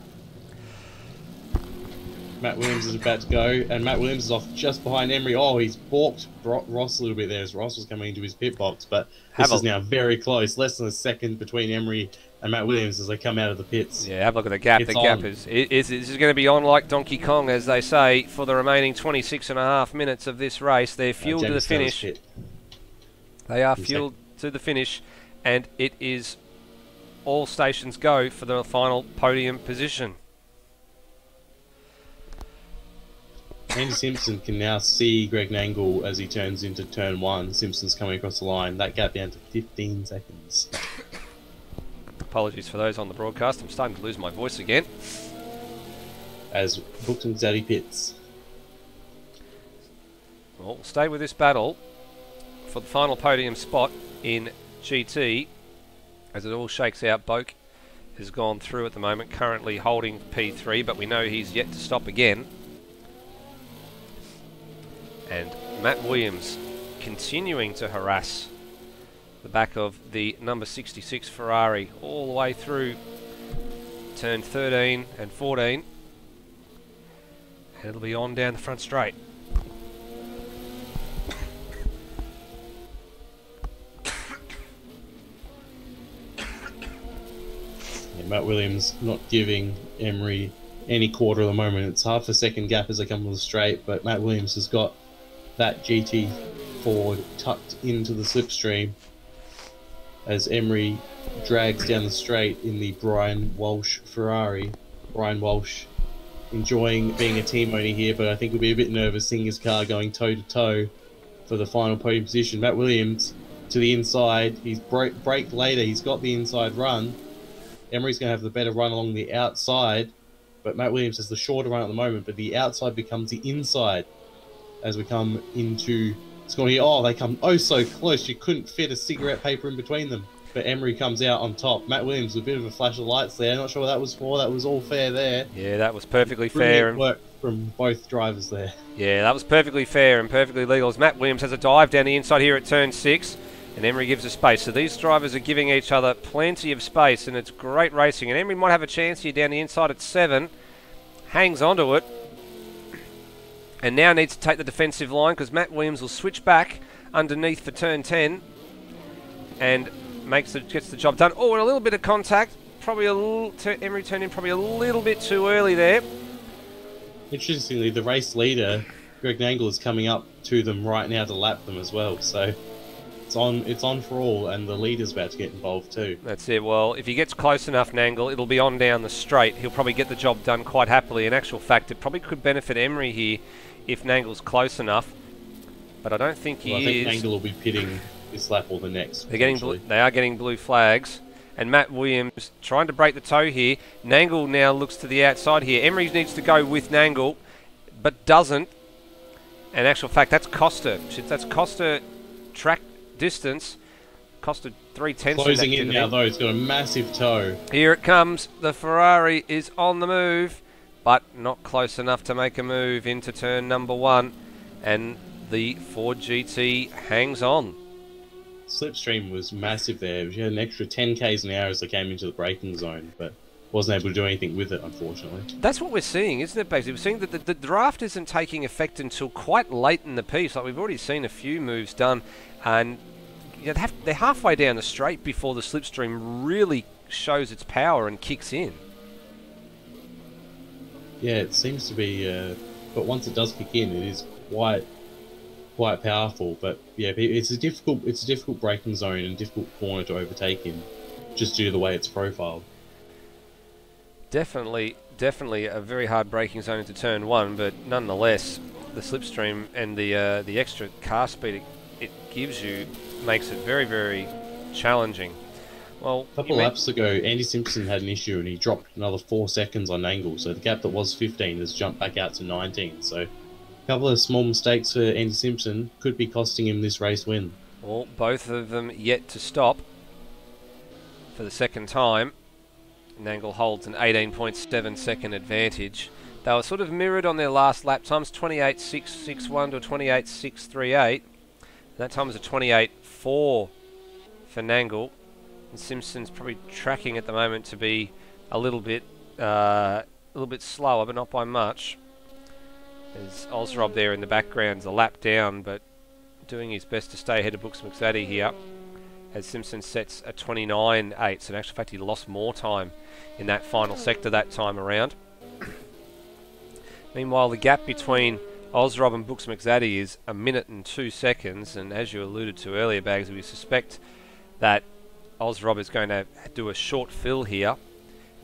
Speaker 5: Matt Williams is about to go, and Matt Williams is off just behind Emery. Oh, he's balked Ross a little bit there as Ross was coming into his pit box, but this is now very close. Less than a second between Emery and Matt Williams as they come out of the pits.
Speaker 4: Yeah, have a look at the gap. The gap is this is going to be on like Donkey Kong, as they say, for the remaining 26.5 minutes of this race. They're fueled to the finish. They are fueled to the finish, and it is all stations go for the final podium position.
Speaker 5: Andy Simpson can now see Greg Nangle as he turns into turn 1. Simpson's coming across the line. That gap down to 15 seconds.
Speaker 4: Apologies for those on the broadcast. I'm starting to lose my voice again.
Speaker 5: As Brookton's out of pits.
Speaker 4: Well, we'll stay with this battle for the final podium spot in GT. As it all shakes out, Boak has gone through at the moment, currently holding P3, but we know he's yet to stop again. And Matt Williams continuing to harass the back of the number 66 Ferrari all the way through turn 13 and 14. And it'll be on down the front straight.
Speaker 5: Yeah, Matt Williams not giving Emery any quarter at the moment. It's half a second gap as they come to the straight, but Matt Williams has got that GT Ford tucked into the slipstream as Emery drags down the straight in the Brian Walsh Ferrari. Brian Walsh enjoying being a team owner here, but I think he'll be a bit nervous seeing his car going toe-to-toe for the final podium position. Matt Williams to the inside. He's braked later. He's got the inside run. Emery's going to have the better run along the outside, but Matt Williams has the shorter run at the moment, but the outside becomes the inside as we come into scoring here. Oh, they come oh so close. You couldn't fit a cigarette paper in between them. But Emery comes out on top. Matt Williams, a bit of a flash of lights there. Not sure what that was for. That was all fair there.
Speaker 4: Yeah, that was perfectly
Speaker 5: Brilliant
Speaker 4: fair. And
Speaker 5: work from both drivers there.
Speaker 4: yeah, that was perfectly fair and perfectly legal. As Matt Williams has a dive down the inside here at turn 6, and Emery gives a space. So these drivers are giving each other plenty of space, and it's great racing. And Emery might have a chance here down the inside at 7. Hangs onto it. And now needs to take the defensive line because Matt Williams will switch back underneath for turn 10 and gets the job done. Oh, and a little bit of contact. Probably a little. Emery turned in probably a little bit too early there.
Speaker 5: Interestingly, the race leader, Greg Nangle, is coming up to them right now to lap them as well. So it's on for all, and the leader's about to get involved too.
Speaker 4: That's it. Well, if he gets close enough, Nangle, it'll be on down the straight. He'll probably get the job done quite happily. In actual fact, it probably could benefit Emery here if Nangle's close enough. But I don't think he is.
Speaker 5: I think Nangle will be pitting this lap or the next.
Speaker 4: They are getting blue flags. And Matt Williams trying to break the toe here. Nangle now looks to the outside here. Emery needs to go with Nangle, but doesn't. In actual fact, that's Costa. That's Costa track distance. Costa 3/10.
Speaker 5: Closing in now, though. It's got a massive toe.
Speaker 4: Here it comes. The Ferrari is on the move, but not close enough to make a move into turn number 1. And the Ford GT hangs on.
Speaker 5: Slipstream was massive there. You had an extra 10 k's an hour as they came into the braking zone, but wasn't able to do anything with it, unfortunately.
Speaker 4: That's what we're seeing, isn't it, basically? We're seeing that the draft isn't taking effect until quite late in the piece. Like, we've already seen a few moves done, and you know, they're halfway down the straight before the slipstream really shows its power and kicks in.
Speaker 5: Yeah, it seems to be, but once it does kick in, it is quite powerful. But yeah, it's a difficult braking zone and difficult corner to overtake in, just due to the way it's profiled.
Speaker 4: Definitely a very hard braking zone into turn 1, but nonetheless, the slipstream and the extra car speed it gives you makes it very, very challenging. Well,
Speaker 5: A couple of laps ago, Andy Simpson had an issue and he dropped another 4 seconds on Angle. So the gap that was 15 has jumped back out to 19. So a couple of small mistakes for Andy Simpson could be costing him this race win.
Speaker 4: Well, both of them yet to stop for the second time. Nangle holds an 18.7 second advantage. They were sort of mirrored on their last lap times, 28.661 to 28.638. That time was a 28.4 for Nangle. And Simpson's probably tracking at the moment to be a little bit slower, but not by much. There's Osrob there in the background, a lap down, but doing his best to stay ahead of Brooks McSaddy here, as Simpson sets a 29.8. So in actual fact, he lost more time in that final sector that time around. Meanwhile, the gap between Osrob and Brooks McSaddy is 1 minute and 2 seconds, and as you alluded to earlier, Bags, we suspect that Osrob is going to do a short fill here,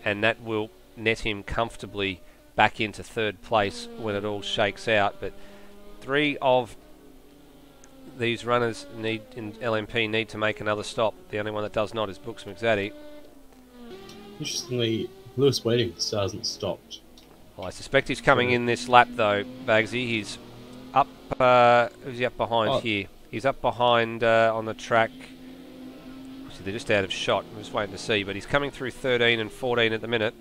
Speaker 4: and that will net him comfortably back into third place when it all shakes out. But 3 of these runners in LMP need to make another stop. The only one that does not is Brooks McSaddy.
Speaker 5: Interestingly, Lewis Waiting still hasn't stopped.
Speaker 4: Well, I suspect he's coming in this lap though, Bagsy. He's up, who's he up behind here? He's up behind on the track. Actually, they're just out of shot. I'm just waiting to see, but he's coming through 13 and 14 at the minute.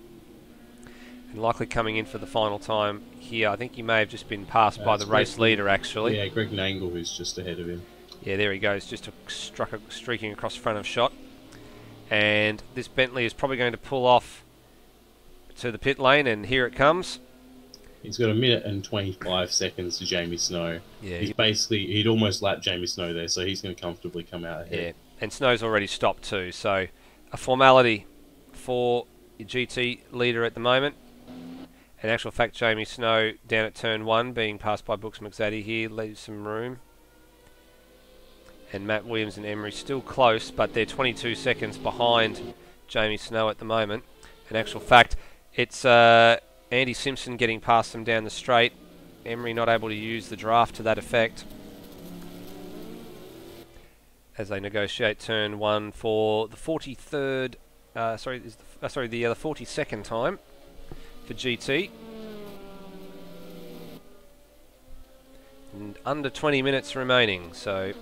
Speaker 4: And likely coming in for the final time here. I think he may have just been passed by the race leader, actually.
Speaker 5: Yeah, Greg Nangle, who's just ahead of him.
Speaker 4: Yeah, there he goes, just streaking across front of shot. And this Bentley is probably going to pull off to the pit lane, and here it comes.
Speaker 5: He's got 1 minute and 25 seconds to Jamie Snow. Yeah, he'd almost lapped Jamie Snow there, so he's going to comfortably come out ahead.
Speaker 4: Yeah, and Snow's already stopped too, so a formality for your GT leader at the moment. In actual fact, Jamie Snow down at turn 1, being passed by Brooks McSaddy here, leaves some room. And Matt Williams and Emery still close, but they're 22 seconds behind Jamie Snow at the moment. In actual fact, it's Andy Simpson getting past them down the straight. Emery not able to use the draft to that effect as they negotiate turn 1 for the 43rd, the 42nd time for GT. And under 20 minutes remaining, so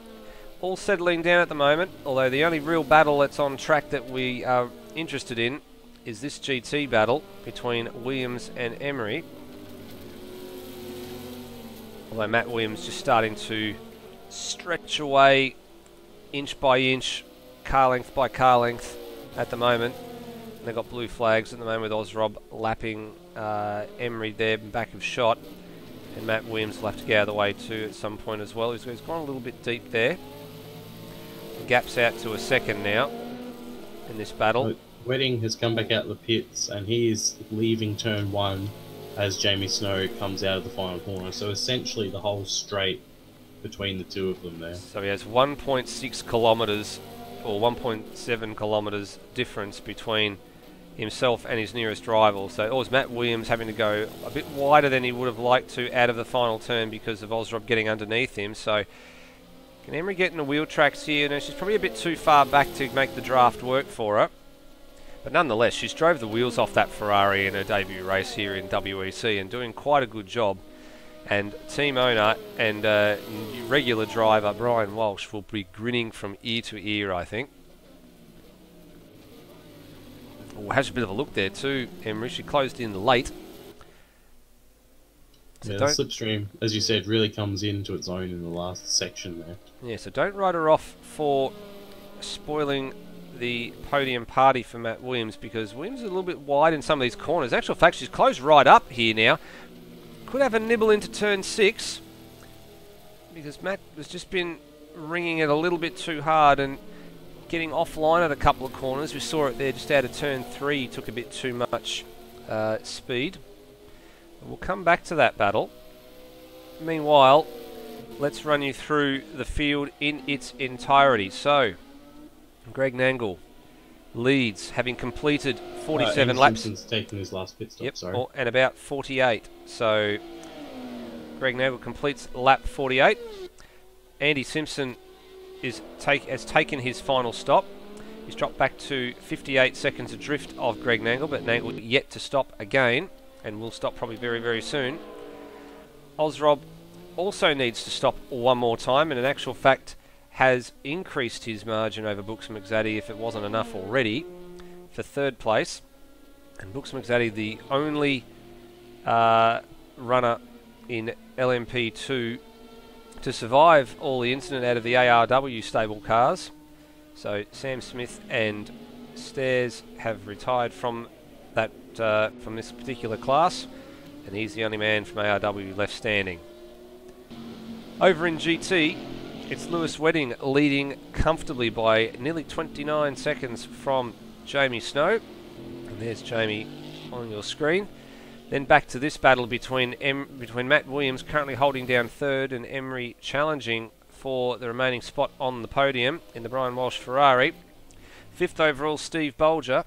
Speaker 4: all settling down at the moment, although the only real battle that's on track that we are interested in is this GT battle between Williams and Emery. Although Matt Williams just starting to stretch away inch by inch, car length by car length at the moment. And they've got blue flags at the moment with Osrob lapping Emery there back of shot. And Matt Williams will have to get out of the way too at some point as well. He's gone a little bit deep there. The gap's out to a second now in this battle.
Speaker 5: Wedding has come back out of the pits and he is leaving turn 1 as Jamie Snow comes out of the final corner. So essentially the whole straight between the two of them there.
Speaker 4: So he has 1.6 kilometres or 1.7 kilometres difference between himself and his nearest rival. So it was Matt Williams having to go a bit wider than he would have liked to out of the final turn because of Osrob getting underneath him. So can Emery get in the wheel tracks here? No, she's probably a bit too far back to make the draft work for her. But nonetheless, she's drove the wheels off that Ferrari in her debut race here in WEC and doing quite a good job. And team owner and regular driver Brian Walsh will be grinning from ear to ear, I think. Oh, has a bit of a look there too, Emery. She closed in late. So
Speaker 5: yeah, the slipstream, as you said, really comes into its own in the last section there.
Speaker 4: Yeah, so don't write her off for spoiling the podium party for Matt Williams, because Williams is a little bit wide in some of these corners. In actual fact, she's closed right up here now. Could have a nibble into turn 6 because Matt has just been ringing it a little bit too hard and getting offline at a couple of corners. We saw it there just out of turn 3. He took a bit too much speed. We'll come back to that battle. Meanwhile, let's run you through the field in its entirety. So, Greg Nangle leads, having completed 47 laps.
Speaker 5: Simpson's taking his last pit stop,
Speaker 4: yep,
Speaker 5: sorry.
Speaker 4: And about 48. So, Greg Nangle completes lap 48. Andy Simpson has taken his final stop. He's dropped back to 58 seconds adrift of Greg Nangle, but Nangle yet to stop again, and will stop probably very, very soon. Ozrob also needs to stop one more time, and in actual fact has increased his margin over Brooks McZaddy if it wasn't enough already for third place. And Brooks McZaddy, the only runner in LMP2 to survive all the incident out of the ARW stable cars. So Sam Smith and Stairs have retired from that from this particular class, and he's the only man from ARW left standing. Over in GT, it's Lewis Wedding leading comfortably by nearly 29 seconds from Jamie Snow. And there's Jamie on your screen. Then back to this battle between Matt Williams, currently holding down third, and Emery challenging for the remaining spot on the podium in the Brian Walsh Ferrari. Fifth overall, Steve Bolger.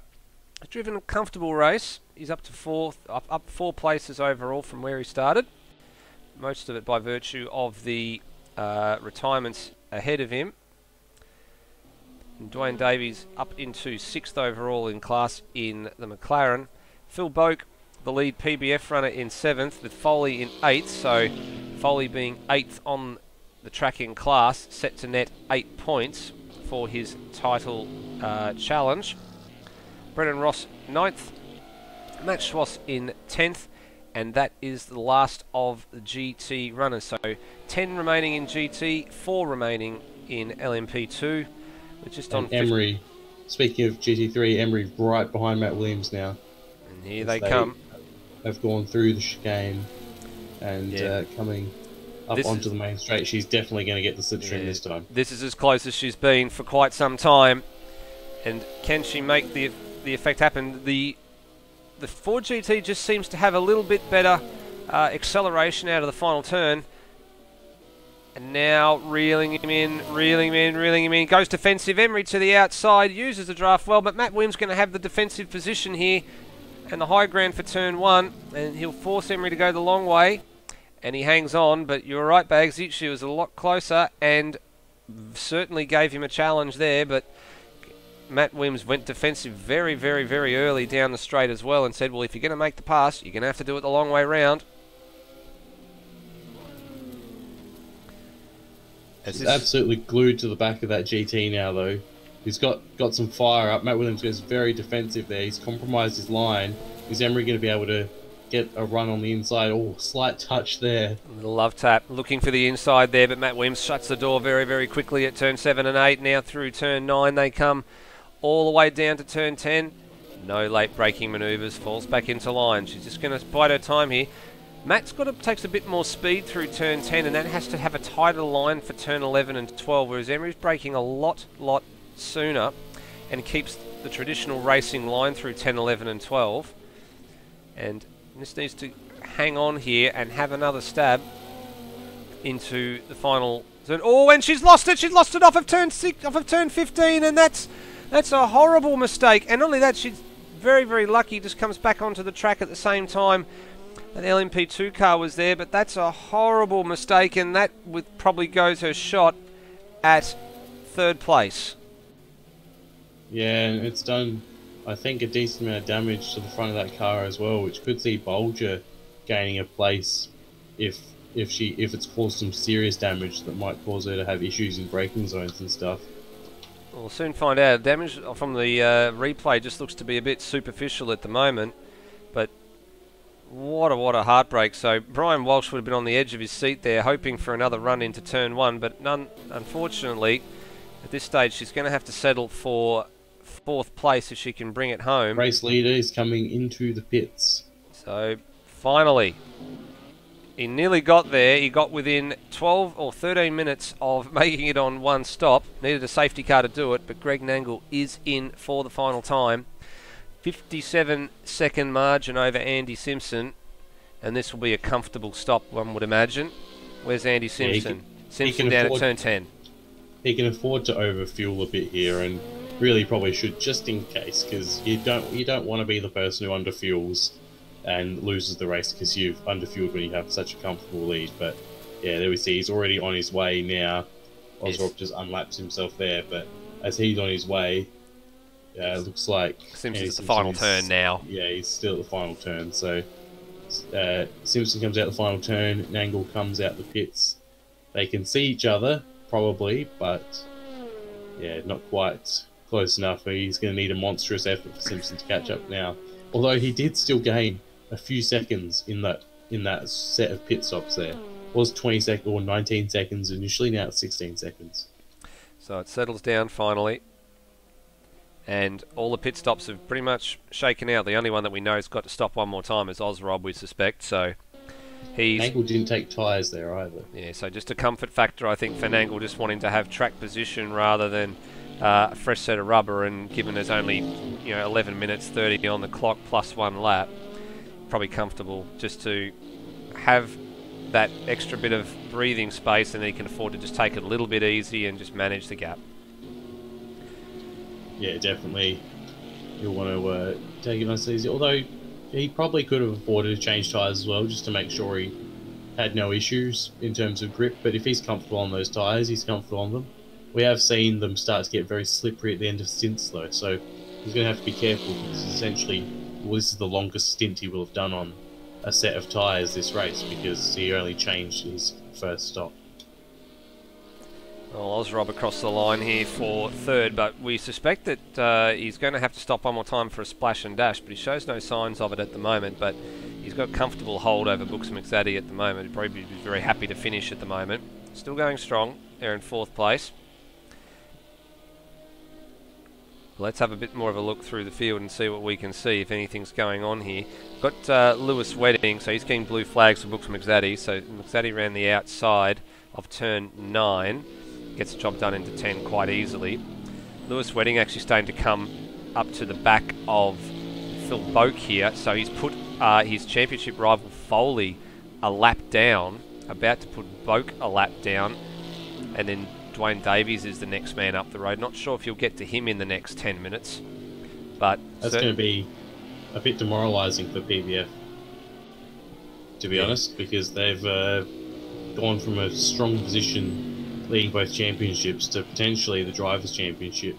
Speaker 4: Driven a comfortable race. He's up to fourth, up 4 places overall from where he started. Most of it by virtue of the retirements ahead of him. And Dwayne Davies up into 6th overall in class in the McLaren. Phil Boak, the lead PBF runner, in 7th, with Foley in 8th. So Foley being 8th on the track in class, set to net 8 points for his title challenge. Brennan Ross 9th, Matt Schwass in 10th, and that is the last of the GT runners. So 10 remaining in GT, 4 remaining in LMP2. We're just on
Speaker 5: Emery. Speaking of GT3, Emery right behind Matt Williams now.
Speaker 4: And here they come.
Speaker 5: Have gone through the chicane and coming up onto the main straight. She's definitely going to get the slipstream this time.
Speaker 4: This is as close as she's been for quite some time. And can she make the effect happen? The Ford GT just seems to have a little bit better acceleration out of the final turn. And now reeling him in. Goes defensive. Emery to the outside. Uses the draft well, but Matt Williams going to have the defensive position here and the high ground for turn 1. And he'll force Emery to go the long way. And he hangs on, but you're right, Bagsy. She was a lot closer and certainly gave him a challenge there, but Matt Williams went defensive very, very, very early down the straight as well and said, well, if you're going to make the pass, you're going to have to do it the long way round.
Speaker 5: He's absolutely glued to the back of that GT now, though. He's got some fire up. Matt Williams goes very defensive there. He's compromised his line. Is Emery going to be able to get a run on the inside? Oh, slight touch there.
Speaker 4: A little love tap. Looking for the inside there, but Matt Williams shuts the door very, very quickly at turn 7 and 8. Now through turn 9 they come all the way down to turn 10. No late braking manoeuvres. Falls back into line. She's just going to bide her time here. Matt's takes a bit more speed through turn 10, and that has to have a tighter line for turn 11 and 12, whereas Emery's braking a lot sooner and keeps the traditional racing line through 10, 11 and 12. And this needs to hang on here and have another stab into the final zone. Oh, and she's lost it! She's lost it off of turn 15, and that's a horrible mistake. And not only that, she's very, very lucky, just comes back onto the track at the same time. That LMP2 car was there, but that's a horrible mistake, and that probably goes her shot at third place.
Speaker 5: Yeah, and it's done, I think, a decent amount of damage to the front of that car as well, which could see Bolger gaining a place if it's caused some serious damage that might cause her to have issues in braking zones and stuff.
Speaker 4: We'll soon find out. Damage from the replay just looks to be a bit superficial at the moment, but what a heartbreak. So Brian Walsh would have been on the edge of his seat there, hoping for another run into turn 1, but unfortunately, at this stage, she's going to have to settle for 4th place if she can bring it home.
Speaker 5: Race leader is coming into the pits.
Speaker 4: So finally, he nearly got there. He got within 12 or 13 minutes of making it on one stop. Needed a safety car to do it, but Greg Nangle is in for the final time. 57-second margin over Andy Simpson, and this will be a comfortable stop, one would imagine. Where's Andy Simpson? Simpson down at turn 10.
Speaker 5: He can afford to overfuel a bit here, and really probably should, just in case, because you don't want to be the person who underfuels and loses the race because you've underfueled when you have such a comfortable lead. But yeah, there we see he's already on his way now. Ozrop just unlaps himself there, but as he's on his way, looks like
Speaker 4: Simpson's at the final turn now.
Speaker 5: Yeah, he's still at the final turn. So Simpson comes out the final turn, and Angle comes out the pits. They can see each other, probably, but yeah, not quite close enough. He's going to need a monstrous effort for Simpson to catch up now. Although he did still gain a few seconds in that set of pit stops there. It was 20 seconds or 19 seconds initially, now it's 16 seconds.
Speaker 4: So it settles down finally. And all the pit stops have pretty much shaken out. The only one that we know has got to stop one more time is Ozrob, we suspect. So
Speaker 5: Angle didn't take tyres there either.
Speaker 4: Yeah, so just a comfort factor, I think, for Angle, just wanting to have track position rather than a fresh set of rubber. And given there's only 11 minutes 30 on the clock plus one lap, probably comfortable just to have that extra bit of breathing space, and he can afford to just take it a little bit easy and just manage the gap.
Speaker 5: Yeah, definitely. You'll want to take it nice and easy. Although he probably could have afforded to change tyres as well, just to make sure he had no issues in terms of grip. But if he's comfortable on those tyres, he's comfortable on them. We have seen them start to get very slippery at the end of stints, though. So he's going to have to be careful, because essentially, this is the longest stint he will have done on a set of tyres this race, because he only changed his first stop.
Speaker 4: Well, Ozrob across the line here for third, but we suspect that he's going to have to stop one more time for a splash and dash, but he shows no signs of it at the moment. But he's got a comfortable hold over Brooks McZaddy at the moment. He'd probably be very happy to finish at the moment. Still going strong. They're in fourth place. Let's have a bit more of a look through the field and see what we can see, if anything's going on here. Got Lewis Wedding, so he's getting blue flags for Brooks McZaddy. So McZaddy ran the outside of turn 9. Gets the job done into 10 quite easily. Lewis Wedding actually starting to come up to the back of Phil Boak here. So he's put his championship rival Foley a lap down, about to put Boak a lap down, and then Dwayne Davies is the next man up the road. Not sure if you'll get to him in the next 10 minutes. But
Speaker 5: that's going to be a bit demoralising for PBF, to be honest, because they've gone from a strong position leading both championships to potentially the Drivers' Championship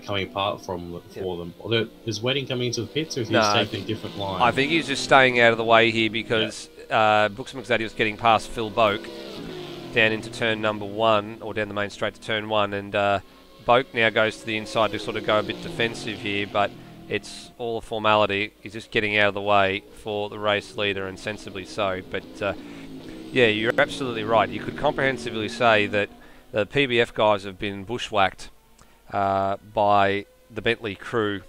Speaker 5: coming apart for them. Although, is Wedding coming into the pits, or is he just taking a different line?
Speaker 4: I think he's just staying out of the way here, because Brooks McZaddy was getting past Phil Boak down into turn number 1, or down the main straight to turn 1, and Boak now goes to the inside to sort of go a bit defensive here, but it's all a formality. He's just getting out of the way for the race leader, and sensibly so. But yeah, you're absolutely right. You could comprehensively say that the PBF guys have been bushwhacked by the Bentley crew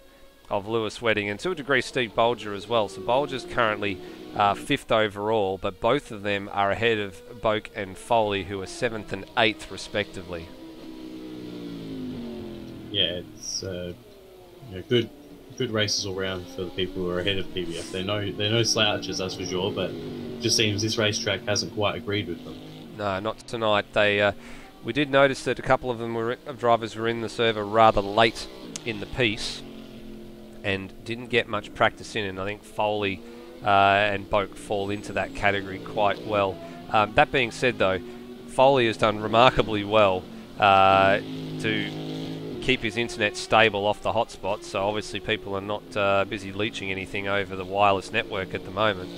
Speaker 4: of Lewis Wedding, and to a degree Steve Bolger as well. So Bolger's currently 5th overall, but both of them are ahead of Boak and Foley, who are 7th and 8th respectively.
Speaker 5: Yeah, it's good races all round for the people who are ahead of PBF. They're no slouches, that's for sure, but it just seems this racetrack hasn't quite agreed with them.
Speaker 4: No, not tonight. We did notice that a couple of them drivers were in the server rather late in the piece and didn't get much practice in, and I think Foley and Boak fall into that category quite well. That being said, though, Foley has done remarkably well to keep his internet stable off the hotspots, so obviously people are not busy leeching anything over the wireless network at the moment.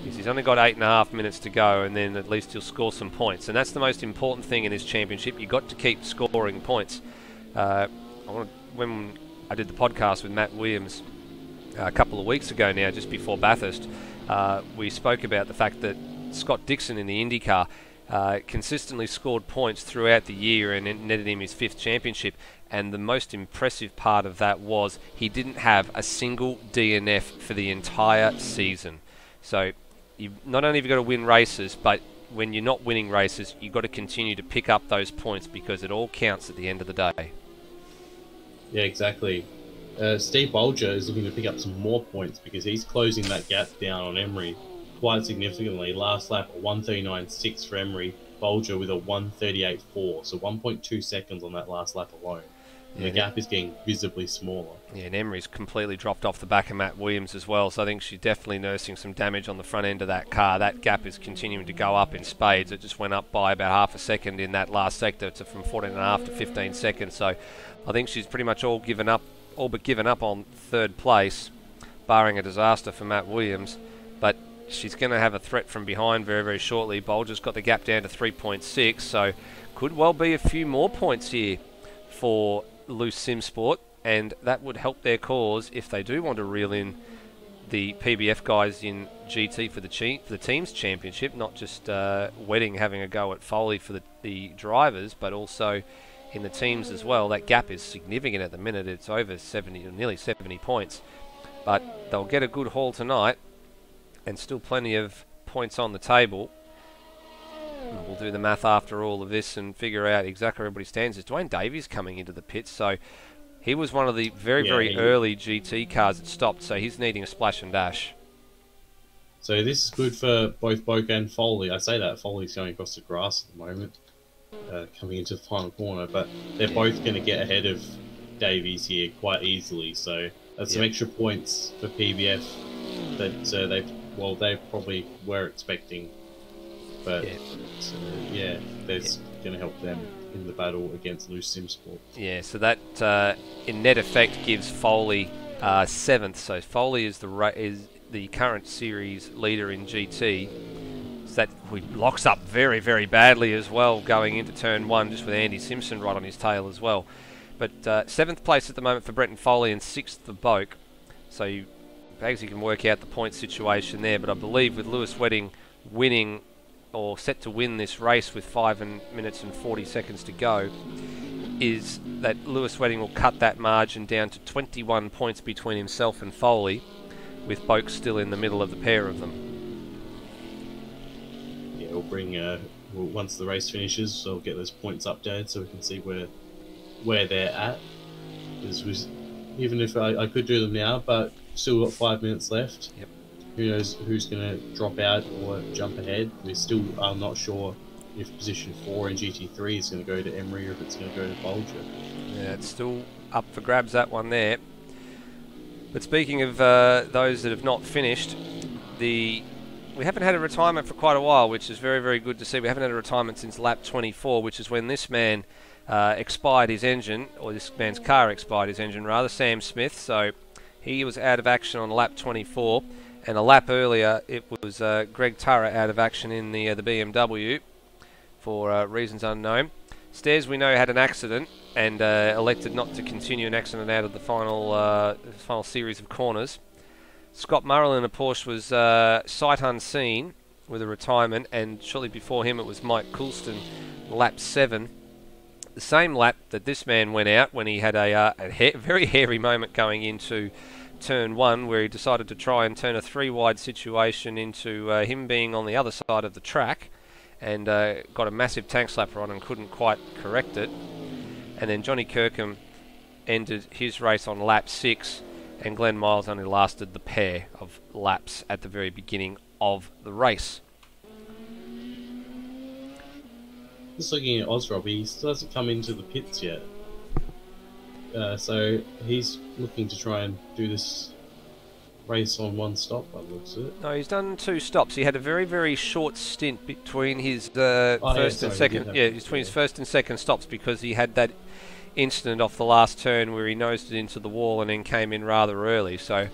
Speaker 4: He's only got 8.5 minutes to go, and then at least he'll score some points, and that's the most important thing in this championship. You've got to keep scoring points. When I did the podcast with Matt Williams a couple of weeks ago now, just before Bathurst, we spoke about the fact that Scott Dixon in the IndyCar consistently scored points throughout the year and netted him his 5th championship. And the most impressive part of that was he didn't have a single DNF for the entire season. So you not only have you got to win races, but when you're not winning races, you've got to continue to pick up those points, because it all counts at the end of the day.
Speaker 5: Yeah, exactly. Steve Bolger is looking to pick up some more points, because he's closing that gap down on Emery quite significantly. Last lap, 1:39.6 for Emery. Bolger with a 1:38.4, so 1.2 seconds on that last lap alone. And the gap is getting visibly smaller. Yeah,
Speaker 4: and Emery's completely dropped off the back of Matt Williams as well, so I think she's definitely nursing some damage on the front end of that car. That gap is continuing to go up in spades. It just went up by about half a second in that last sector, from 14.5 to 15 seconds. So I think she's pretty much all given up all but given up on third place, barring a disaster for Matt Williams. But she's going to have a threat from behind very, very shortly. Bolger's got the gap down to 3.6, so could well be a few more points here for Loose Sim Sport, and that would help their cause if they do want to reel in the PBF guys in GT for the team's championship, not just Wedding having a go at Foley for the drivers, but also in the teams as well. That gap is significant at the minute. It's over 70, or nearly 70 points. But they'll get a good haul tonight, and still plenty of points on the table. And we'll do the math after all of this and figure out exactly where everybody stands. Is Dwayne Davies coming into the pits, so he was one of the very early GT cars that stopped, so he's needing a splash and dash.
Speaker 5: So this is good for both Boak and Foley. I say that Foley's going across the grass at the moment, coming into the final corner, but they're both going to get ahead of Davies here quite easily. So that's some extra points for PBF that they probably were expecting. But that's going to help them in the battle against Loose Sim Sport. Yeah,
Speaker 4: so that in net effect gives Foley 7th. So Foley is the current series leader in GT. So that locks up very, very badly as well going into turn 1, just with Andy Simpson right on his tail as well. But 7th place at the moment for Brenton Foley and 6th for Boak. So perhaps you can work out the point situation there. But I believe with Lewis Wedding winning, or set to win this race with 5 minutes and 40 seconds to go, is that Lewis Wedding will cut that margin down to 21 points between himself and Foley, with Boak still in the middle of the pair of them.
Speaker 5: Yeah, we'll bring once the race finishes, so we'll get those points updated so we can see where they're at. Because even if I could do them now, but still got 5 minutes left.
Speaker 4: Yep.
Speaker 5: Who knows who's going to drop out or jump ahead. We still are not sure if position 4 in GT3 is going to go to Emery or if it's going to go to Bolger.
Speaker 4: Yeah, it's still up for grabs, that one there. But speaking of those that have not finished, we haven't had a retirement for quite a while, which is very, very good to see. We haven't had a retirement since lap 24, which is when this man expired his engine, or this man's car expired his engine rather, Sam Smith. So he was out of action on lap 24. And a lap earlier, it was Greg Turra out of action in the BMW for reasons unknown. Stairs, we know, had an accident and elected not to continue an accident out of the final series of corners. Scott Murrell in a Porsche was sight unseen with a retirement, and shortly before him it was Mike Coulston, lap 7. The same lap that this man went out when he had a very hairy moment going into turn 1, where he decided to try and turn a 3-wide situation into him being on the other side of the track, and got a massive tank slapper on and couldn't quite correct it. And then Johnny Kirkham ended his race on lap 6, and Glenn Miles only lasted the pair of laps at the very beginning of the race.
Speaker 5: Just looking at Ozrob, he still hasn't come into the pits yet. So he's looking to try and do this race on one stop, by the looks of it.
Speaker 4: No, he's done 2 stops. He had a very, very short stint between his first and second. Yeah, between his first and second stops, because he had that incident off the last turn where he nosed it into the wall and then came in rather early. So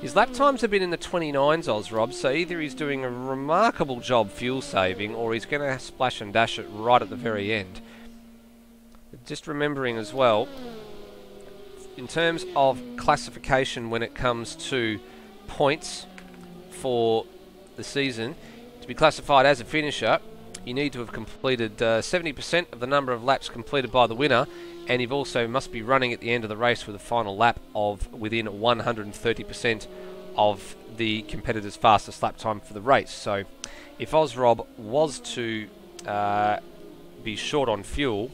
Speaker 4: his lap times have been in the 29s, Ozrob. So either he's doing a remarkable job fuel saving, or he's going to splash and dash it right at the very end. Just remembering as well, in terms of classification when it comes to points for the season, to be classified as a finisher, you need to have completed 70% of the number of laps completed by the winner, and you've also must be running at the end of the race with a final lap of within 130% of the competitor's fastest lap time for the race. So if Ozrob was to be short on fuel,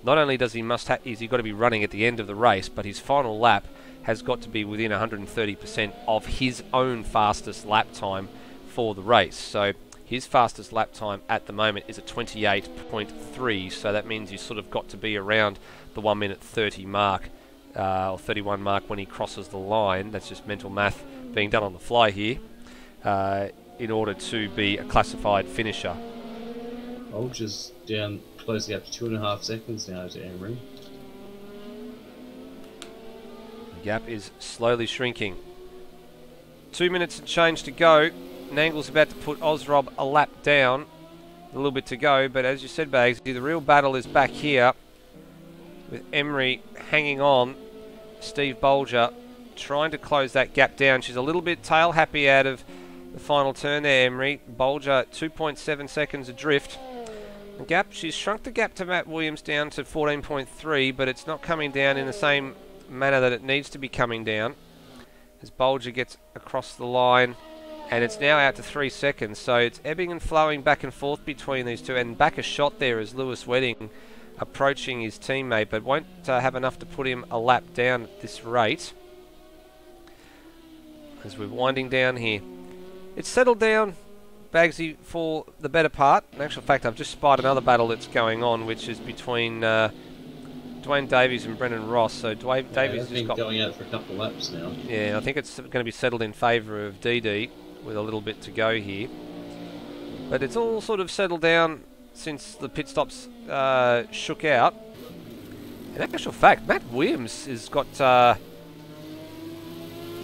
Speaker 4: not only does he is he got to be running at the end of the race, but his final lap has got to be within 130% of his own fastest lap time for the race. So his fastest lap time at the moment is a 28.3, so that means he's sort of got to be around the 1 minute 30 mark, or 31 mark when he crosses the line. That's just mental math being done on the fly here, in order to be a classified finisher.
Speaker 5: Bolger's down, closing up to 2.5 seconds now to Emery.
Speaker 4: The gap is slowly shrinking. 2 minutes and change to go. Nangle's about to put Ozrob a lap down. A little bit to go, but as you said, Bagsy, the real battle is back here with Emery hanging on. Steve Bolger trying to close that gap down. She's a little bit tail happy out of the final turn there, Emery. Bolger 2.7 seconds adrift. The gap, she's shrunk the gap to Matt Williams down to 14.3, but it's not coming down in the same manner that it needs to be coming down. As Bolger gets across the line, and it's now out to 3 seconds, so it's ebbing and flowing back and forth between these two, and back a shot there as Lewis Wedding approaching his teammate, but won't have enough to put him a lap down at this rate. As we're winding down here. It's settled down, Bagsy, for the better part. In actual fact, I've just spied another battle that's going on, which is between Dwayne Davies and Brendan Ross. So Davies has
Speaker 5: been
Speaker 4: got
Speaker 5: going out for a couple of laps now.
Speaker 4: Yeah, I think it's going to be settled in favour of DD with a little bit to go here. But it's all sort of settled down since the pit stops shook out. In actual fact, Matt Williams has got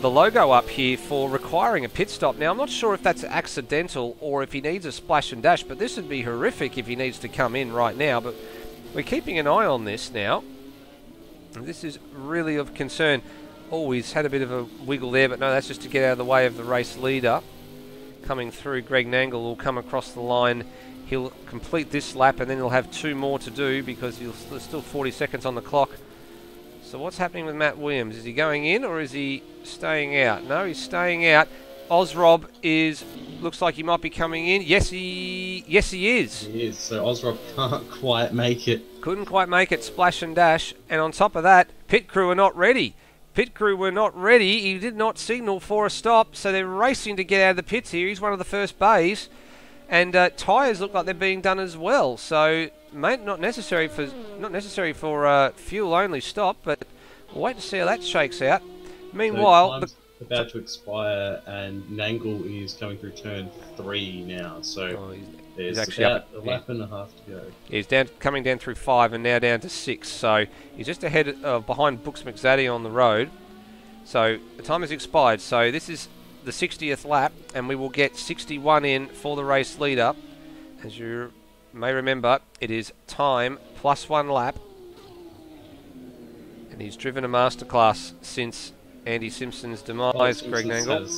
Speaker 4: the logo up here for requiring a pit stop. Now, I'm not sure if that's accidental or if he needs a splash and dash, but this would be horrific if he needs to come in right now. But we're keeping an eye on this now. And this is really of concern. Oh, he's had a bit of a wiggle there, but no, that's just to get out of the way of the race leader. Coming through, Greg Nangle will come across the line. He'll complete this lap, and then he'll have 2 more to do because there's still 40 seconds on the clock. So what's happening with Matt Williams? Is he going in or is he staying out? No, he's staying out. Ozrob looks like he might be coming in. Yes, he is.
Speaker 5: He is. So Ozrob can't quite make it.
Speaker 4: Couldn't quite make it, splash and dash. And on top of that, pit crew are not ready. Pit crew were not ready. He did not signal for a stop, so they're racing to get out of the pits here. He's one of the first bays. And tyres look like they're being done as well. So, mate, not necessary for fuel only stop, but we'll wait to see how that shakes out. Meanwhile,
Speaker 5: so about to expire, and Nangle is coming through turn 3 now. So there's about a lap and a half to go.
Speaker 4: He's coming down through 5 and now down to 6. So he's just ahead behind Brooks McZaddy on the road. So the time has expired. So this is the 60th lap, and we will get 61 in for the race leader. As you may remember, it is time plus 1 lap, and he's driven a masterclass since Andy Simpson's demise. Greg Nangle.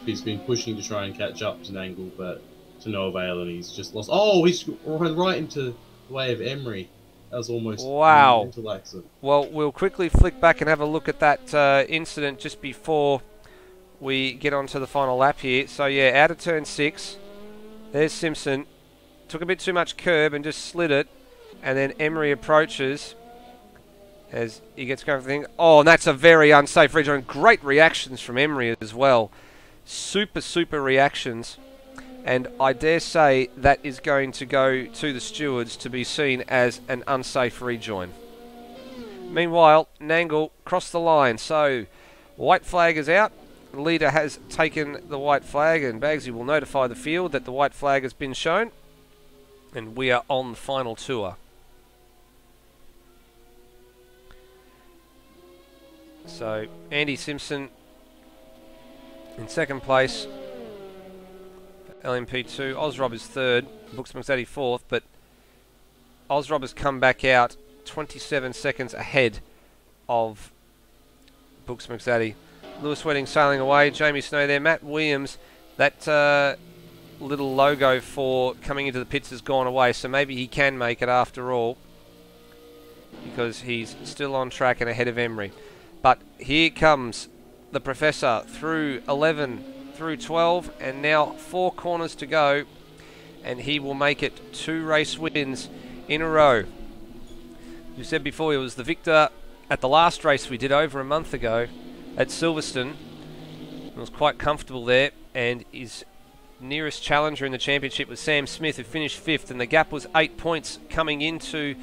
Speaker 5: He's been pushing to try and catch up to Nangle, but to no avail, and he's just lost. Oh, he's run right into the way of Emery. That was almost
Speaker 4: wow.
Speaker 5: A mental accident.
Speaker 4: Well, we'll quickly flick back and have a look at that incident just before we get onto the final lap here. So yeah, out of turn 6, there's Simpson. Took a bit too much curb and just slid it, and then Emery approaches as he gets going for the thing. Oh, and that's a very unsafe rejoin. Great reactions from Emery as well. Super reactions. And I dare say that is going to go to the stewards to be seen as an unsafe rejoin. Meanwhile, Nangle crossed the line. So, white flag is out. The leader has taken the white flag, and Bagsy will notify the field that the white flag has been shown. And we are on the final tour. So, Andy Simpson in second place. LMP2. Ozrob is third. Brooks McZaddy fourth, but Ozrob has come back out 27 seconds ahead of Brooks McZaddy. Lewis Wedding sailing away. Jamie Snow there. Matt Williams, that little logo for coming into the pits has gone away, so maybe he can make it after all, because he's still on track and ahead of Emery. But here comes the Professor through 11, through 12, and now 4 corners to go, and he will make it 2 race wins in a row. You said before he was the victor at the last race we did over a month ago at Silverstone. He was quite comfortable there, and his nearest challenger in the championship was Sam Smith, who finished 5th, and the gap was 8 points coming into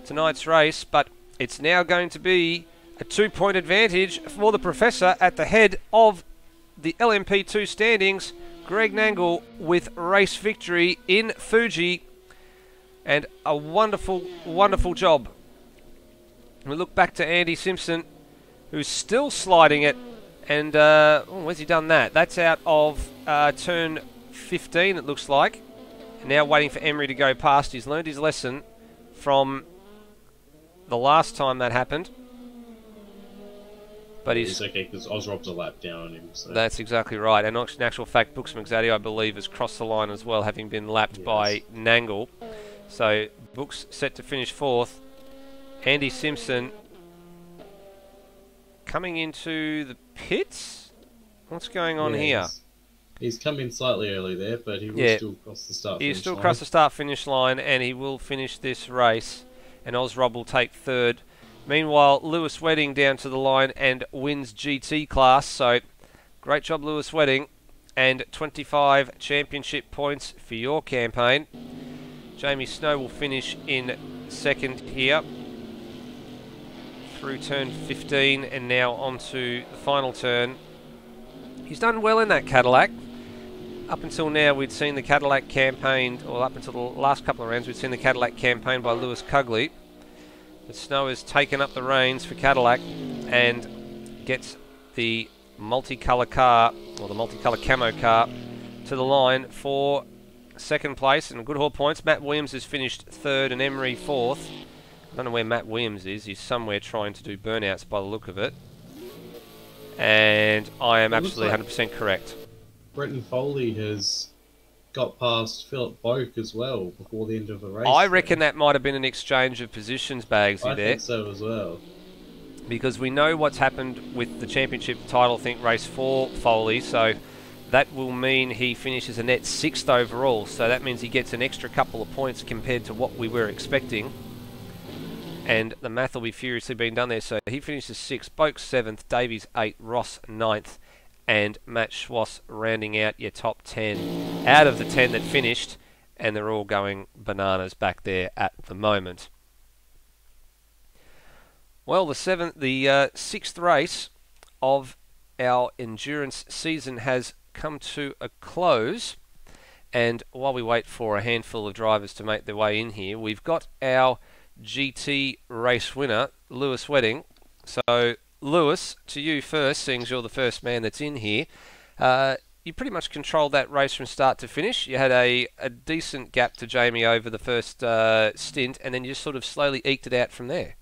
Speaker 4: tonight's race, but it's now going to be a 2-point advantage for the Professor at the head of the LMP2 standings. Greg Nangle with race victory in Fuji, and a wonderful job. We look back to Andy Simpson, who's still sliding it. And where's he done that? That's out of turn 15, it looks like. Now waiting for Emery to go past. He's learned his lesson from the last time that happened. But
Speaker 5: it's okay because Ozrob's a lap down on him. So.
Speaker 4: That's exactly right. And in actual fact, Brooks McZaddy, I believe, has crossed the line as well, having been lapped by Nangle. So Brooks set to finish 4th. Andy Simpson coming into the pits. What's going on here?
Speaker 5: He's come in slightly early there, but he will still cross the start.
Speaker 4: He'll still cross the start-finish line, and he will finish this race. And Ozrob will take 3rd. Meanwhile, Lewis Wedding down to the line and wins GT class. So, great job, Lewis Wedding. And 25 championship points for your campaign. Jamie Snow will finish in 2nd here. Through turn 15 and now onto the final turn. He's done well in that Cadillac. Up until now, we'd seen the Cadillac campaign, or up until the last couple of rounds, we'd seen the Cadillac campaign by Lewis Cugley. But Snow has taken up the reins for Cadillac and gets the multicolour car, or the multicolour camo car, to the line for 2nd place and good haul points. Matt Williams has finished 3rd and Emery 4th. I don't know where Matt Williams is. He's somewhere trying to do burnouts by the look of it. And I am absolutely 100% correct.
Speaker 5: Brenton Foley has got past Philip Boak as well before the end of the race.
Speaker 4: I reckon that might have been an exchange of positions, Bagsy, there.
Speaker 5: I think so as well.
Speaker 4: Because we know what's happened with the championship title, I think, race 4, Foley. So that will mean he finishes a net 6th overall. So that means he gets an extra couple of points compared to what we were expecting. And the math will be furiously being done there. So he finishes 6th, Boak 7th, Davies 8th, Ross 9th, and Matt Schwass rounding out your top 10 out of the 10 that finished, and they're all going bananas back there at the moment. Well, the 6th race of our endurance season has come to a close, and while we wait for a handful of drivers to make their way in here, we've got our GT race winner, Lewis Wedding. So, Lewis, to you first, seeing as you're the first man that's in here. You pretty much controlled that race from start to finish. You had a decent gap to Jamie over the first stint, and then you just sort of slowly eked it out from there.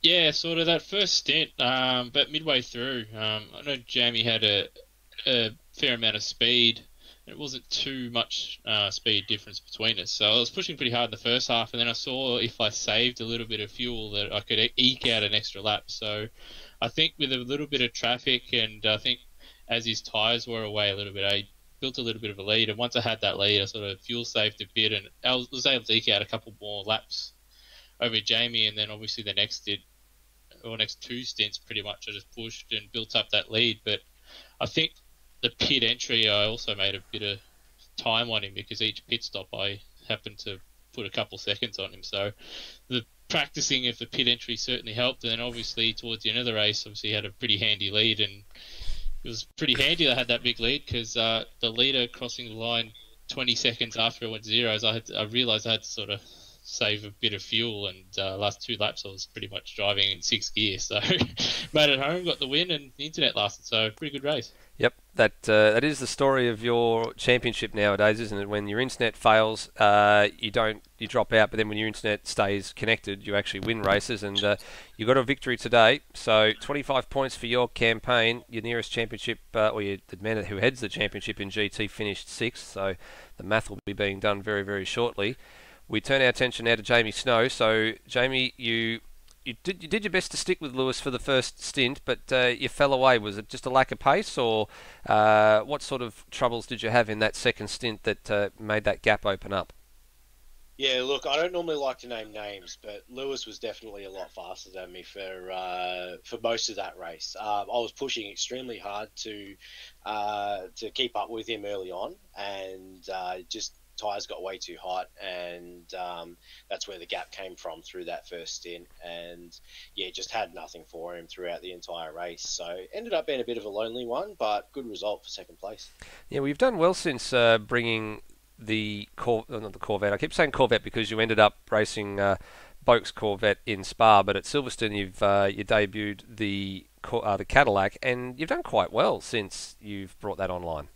Speaker 6: Yeah, sort of that first stint, but midway through, I know Jamie had a fair amount of speed. It wasn't too much speed difference between us. So I was pushing pretty hard in the first half, and then I saw if I saved a little bit of fuel that I could eke out an extra lap. So I think with a little bit of traffic, and I think as his tyres wore away a little bit, I built a little bit of a lead. And once I had that lead, I sort of fuel saved a bit, and I was able to eke out a couple more laps over Jamie. And then obviously the next next 2 stints, pretty much I just pushed and built up that lead. But I think the pit entry, I also made a bit of time on him because each pit stop I happened to put a couple seconds on him. So the practicing of the pit entry certainly helped. And then obviously towards the end of the race, obviously he had a pretty handy lead, and it was pretty handy that I had that big lead because the leader crossing the line 20 seconds after it went zeros, I realised I had to sort of save a bit of fuel, and last 2 laps I was pretty much driving in 6th gear. So made it home, got the win, and the internet lasted. So pretty good race.
Speaker 4: Yep, that is the story of your championship nowadays, isn't it? When your internet fails, you drop out, but then when your internet stays connected, you actually win races, and you got a victory today. So 25 points for your campaign. Your nearest championship, the man who heads the championship in GT finished 6th. So the math will be being done very, very shortly. We turn our attention now to Jamie Snow. So Jamie, you did your best to stick with Lewis for the first stint, but you fell away. Was it just a lack of pace, or what sort of troubles did you have in that second stint that made that gap open up?
Speaker 7: Yeah, look, I don't normally like to name names, but Lewis was definitely a lot faster than me for most of that race. I was pushing extremely hard to keep up with him early on, and just tyres got way too hot, and that's where the gap came from through that first stint. And yeah, just had nothing for him throughout the entire race. So ended up being a bit of a lonely one, but good result for 2nd place.
Speaker 4: Yeah, we've done well since bringing the not the Corvette. I keep saying Corvette because you ended up racing spokes Corvette in Spa, but at Silverstone you debuted the Cadillac, and you've done quite well since you've brought that online.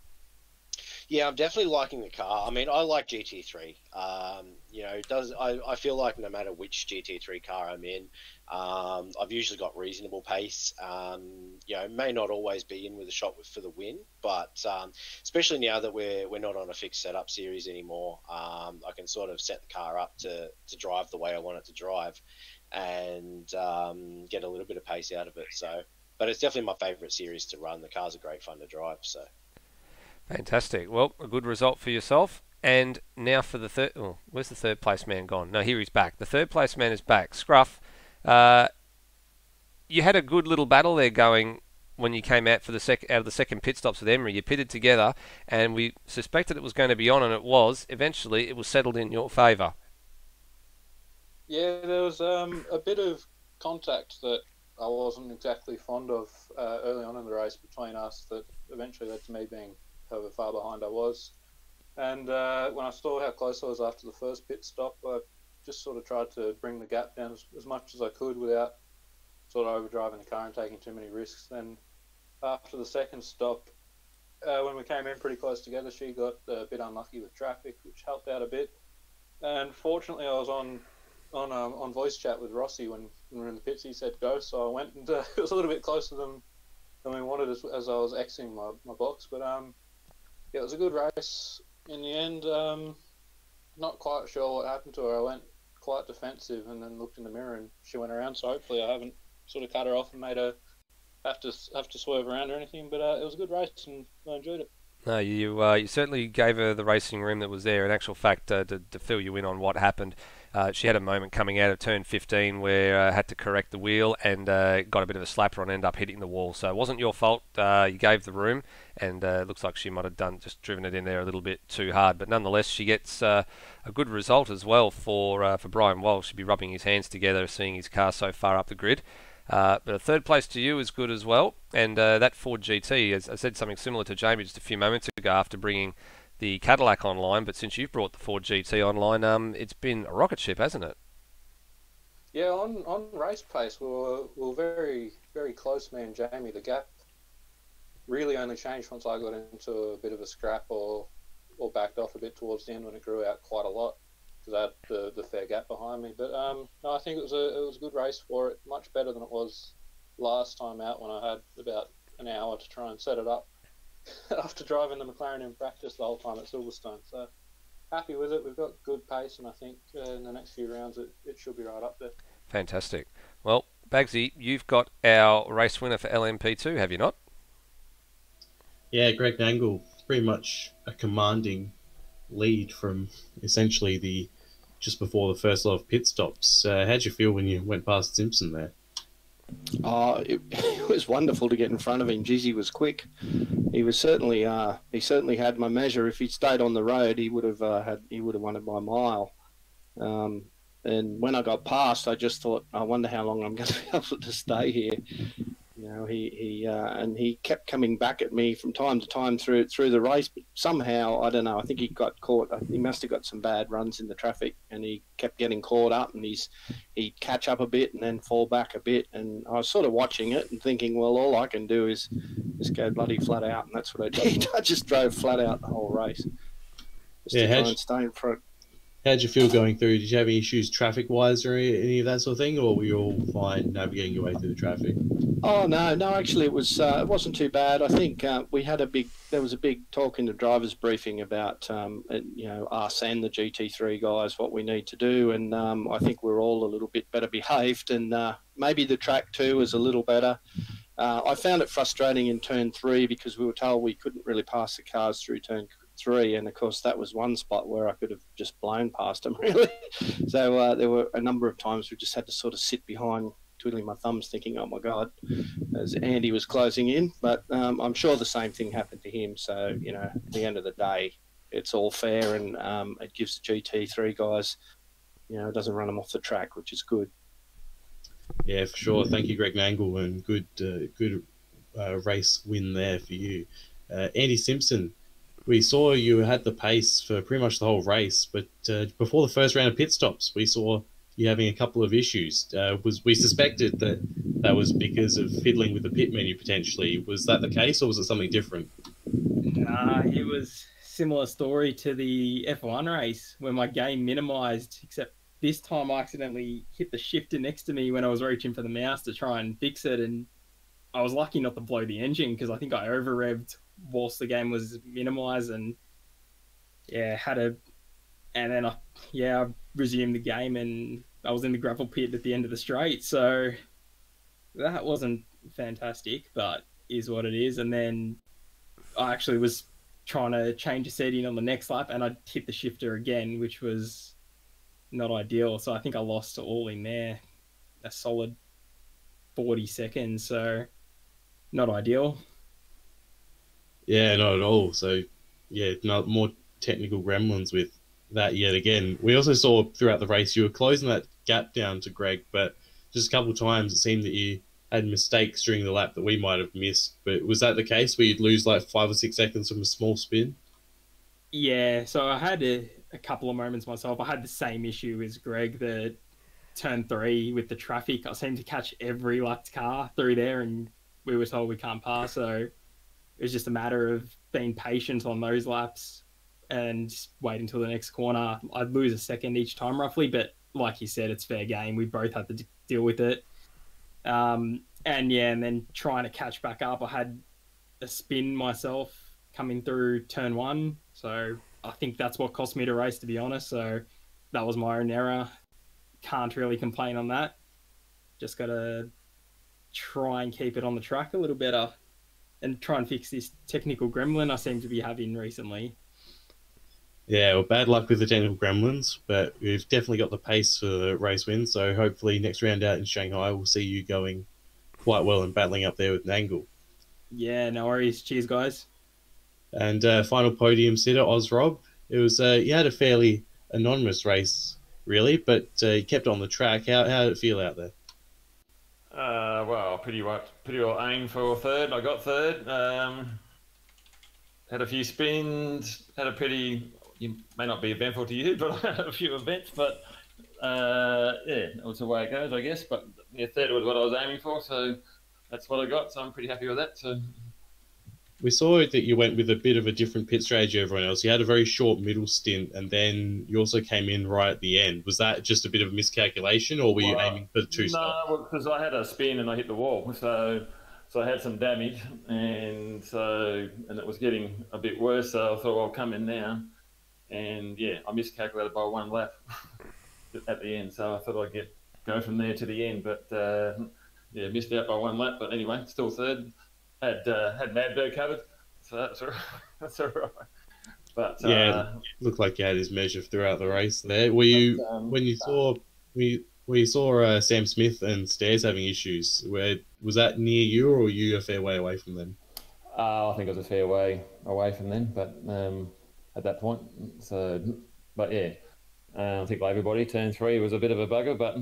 Speaker 7: Yeah, I'm definitely liking the car. I mean, I like GT3. I feel like no matter which GT3 car I'm in, I've usually got reasonable pace. May not always be in with a shot for the win, but especially now that we're not on a fixed setup series anymore, I can sort of set the car up to drive the way I want it to drive, and get a little bit of pace out of it. So, but it's definitely my favourite series to run. The cars are great fun to drive. So.
Speaker 4: Fantastic. Well, a good result for yourself. And now for the third... Oh, where's the third place man gone? No, here he's back. The third place man is back. Scruff, you had a good little battle there going when you came out for out of the second pit stops with Emery. You pitted together, and we suspected it was going to be on, and it was. Eventually, it was settled in your favour.
Speaker 8: Yeah, there was a bit of contact that I wasn't exactly fond of early on in the race between us that eventually led to me being however far behind I was. And when I saw how close I was after the first pit stop, I just sort of tried to bring the gap down as much as I could without sort of overdriving the car and taking too many risks. Then after the second stop, when we came in pretty close together, she got a bit unlucky with traffic, which helped out a bit. And fortunately, I was on voice chat with Rossi when we were in the pits. He said go, so I went, and it was a little bit closer than we wanted as I was exiting my box. But yeah, it was a good race in the end. Not quite sure what happened to her. I went quite defensive and then looked in the mirror and she went around. So hopefully I haven't sort of cut her off and made her have to swerve around or anything. But it was a good race and I enjoyed it.
Speaker 4: No, you certainly gave her the racing room that was there. In actual fact, to fill you in on what happened, she had a moment coming out of turn 15 where had to correct the wheel and got a bit of a slapper and ended up hitting the wall. So it wasn't your fault. You gave the room, and it looks like she might have just driven it in there a little bit too hard. But nonetheless, she gets a good result as well for Brian Walsh. She'll be rubbing his hands together, seeing his car so far up the grid. But a third place to you is good as well. And that Ford GT, as I said something similar to Jamie just a few moments ago after bringing the Cadillac online, but since you've brought the Ford GT online, it's been a rocket ship, hasn't it?
Speaker 8: Yeah, on race pace, we were very, very close, me and Jamie. The gap really only changed once I got into a bit of a scrap or backed off a bit towards the end when it grew out quite a lot, because I had the fair gap behind me. But no, I think it was a good race for it, much better than it was last time out when I had about an hour to try and set it up after driving the McLaren in practice the whole time at Silverstone. So happy with it. We've got good pace, and I think in the next few rounds it should be right up there.
Speaker 4: Fantastic. Well, Bagsy, you've got our race winner for LMP2, have you not?
Speaker 5: Yeah, Greg Nangle, pretty much a commanding lead from essentially just before the first lot of pit stops. How'd you feel when you went past Simpson there?
Speaker 9: It was wonderful to get in front of him. Geez, he was quick. He was certainly had my measure. If he'd stayed on the road, he would have won it by a mile. And when I got past, I just thought, I wonder how long I'm going to be able to stay here. You know, he kept coming back at me from time to time through the race, but somehow, I don't know, I think he got caught. He must have got some bad runs in the traffic, and he kept getting caught up, and he'd catch up a bit and then fall back a bit. And I was sort of watching it and thinking, well, all I can do is go bloody flat out, and that's what I did. I just drove flat out the whole race, just to try and stay in front.
Speaker 5: How'd you feel going through? Did you have any issues traffic-wise or any of that sort of thing, or were you all fine navigating your way through the traffic?
Speaker 9: Oh no, actually it wasn't too bad. I think there was a big talk in the drivers' briefing about us and the GT3 guys what we need to do, and I think we're all a little bit better behaved, and maybe the track too is a little better. I found it frustrating in turn 3 because we were told we couldn't really pass the cars through turn 3, and of course that was one spot where I could have just blown past them really. So there were a number of times we just had to sort of sit behind, twiddling my thumbs, thinking, "Oh my God," as Andy was closing in. But I'm sure the same thing happened to him. So at the end of the day, it's all fair, and it gives the GT3 guys, it doesn't run them off the track, which is good.
Speaker 5: Yeah, for sure. Thank you, Greg Nangle, and good race win there for you, Andy Simpson. We saw you had the pace for pretty much the whole race, but before the first round of pit stops, we saw you having a couple of issues. We suspected that was because of fiddling with the pit menu potentially. Was that the case, or was it something different?
Speaker 10: Nah, it was similar story to the F1 race where my game minimized, except this time I accidentally hit the shifter next to me when I was reaching for the mouse to try and fix it, and I was lucky not to blow the engine because I think I over revved whilst the game was minimized, and then I resumed the game and I was in the gravel pit at the end of the straight, so that wasn't fantastic, but is what it is. And then I actually was trying to change a setting on the next lap and I hit the shifter again, which was not ideal. So I think I lost all in there, a solid 40 seconds. So not ideal.
Speaker 5: Yeah, not at all. So, yeah, not more technical gremlins with that yet again. We also saw throughout the race you were closing that gap down to Greg, but just a couple of times it seemed that you had mistakes during the lap that we might have missed. But was that the case where you'd lose like 5 or 6 seconds from a small spin?
Speaker 10: Yeah, so I had a couple of moments myself. I had the same issue as Greg, the turn 3 with the traffic. I seemed to catch every lapped car through there and we were told we can't pass. So it was just a matter of being patient on those laps and just wait until the next corner. I'd lose a second each time roughly, but like you said, it's fair game. We both had to deal with it. And then trying to catch back up, I had a spin myself coming through turn 1. So I think that's what cost me the race, to be honest. So that was my own error. Can't really complain on that. Just got to try and keep it on the track a little better and try and fix this technical gremlin I seem to be having recently.
Speaker 5: Yeah, well, bad luck with the technical gremlins, but we've definitely got the pace for the race win, so hopefully next round out in Shanghai we'll see you going quite well and battling up there with Nangle.
Speaker 10: Yeah, no worries. Cheers, guys.
Speaker 5: And final podium sitter, Ozrob. It was you had a fairly anonymous race, really, but you kept on the track. How did it feel out there?
Speaker 11: Well, pretty well aimed for third. I got third. Had a few spins. Had a pretty, you may not be eventful to you, but I had a few events. But that's the way it goes, I guess. But yeah, third was what I was aiming for, so that's what I got. So I'm pretty happy with that. So
Speaker 5: we saw that you went with a bit of a different pit strategy to everyone else. You had a very short middle stint, and then you also came in right at the end. Was that just a bit of a miscalculation, or were you aiming for the 2-stop?
Speaker 11: No, because I had a spin and I hit the wall, so I had some damage, and it was getting a bit worse. So I thought, well, I'll come in now, and yeah, I miscalculated by 1 lap at the end. So I thought I'd go from there to the end, but missed out by 1 lap. But anyway, still third. Had Madberg covered, so that's all right. But
Speaker 5: looked like you had his measure throughout the race there. Were you when you saw Sam Smith and Stairs having issues? Was that near you, or were you a fair way away from them?
Speaker 11: I think I was a fair way away from them, but at that point. So, but yeah, I think like everybody, turn 3 was a bit of a bugger, but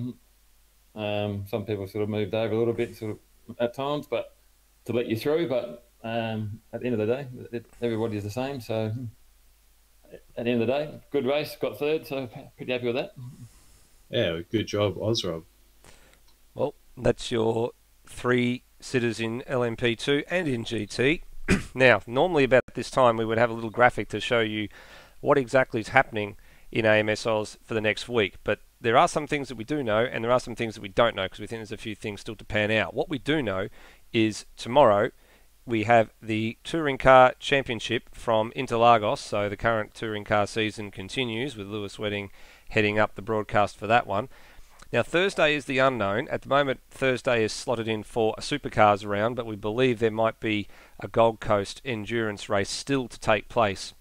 Speaker 11: some people sort of moved over a little bit, sort of at times, but to let you through. But at the end of the day, everybody is the same. So at the end of the day, good race, got third, so pretty happy with that.
Speaker 5: Yeah, good job, Ozrob.
Speaker 4: Well, that's your 3 sitters in LMP2 and in GT. Now, normally about this time we would have a little graphic to show you what exactly is happening in AMS Oz for the next week, but there are some things that we do know and there are some things that we don't know because we think there's a few things still to pan out. What we do know is tomorrow we have the Touring Car Championship from Interlagos, so the current touring car season continues with Lewis Wedding heading up the broadcast for that one. Now Thursday is the unknown. At the moment Thursday is slotted in for a supercars round, but we believe there might be a Gold Coast endurance race still to take place.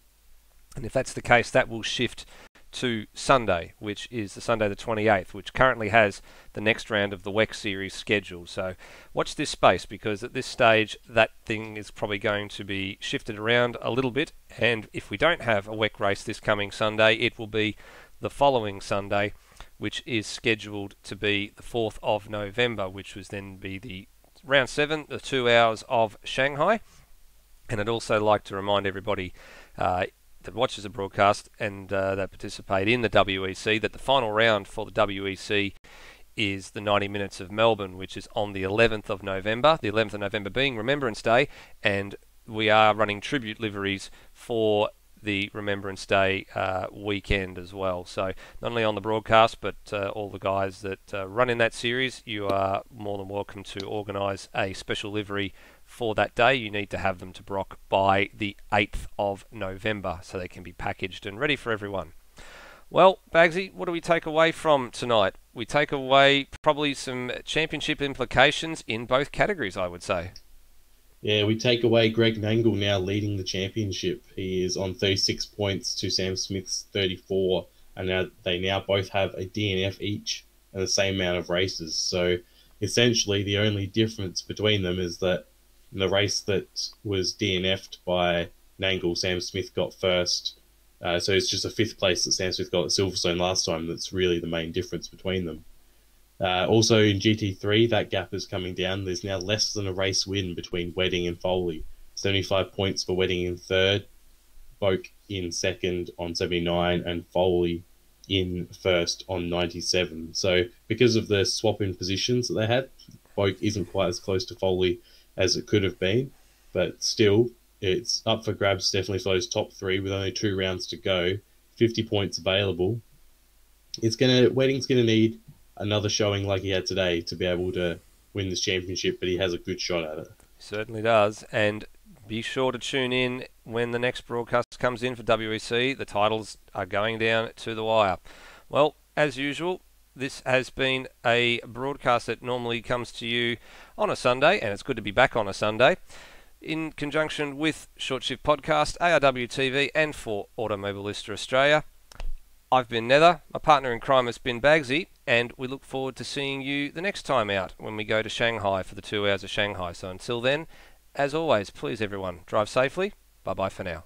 Speaker 4: And if that's the case, that will shift to Sunday, which is the Sunday the 28th, which currently has the next round of the WEC Series scheduled. So watch this space, because at this stage that thing is probably going to be shifted around a little bit, and if we don't have a WEC race this coming Sunday, it will be the following Sunday, which is scheduled to be the 4th of November, which was then be the round 7, the 2 hours of Shanghai. And I'd also like to remind everybody, that watches the broadcast and that participate in the WEC that the final round for the WEC is the 90 Minutes of Melbourne, which is on the 11th of November, the 11th of November being Remembrance Day, and we are running tribute liveries for the Remembrance Day weekend as well. So not only on the broadcast, but all the guys that run in that series, you are more than welcome to organise a special livery for that day. You need to have them to Brock by the 8th of November so they can be packaged and ready for everyone. Well, Bagsy, what do we take away from tonight? We take away probably some championship implications in both categories, I would say.
Speaker 5: Yeah, we take away Greg Nangle now leading the championship. He is on 36 points to Sam Smith's 34, and now they both have a DNF each and the same amount of races. So essentially the only difference between them is that in the race that was DNF'd by Nangle, Sam Smith got first. So it's just a 5th place that Sam Smith got at Silverstone last time. That's really the main difference between them. Also in GT3, that gap is coming down. There's now less than a race win between Wedding and Foley. 75 points for Wedding in 3rd, Boak in 2nd on 79, and Foley in 1st on 97. So because of the swap in positions that they had, Boak isn't quite as close to Foley as it could have been, but still, it's up for grabs definitely for those top 3 with only 2 rounds to go. 50 points available. Wedding's gonna need another showing like he had today to be able to win this championship, but he has a good shot at it.
Speaker 4: Certainly does, and be sure to tune in when the next broadcast comes in for WEC. The titles are going down to the wire. Well, as usual, this has been a broadcast that normally comes to you on a Sunday, and it's good to be back on a Sunday, in conjunction with Short Shift Podcast, ARW TV, and for Automobilista Australia. I've been Nether, my partner in crime has been Bagsy, and we look forward to seeing you the next time out when we go to Shanghai for the 2 hours of Shanghai. So until then, as always, please everyone, drive safely. Bye-bye for now.